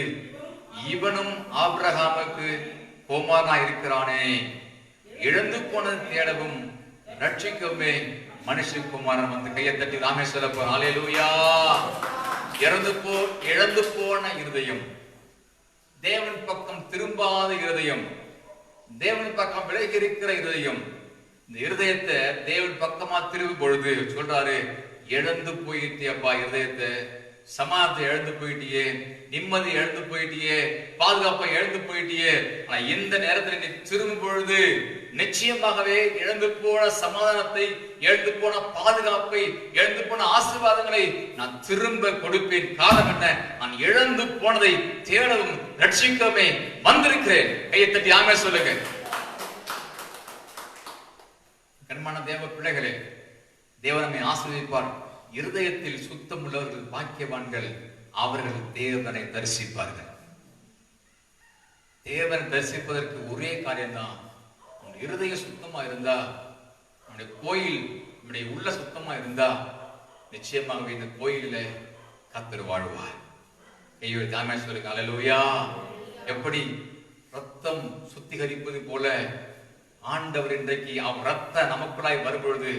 இவனும் ஆபிரகாமுக்கு குமாரனா இருக்கிறானே, இழந்து போனது தேடவும் ரட்சிக்கவுமே மனுஷகுமாரன் வந்து. கையை தட்டி ராமேஸ்வர போறான். அல்லேலூயா. இழந்து போன இருதயம், தேவன் பக்கம் திரும்பாத இருதயம், தேவன் பக்கம் விலகி இருக்கிற இருதயம், இந்த இருதயத்தை தேவன் பக்கமா திரும்பும் பொழுது சொல்றாரு, இழந்து போயிட்டியப்பா இருதயத்தை, சமாதானத்தை இழந்து போயிட்டியே, நிம்மதி இழந்து போயிட்டியே, பாதுகாப்பை இழந்து போயிட்டியே. ஆனா இந்த நேரத்துல நீ திரும்பும் பொழுது நிச்சயமாகவே இழந்து போன சமாதானத்தை, இழந்து போன பாதுகாப்பை, இழந்து போன ஆசீர்வாதங்களை நான் திரும்ப கொடுப்பேன். காரணம் என்ன? நான் இழந்து போனதை தேடவும் ரட்சிக்கவே வந்திருக்கிறேன். கையை தட்டி ஆமே சொல்லுங்க. கண்மான தேவ பிள்ளைகளே, தேவன் நம்மை ஆசீர்வதிப்பார். இருதயத்தில் சுத்தம் உள்ளவர்கள் பாக்கியவான்கள், அவர்கள் தேவனை தரிசிப்பார்கள். தேவனை தரிசிப்பதற்கு ஒரே காரியம்தான், நம்முடைய இருதயம் சுத்தமா இருந்தா, நம்முடைய கோயில் நம்முடைய உள்ள சுத்தமா இருந்தா, நிச்சயமாகவே இந்த கோயிலில கர்த்தர் வாழ்வார். கையோடு தாமே சொல்லுங்க அல்லேலூயா. எப்படி ரத்தம் சுத்திகரிப்பது போல ஆண்டவர் இன்றைக்கு அவர் ரத்த நமக்குள்ளாய் வரும்பொழுது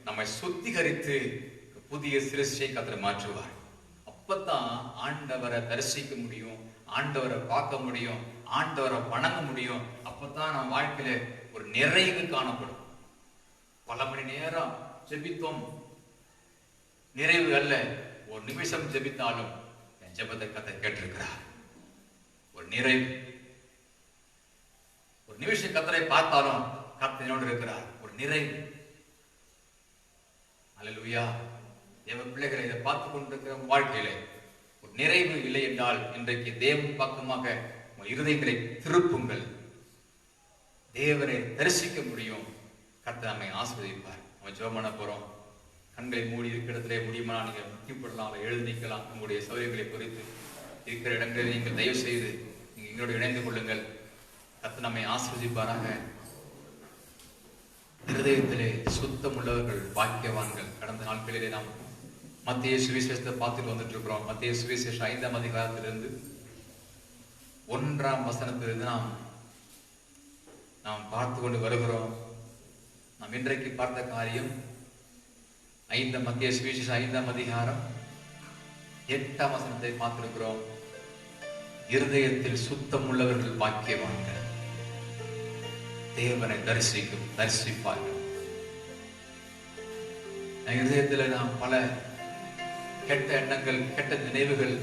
நம்மை சுத்திகரித்து புதிய சிருஷ்டியை கர்த்தர் மாற்றுவார். அப்பதான் ஆண்டவரை தரிசிக்க முடியும், ஆண்டவரை பார்க்க முடியும், ஆண்டவரை வணங்க முடியும். அப்பதான் நம்ம வாழ்க்கையில ஒரு நிறைவு காணப்படும். பல மணி நேரம் ஜெபித்தோம், நிறைவு அல்ல. ஒரு நிமிஷம் ஜெபித்தாலும் என் ஜெபத்தை கர்த்தர் கேட்டிருக்கிறார். ஒரு நிறைவு. ஒரு நிமிஷம் கர்த்தரை பார்த்தாலும் கர்த்தர் என்னோடு இருக்கிறார். ஒரு நிறைவு. அல்லேலூயா. தேவ பிள்ளைகளை இதை பார்த்து கொண்டிருக்கிற வாழ்க்கையில ஒரு நிறைவு இல்லை என்றால் இன்றைக்கு தேவன் பக்கமாக உங்கள் இருதயங்களை திருப்புங்கள். தேவனை தரிசிக்க முடியும். கர்த்தர் நம்மை ஆசீர்வதிப்பார். நம்ம ஜெபம் பண்ண போறோம். கண்களை மூடி இருக்கிற இடத்துல முடியுமா நீங்க முக்கியப்படலாம், எழுதி நிற்கலாம். உங்களுடைய சௌகரியங்களை குறித்து இருக்கிற இடங்களில் நீங்கள் தயவு செய்து நீங்க எங்களோடு இணைந்து கொள்ளுங்கள். கர்த்தர் நம்மை ஆசீர்வதிப்பாராக. இருதயத்திலே சுத்தம் உள்ளவர்கள் பாக்கியவான்கள். கடந்த நாட்களிலே நாம் மத்திய சுவிசேஷத்தை பார்த்துட்டு வந்துட்டு இருக்கிறோம். மத்திய சுவிசேஷம் 5ஆம் அதிகாரத்திலிருந்து 1ஆம் வசனத்திலிருந்து நாம் பார்த்து கொண்டு வருகிறோம். நாம் இன்றைக்கு பார்த்த காரியம் மத்திய சுவிசேஷம் 5ஆம் அதிகாரம் 8ஆம் வசனத்தை பார்த்திருக்கிறோம். இருதயத்தில் சுத்தம் உள்ளவர்கள் பாக்கியவான்கள், தேவனை தரிசிப்பார்கள். இருதயத்தில் நாம் பல கெட்ட எண்ணங்கள், கெட்ட நினைவுகள்,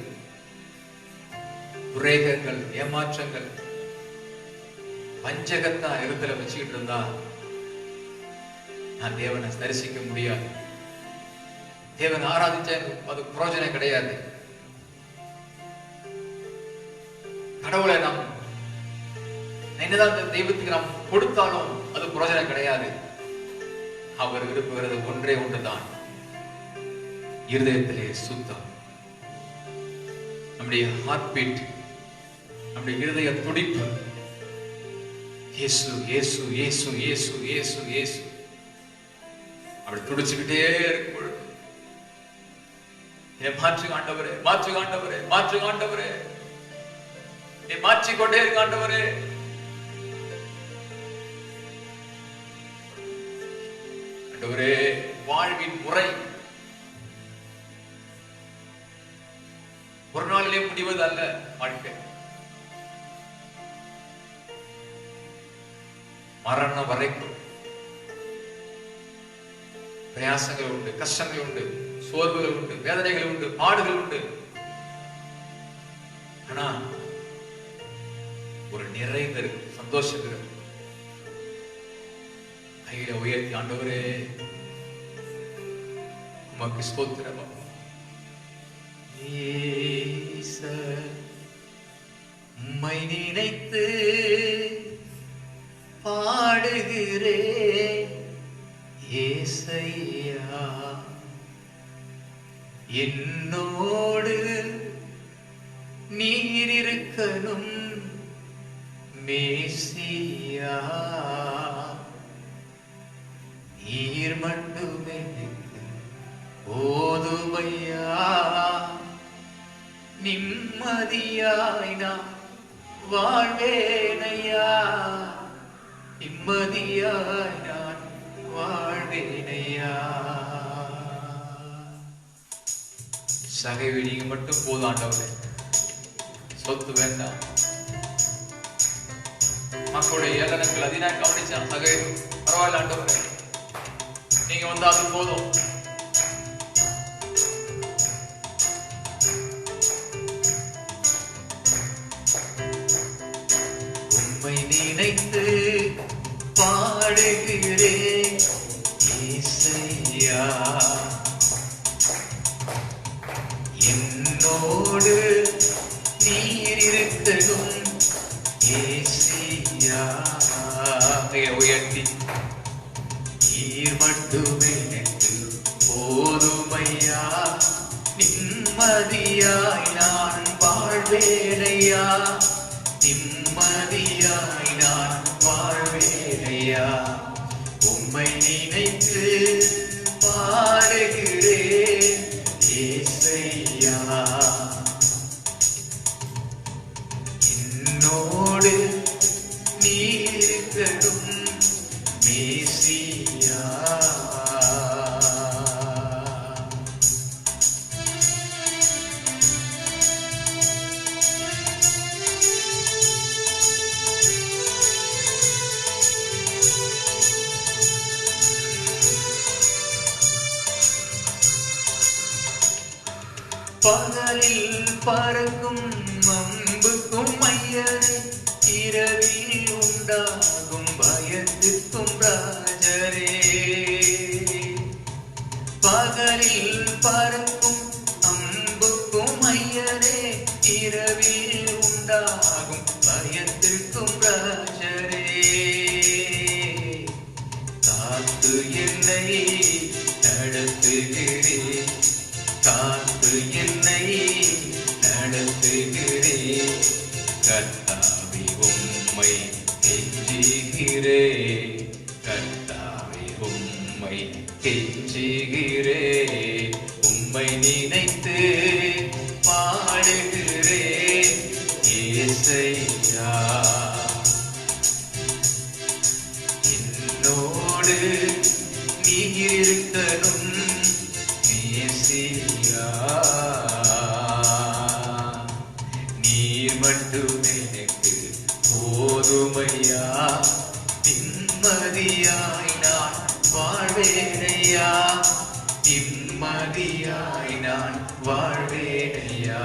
குறைகள், ஏமாற்றங்கள், வஞ்சகத்தா இருதல வச்சுக்கிட்டு இருந்தா நான் தேவனை தரிசிக்க முடியாது. தேவனை ஆராதிச்சா அது பிரயோஜனம் கிடையாது. கடவுளை நாம் என்னதான் தெய்வத்துக்கு நாம் கொடுத்தாலும் அது பிரயோஜனம் கிடையாது. அவர் விரும்புகிறது ஒன்றே ஒன்றுதான், இருதயத்திலே சுத்தம். நம்முடைய ஹார்ட் பீட், நம்முடைய இருதய துடிப்பு இயேசு இயேசு இயேசு இயேசு இயேசு இயேசு அப்படி துடிச்சுக்கிட்டே இருக்கும் பொழுது மாற்றுங்க ஆண்டவரே, மாற்றுங்க ஆண்டவரே, மாற்றுங்க ஆண்டவரே, நீ மாற்றிக்கொண்டே இருக்க ஆண்டவரே. ஆண்டவரே, வாழ்வின் முறை ஒரு நாளிலே முடிவது அல்ல. வாழ்க்கை மரணம் வரைக்கும் பிரயாசங்கள் உண்டு, கஷ்டங்கள் உண்டு, சோர்வுகள் உண்டு, வேதனைகள் உண்டு, பாடுகள் உண்டு. ஆனா ஒரு நிறைந்த சந்தோஷம் இருக்கு. கையில உயர்த்தி ஆண்டவரே உமக்கு ஸ்தோத்திரம். உம்மை நினைத்து பாடுகிறேன் ஏசையா, என்னோடு நீர் இருக்கணும் மேசியா, நீர் மட்டுமே போதுமையா, நிம்மதியாய் நான் வாழ்வேனையா, நிம்மதியாய் நான் வாழ்வேனையா. சகைவி நீங்க மட்டும் போதும் ஆண்டவரே, சொத்து வேண்டாம். மக்களுடைய ஏளனங்கள் அதினா கவனிச்சான் சகை, பரவாயில்ல ஆண்டவரே, நீங்க வந்தா அது போதும். உம்மை நினைத்து பாடுகிறேன் ஏசையா, என்னோடு நீர் இருக்கணும் ஏசையா. உயர்த்தி நீர் மட்டுமே போதுமையா, வாழ்வேனையா, நிம்மதியாய் நான் வாழ்வேனையா. உம்மை நினைத்து பாடுகிறேன் ஏசையா. என்னோடு நீர் இருக்கட்டும் மேசியா. பகலில் பறக்கும் அம்புக்கும் ஐயரே, இரவில் உண்டாகும் பயத்துக்கும் ராஜரே. பகலில் பறக்கும் அம்புக்கும் ஐயரே, இரவில் உண்டாகும் பயத்துக்கும் ராஜரே. காத்து என்னை நடத்துகிறேன், காத்து என்னை நடத்துகிறேன். கர்த்தாவே உம்மை கெஞ்சுகிறேன், கர்த்தாவே உம்மை கெஞ்சுகிறேன். உம்மை நினைத்து பாடுகிறேன் ஏசையா. என்னோடு நீர் இருக்கணும் மேசியா. நீர் மட்டும் எனக்கு போதுமையா, நிம்மதியாய் நான் வாழ்வேனையா, நிம்மதியாய் நான் வாழ்வேனையா.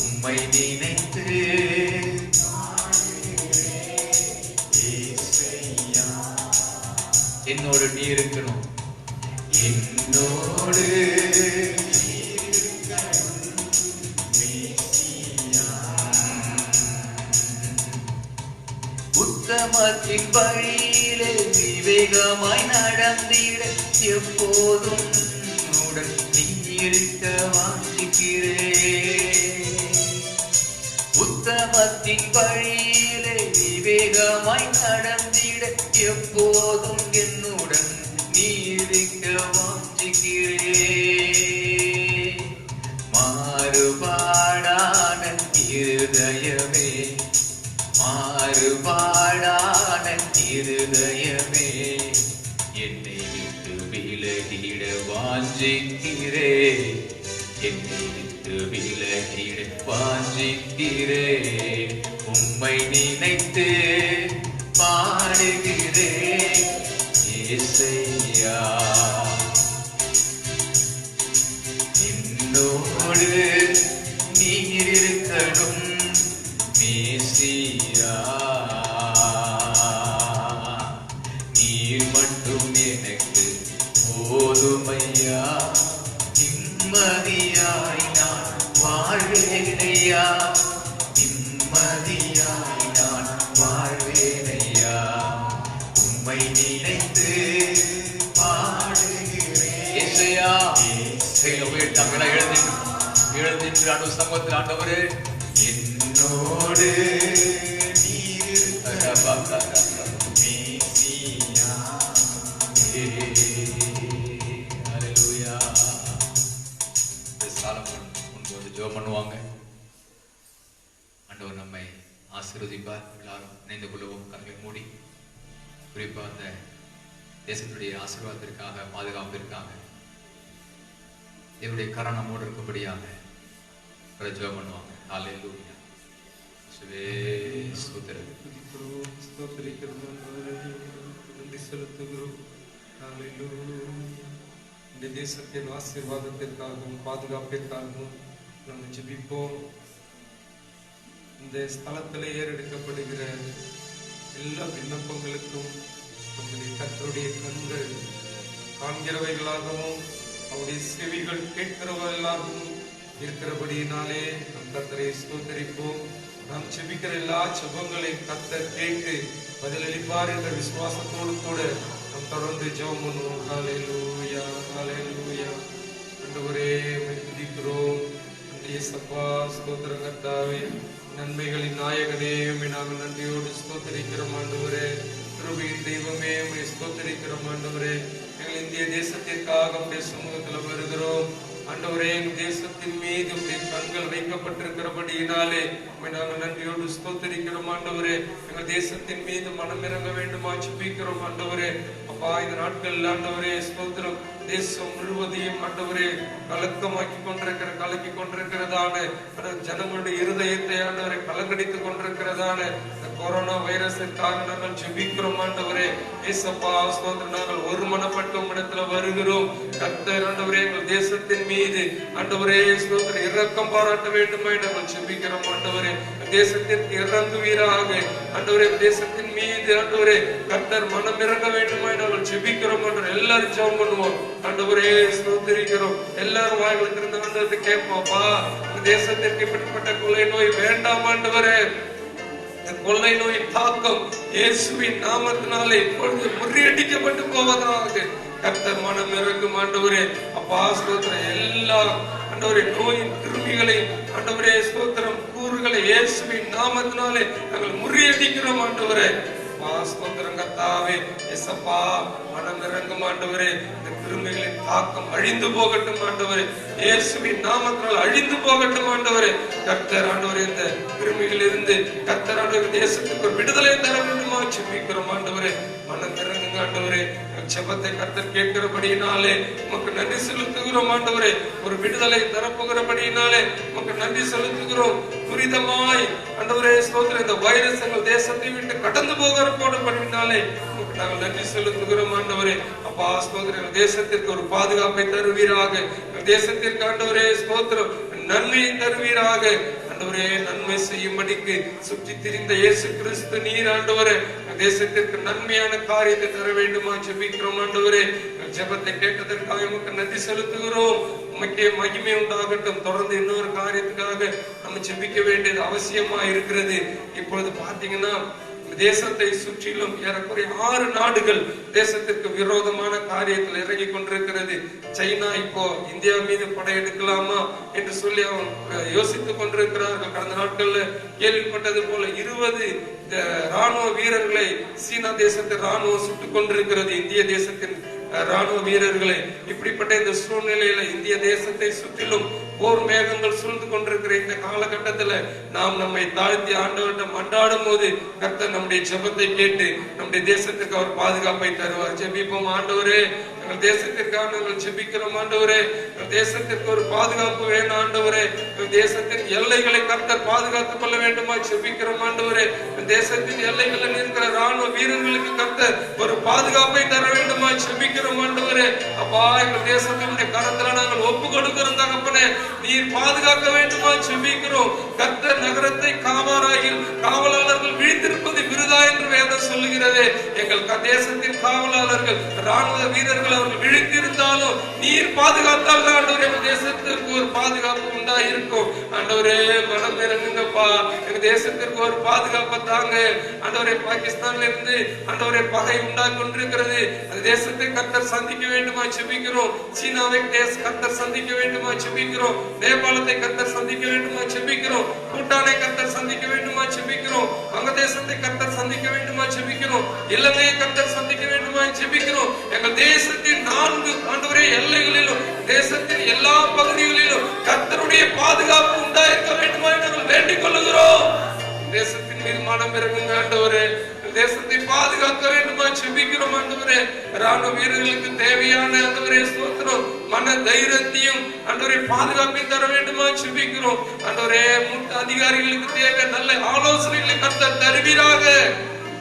உம்மை நினைத்து ஏசையா. என்னோடு நீ இருக்கணும், என்னோடு உத்தமத்தின் வழியிலே விவேகமாய் நடந்திட எப்போதும் உடன் நீ இருக்க வாஞ்சிக்கிறேன். உத்தமத்தின் வழியிலே விவேகமாய் நடந்திட எப்போதும் என்னுடன் நீ இருக்க வாஞ்சிக்கிறேன். மாறுபாடான இருதயமே, மாறுபாடான இருதயமே, என்னை விட்டு விலகிட வாஞ்சிக்கிறேன், என்னை விட்டு விலகிட வாஞ்சிக்கிறேன். உம்மை நினைத்து பாடுகிறேன் ஏசையா. என்னோடு நீர் இருக்கணும் மேசியா. நீர் மட்டும் எனக்கு போதுமையா, நிம்மதியாய் நான் வாழ்வேனையா, நிம்மதியாய் நான் வாழ்வேனையா. உம்மை நினைத்து பாடுகிறேன் ஏசையா. தமிழ எழுதின்று அனு சமூகத்தில் ஆண்டவரே, என்னோடு நீர் மேசியா. ஹல்லேலூயா. சாலமோன் முன்பு ஒரு ஜெபம் பண்ணுவாங்க. ஆண்டவர் நம்மை ஆசீர்வதிப்பார். எல்லாரும் இணைந்து கொள்வோம், கண்களை மூடி. குறிப்பா அந்த தேசத்துடைய ஆசீர்வாதத்திற்காக, பாதுகாப்பிற்காக தேவனுடைய கரம் நம்மோடு இருக்கும்படியாக ஜெபம் பண்ணுவாங்க. ஹல்லேலூயா. இயேசுவே ஸ்தோத்திரம். இந்த தேசத்தின் ஆசீர்வாதத்திற்காகவும் பாதுகாப்பிற்காகவும் நம்ம ஜெபிப்போம். இந்த ஸ்தலத்தில் ஏறெடுக்கப்படுகிற எல்லா விண்ணப்பங்களுக்கும் நம்முடைய கர்த்தருடைய கண்கள் காண்கிறவைகளாகவும் அவருடைய செவிகள் கேட்கிறவர்களாகவும் இருக்கிறபடியினாலே நம் கர்த்தரை ஸ்தோத்தரிப்போம். நாம் ஜெபிக்கிற எல்லா ஜெபங்களையும் கர்த்தர் கேட்டு பதிலளிப்பார் என்ற விசுவாசத்தோடு கூட நாம் தொடர்ந்து ஜெபம் பண்ணுவோம். ஹல்லேலூயா, ஹல்லேலூயா. ஆண்டவரே, உம்மை துதிக்கிறோம். நன்றி இயேசப்பா, ஸ்தோத்திரம் கர்த்தாவே. நன்மைகளின் நாயகனே, உம்மை நாங்கள் நன்றியோடு ஸ்தோத்திரிக்கிறோம் ஆண்டவரே. கிருபையின் தெய்வமே, உம்மை ஸ்தோத்திரிக்கிறோம் ஆண்டவரே. எங்கள் இந்திய தேசத்திற்காக உம்முடைய சமூகத்தில் வருகிறோம் ஆண்டவரே. எங்கள் தேசத்தின் மீது உம்முடைய கண்கள் வைக்கப்பட்டிருக்கிறபடியினாலே உம்மை நாங்கள் நன்றியோடு ஸ்தோத்திரிக்கிறோம் ஆண்டவரே. எங்கள் தேசத்தின் மீது மனம் இறங்க வேண்டுமா ஜெபிக்கிறோம் ஆண்டவரே. அப்பா, இந்த நாட்கள் ஆண்டவரே ஸ்தோத்திரம், தேசம் முழுவதையும் ஆண்டவரே கலக்கி கொண்டிருக்கிறதான ஜனங்களுடைய இருதயத்தை ஆண்டவரை கலங்கடித்துக் கொண்டிருக்கிறதான கொரோனா வைரஸிற்காக நாங்கள் ஜெபிக்கிறோம் ஆண்டவரே. ஏசப்பா ஸ்தோத்திரம், நாங்கள் ஒருமனப்பட்டு உம்மிடத்துல வருகிறோம். கர்த்தர் ஆண்டவரே எங்கள் தேசத்தின் மீது ஆண்டவரே ஸ்தோத்திரம் இரக்கம் பாராட்ட வேண்டுமா நாங்கள் ஜெபிக்கிறோம் ஆண்டவரே. தேசத்திற்கு இறங்குவீராக ஆண்டவரே. தேசத்தின் மீது ஆண்டவரே கர்த்தர் மனம் இறங்க வேண்டுமா நாங்கள் ஜெபிக்கிறோம் ஆண்டவரே. எல்லாரும் ஜெபம் பண்ணுவோம் ஆண்டவரே ஸ்தோத்திரிக்கிறோம். எல்லாரும் வாய்களுக்கு இருந்த ஆண்டவரை கேட்போம்ப்பா. தேசத்திற்கு இப்படிப்பட்ட கொள்ளை நோய் வேண்டாம் ஆண்டவரே. கொள்ளை நோய் தாக்கம் இயேசுவின் நாமத்தினாலே இப்பொழுது முறியடிக்கப்பட்டு போவதாக கர்த்தர் மனம் இறங்கும் ஆண்டவரே. அப்பா ஸ்தோத்திரம், எல்லா ஆண்டவரே நோயின் கிருமிகளை ஆண்டவரே ஸ்தோத்திரம் கூறுகளை இயேசுவின் நாமத்தினாலே நாங்கள் முறியடிக்கிறோம் ஆண்டவரே. ஸ்தோத்திரம் கர்த்தாவே. எசப்பா மனம் இறங்கும் ஆண்டவரே. இந்த கிருமிகளின் தாக்கம் அழிந்து போகட்டும் ஆண்டவரே. இயேசுவின் நாமத்தினால் அழிந்து போகட்டும் ஆண்டவரே. கர்த்தர் ஆண்டவரே இந்த கிருமிகளில் இருந்து கர்த்தர் ஆண்டவரே தேசத்துக்கு ஒரு விடுதலை தர வேண்டுமா ஜெபிக்கிறோம் ஆண்டவரே. மனம் இறங்குங்க ஆண்டவரே. ஜெபத்தை கர்த்தர் கேட்கிறபடியினாலே உமக்கு நன்றி செலுத்துகிறோம் ஆண்டவரே. ஒரு விடுதலை தரப்போகிறபடியினாலே உமக்கு நன்றி செலுத்துகிறோம். துரிதமாய் ஆண்டவரே ஸ்தோத்திரம், இந்த வைரஸ் எங்கள் தேசத்தை விட்டு கடந்து போகிறபடியினாலே உமக்கு நாங்கள் நன்றி செலுத்துகிறோம் ஆண்டவரே. அப்பா ஸ்தோத்திரம், தேசத்திற்கு ஒரு பாதுகாப்பை தருவீராக. தேசத்திற்கு ஆண்டவரே ஸ்தோத்திரம் நன்மையை தருவீராக ஆண்டவரே. நன்மை செய்யும்படிக்கு சுற்றி திரிந்த இயேசு கிறிஸ்து நீர் ஆண்டவரே தேசத்திற்கு நன்மையான காரியத்தை தர வேண்டுமா ஜெபிக்கிறோம் ஆண்டவரே. ஜெபத்தை கேட்டதற்காக உமக்கு நன்றி செலுத்துகிறோம். உமக்கே மகிமை உண்டாகட்டும். தொடர்ந்து இன்னொரு காரியத்துக்காக நம்ம ஜெபிக்க வேண்டியது அவசியமா இருக்கிறது. இப்பொழுது பாத்தீங்கன்னா தேசத்தை சுற்றிலும் ஏறக்குறைய 6 நாடுகள் தேசத்திற்கு விரோதமான காரியத்தில் இறங்கி கொண்டிருக்கிறது. சைனா இப்போ இந்தியா மீது படையெடுக்கலாமா என்று சொல்லி யோசித்துக் கொண்டிருக்கிறார்கள். கடந்த நாட்கள்ல கேள்விப்பட்டது போல 20 ராணுவ வீரர்களை சீனா தேசத்தின் ராணுவம் சுட்டுக் கொண்டிருக்கிறது. இந்திய தேசத்தின் ராணுவ வீரர்களை. இப்படிப்பட்ட இந்த சூழ்நிலையில இந்திய தேசத்தை சுற்றிலும் போர் மேகங்கள் சூழ்ந்து கொண்டிருக்கிற இந்த காலகட்டத்துல நாம் நம்மை தாழ்த்தி ஆண்டவரிடம் மன்றாடும் போது கர்த்தர் நம்முடைய ஜெபத்தை கேட்டு நம்முடைய தேசத்திற்கு அவர் பாதுகாப்பை தருவார். ஜெபிப்போம். ஆண்டவரே, எங்கள் தேசத்திற்காக நாங்கள் ஜெபிக்கிறோம் ஆண்டவரே. எங்கள் தேசத்திற்கு ஒரு பாதுகாப்பு வேணும் ஆண்டவரே. எங்கள் தேசத்தின் எல்லைகளை கர்த்தர் பாதுகாத்துக் கொள்ள வேண்டுமா ஜெபிக்கிறோம் ஆண்டவரே. தேசத்தின் எல்லைகளில் இருக்கிற ராணுவ வீரர்களுக்கு கர்த்தர் ஒரு பாதுகாப்பை தர வேண்டுமா ஜெபிக்கிறோம் ஆண்டவரே. அப்பா, எங்கள் தேசத்தினுடைய கரத்துல நாங்கள் ஒப்பு கொடுக்கிறோம் தகப்பனே. நீர் பாதுகாக்க வேண்டுமா ஜெபிக்கிறோம். கர்த்தர் நகரத்தை காவலாளர்கள் வீழ்த்திருப்பது விருதா என்று வேதம் சொல்லுகிறது. எங்கள் தேசத்தின் காவலாளர்கள் ராணுவ வீரர்கள் அவர்கள் விழித்திருந்தாலும் நீர் பாதுகாத்தால் ஆண்டவரே எங்கள் தேசத்திற்கு ஒரு பாதுகாப்பு உண்டா இருக்கும். ஆண்டவரே மனம் இறங்குங்கப்பா. எங்க தேசத்திற்கு ஒரு பாதுகாப்பு தாங்க ஆண்டவரே. பாகிஸ்தான்ல இருந்து ஆண்டவரே பகை உண்டாகி கொண்டிருக்கிறது. அந்த தேசத்தை கர்த்தர் சந்திக்க வேண்டுமா ஜெபிக்கிறோம். சீனாவை கர்த்தர் சந்திக்க வேண்டுமா ஜெபிக்கிறோம். நேபாளத்தை கர்த்தர் சந்திக்க வேண்டுமா ஜெபிக்கிறோம். பூட்டானை கர்த்தர் சந்திக்க வேண்டுமா ஜெபிக்கிறோம். வங்கதேசத்தை கர்த்தர் சந்திக்க வேண்டுமா ஜெபிக்கிறோம். இலங்கையை கர்த்தர் சந்திக்க வேண்டுமா ஜெபிக்கிறோம். எங்கள் தேசத்தின் 4 ஆண்டவரே எல்லைகளிலும் தேசத்தின் எல்லா பகுதிகளிலும் கர்த்தருடைய பாதுகாப்பு உண்டாயிருக்க வேண்டுமா நாங்கள் வேண்டிக் கொள்ளுகிறோம். தேசத்தின் மீது மனம் இறங்குங்க ஆண்டவரே. தேசத்தை பாதுகாக்க வேண்டுமா ஜெபிக்கிறோம் ஆண்டவரே. ராணுவ வீரர்களுக்கு தேவையான ஆண்டவரே ஸ்தோத்திரம் மன தைரியத்தையும் ஆண்டவரே பாதுகாப்பை தர வேண்டுமா ஜெபிக்கிறோம் ஆண்டவரே. மூத்த அதிகாரிகளுக்கு தேவை நல்ல ஆலோசனைகளை கர்த்தர் தருவீராக.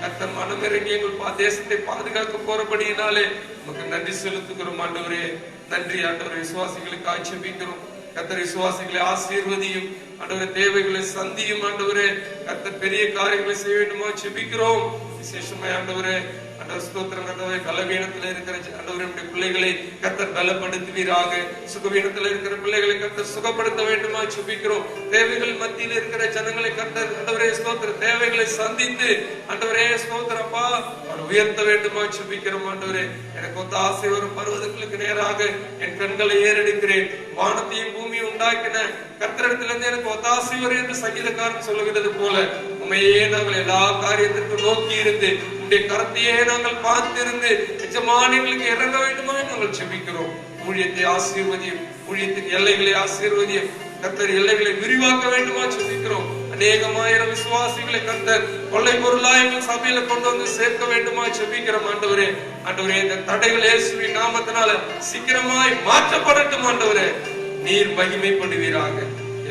கர்த்தர் மனம் இறங்கி எங்கள் தேசத்தை பாதுகாக்க போறபடியினாலே நமக்கு நன்றி செலுத்துகிறோம் ஆண்டவரே. நன்றி ஆண்டவரே. விசுவாசிகளுக்கு ஜெபிக்கிறோம். கர்த்தர் விசுவாசிகளை ஆசீர்வதியும் ஆண்டவரே. தேவைகளை சந்தியும் ஆண்டவரே. கர்த்தர் பெரிய காரியங்களை செய்ய வேண்டுமா ஜெபிக்கிறோம். விசேஷமாய் ஆண்டவரே ஸ்தோத்திரம் கர்த்தாவே. பலவீனத்தில் இருக்கிற ஆண்டவரே பிள்ளைகளை கர்த்தர் பலப்படுத்துவீராக. சுகவீனத்தில் இருக்கிற பிள்ளைகளை கர்த்தர் சுகப்படுத்த வேண்டுமா ஜெபிக்கிறோம். தேவைகள் மத்தியில் இருக்கிற ஜனங்களை கர்த்தர் ஆண்டவரே ஸ்தோத்திர தேவைகளை சந்தித்து ஆண்டவரே ஸ்தோத்திரப்பா உயர்த்த வேண்டுமா செபிக்கிறோம் ஆண்டவரே. எனக்கு ஒத்த ஆசை வரும் பருவதங்களுக்கு நேராக என் கண்களை ஏறெடுக்கிறேன். வானத்தையும் பூமியும் உண்டாக்கின கர்த்தரிடத்திலிருந்து எனக்கு ஒத்தாசை வரும் என்று சங்கீதக்காரன் சொல்லுகிறது போல உண்மையே நாங்கள் எல்லா காரியத்திற்கும் நோக்கி இருந்து உடைய கரத்தையே நாங்கள் பார்த்திருந்து எஜமானிகளுக்கு இறங்க வேண்டுமா நாங்கள் செபிக்கிறோம். ஊழியத்தை ஆசீர்வதியும், ஊழியத்தின் எல்லைகளை ஆசீர்வதியும், கர்த்தர் எல்லைகளை விரிவாக்க வேண்டுமா செபிக்கிறோம். அநேகமாயிரம் விசுவாசிகளை கர்த்தர் கொள்ளை பொருளாய் சபையில கொண்டு வந்து சேர்க்க வேண்டுமா செபிக்கிறோம் ஆண்டவரே. ஆண்டவரே, இந்த தடைகள் இயேசுவின் நாமத்தினால சீக்கிரமாய் மாற்றப்படட்டும் ஆண்டவரே. நீர் மகிமைப்படுவீராக.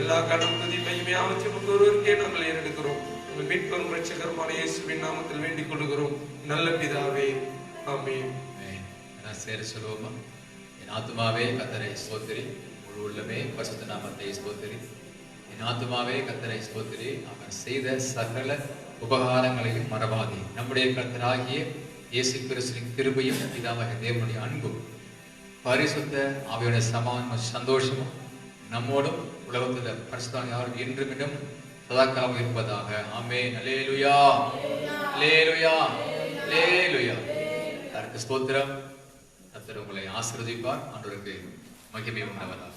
எல்லா கடன் துதி மகிமையாவற்றை ஒருவருக்கே நாங்கள் ஏறெடுக்கிறோம். உங்கள் மீட்பரும் இரட்சகருமான இயேசுவின் நாமத்தில் வேண்டிக் கொள்கிறோம் நல்ல பிதாவே, ஆமென். சேர சொல்லுவோமா? என் ஆத்துமாவே கர்த்தரை ஸ்தோத்திரி, முழு உள்ளமே பரிசுத்த நாமத்தை ஸ்தோத்திரி. என் ஆத்துமாவே கர்த்தரை ஸ்தோத்திரி, அவர் செய்த சகல உபகாரங்களையும் மறவாதே. நம்முடைய கர்த்தராகிய இயேசு கிறிஸ்துவின் கிருபையும் பிதாவாகிய தேவனுடைய அன்பும் பரிசுத்த ஆவியுடைய சமாதானமும் சந்தோஷமும் நம்மோடும் உலகத்தில் பரிசுத்தவான்கள் யாரும் என்றும் இன்னும் சதாகாலம் இருப்பதாக. ஆமென். அல்லேலூயா, அல்லேலூயா, அல்லேலூயா. கர்த்தருக்கு ஸ்தோத்திரம். கர்த்தர் உங்களை ஆசீர்வதிப்பார். ஆண்டவருக்கு மகிமை உண்டாவதாக.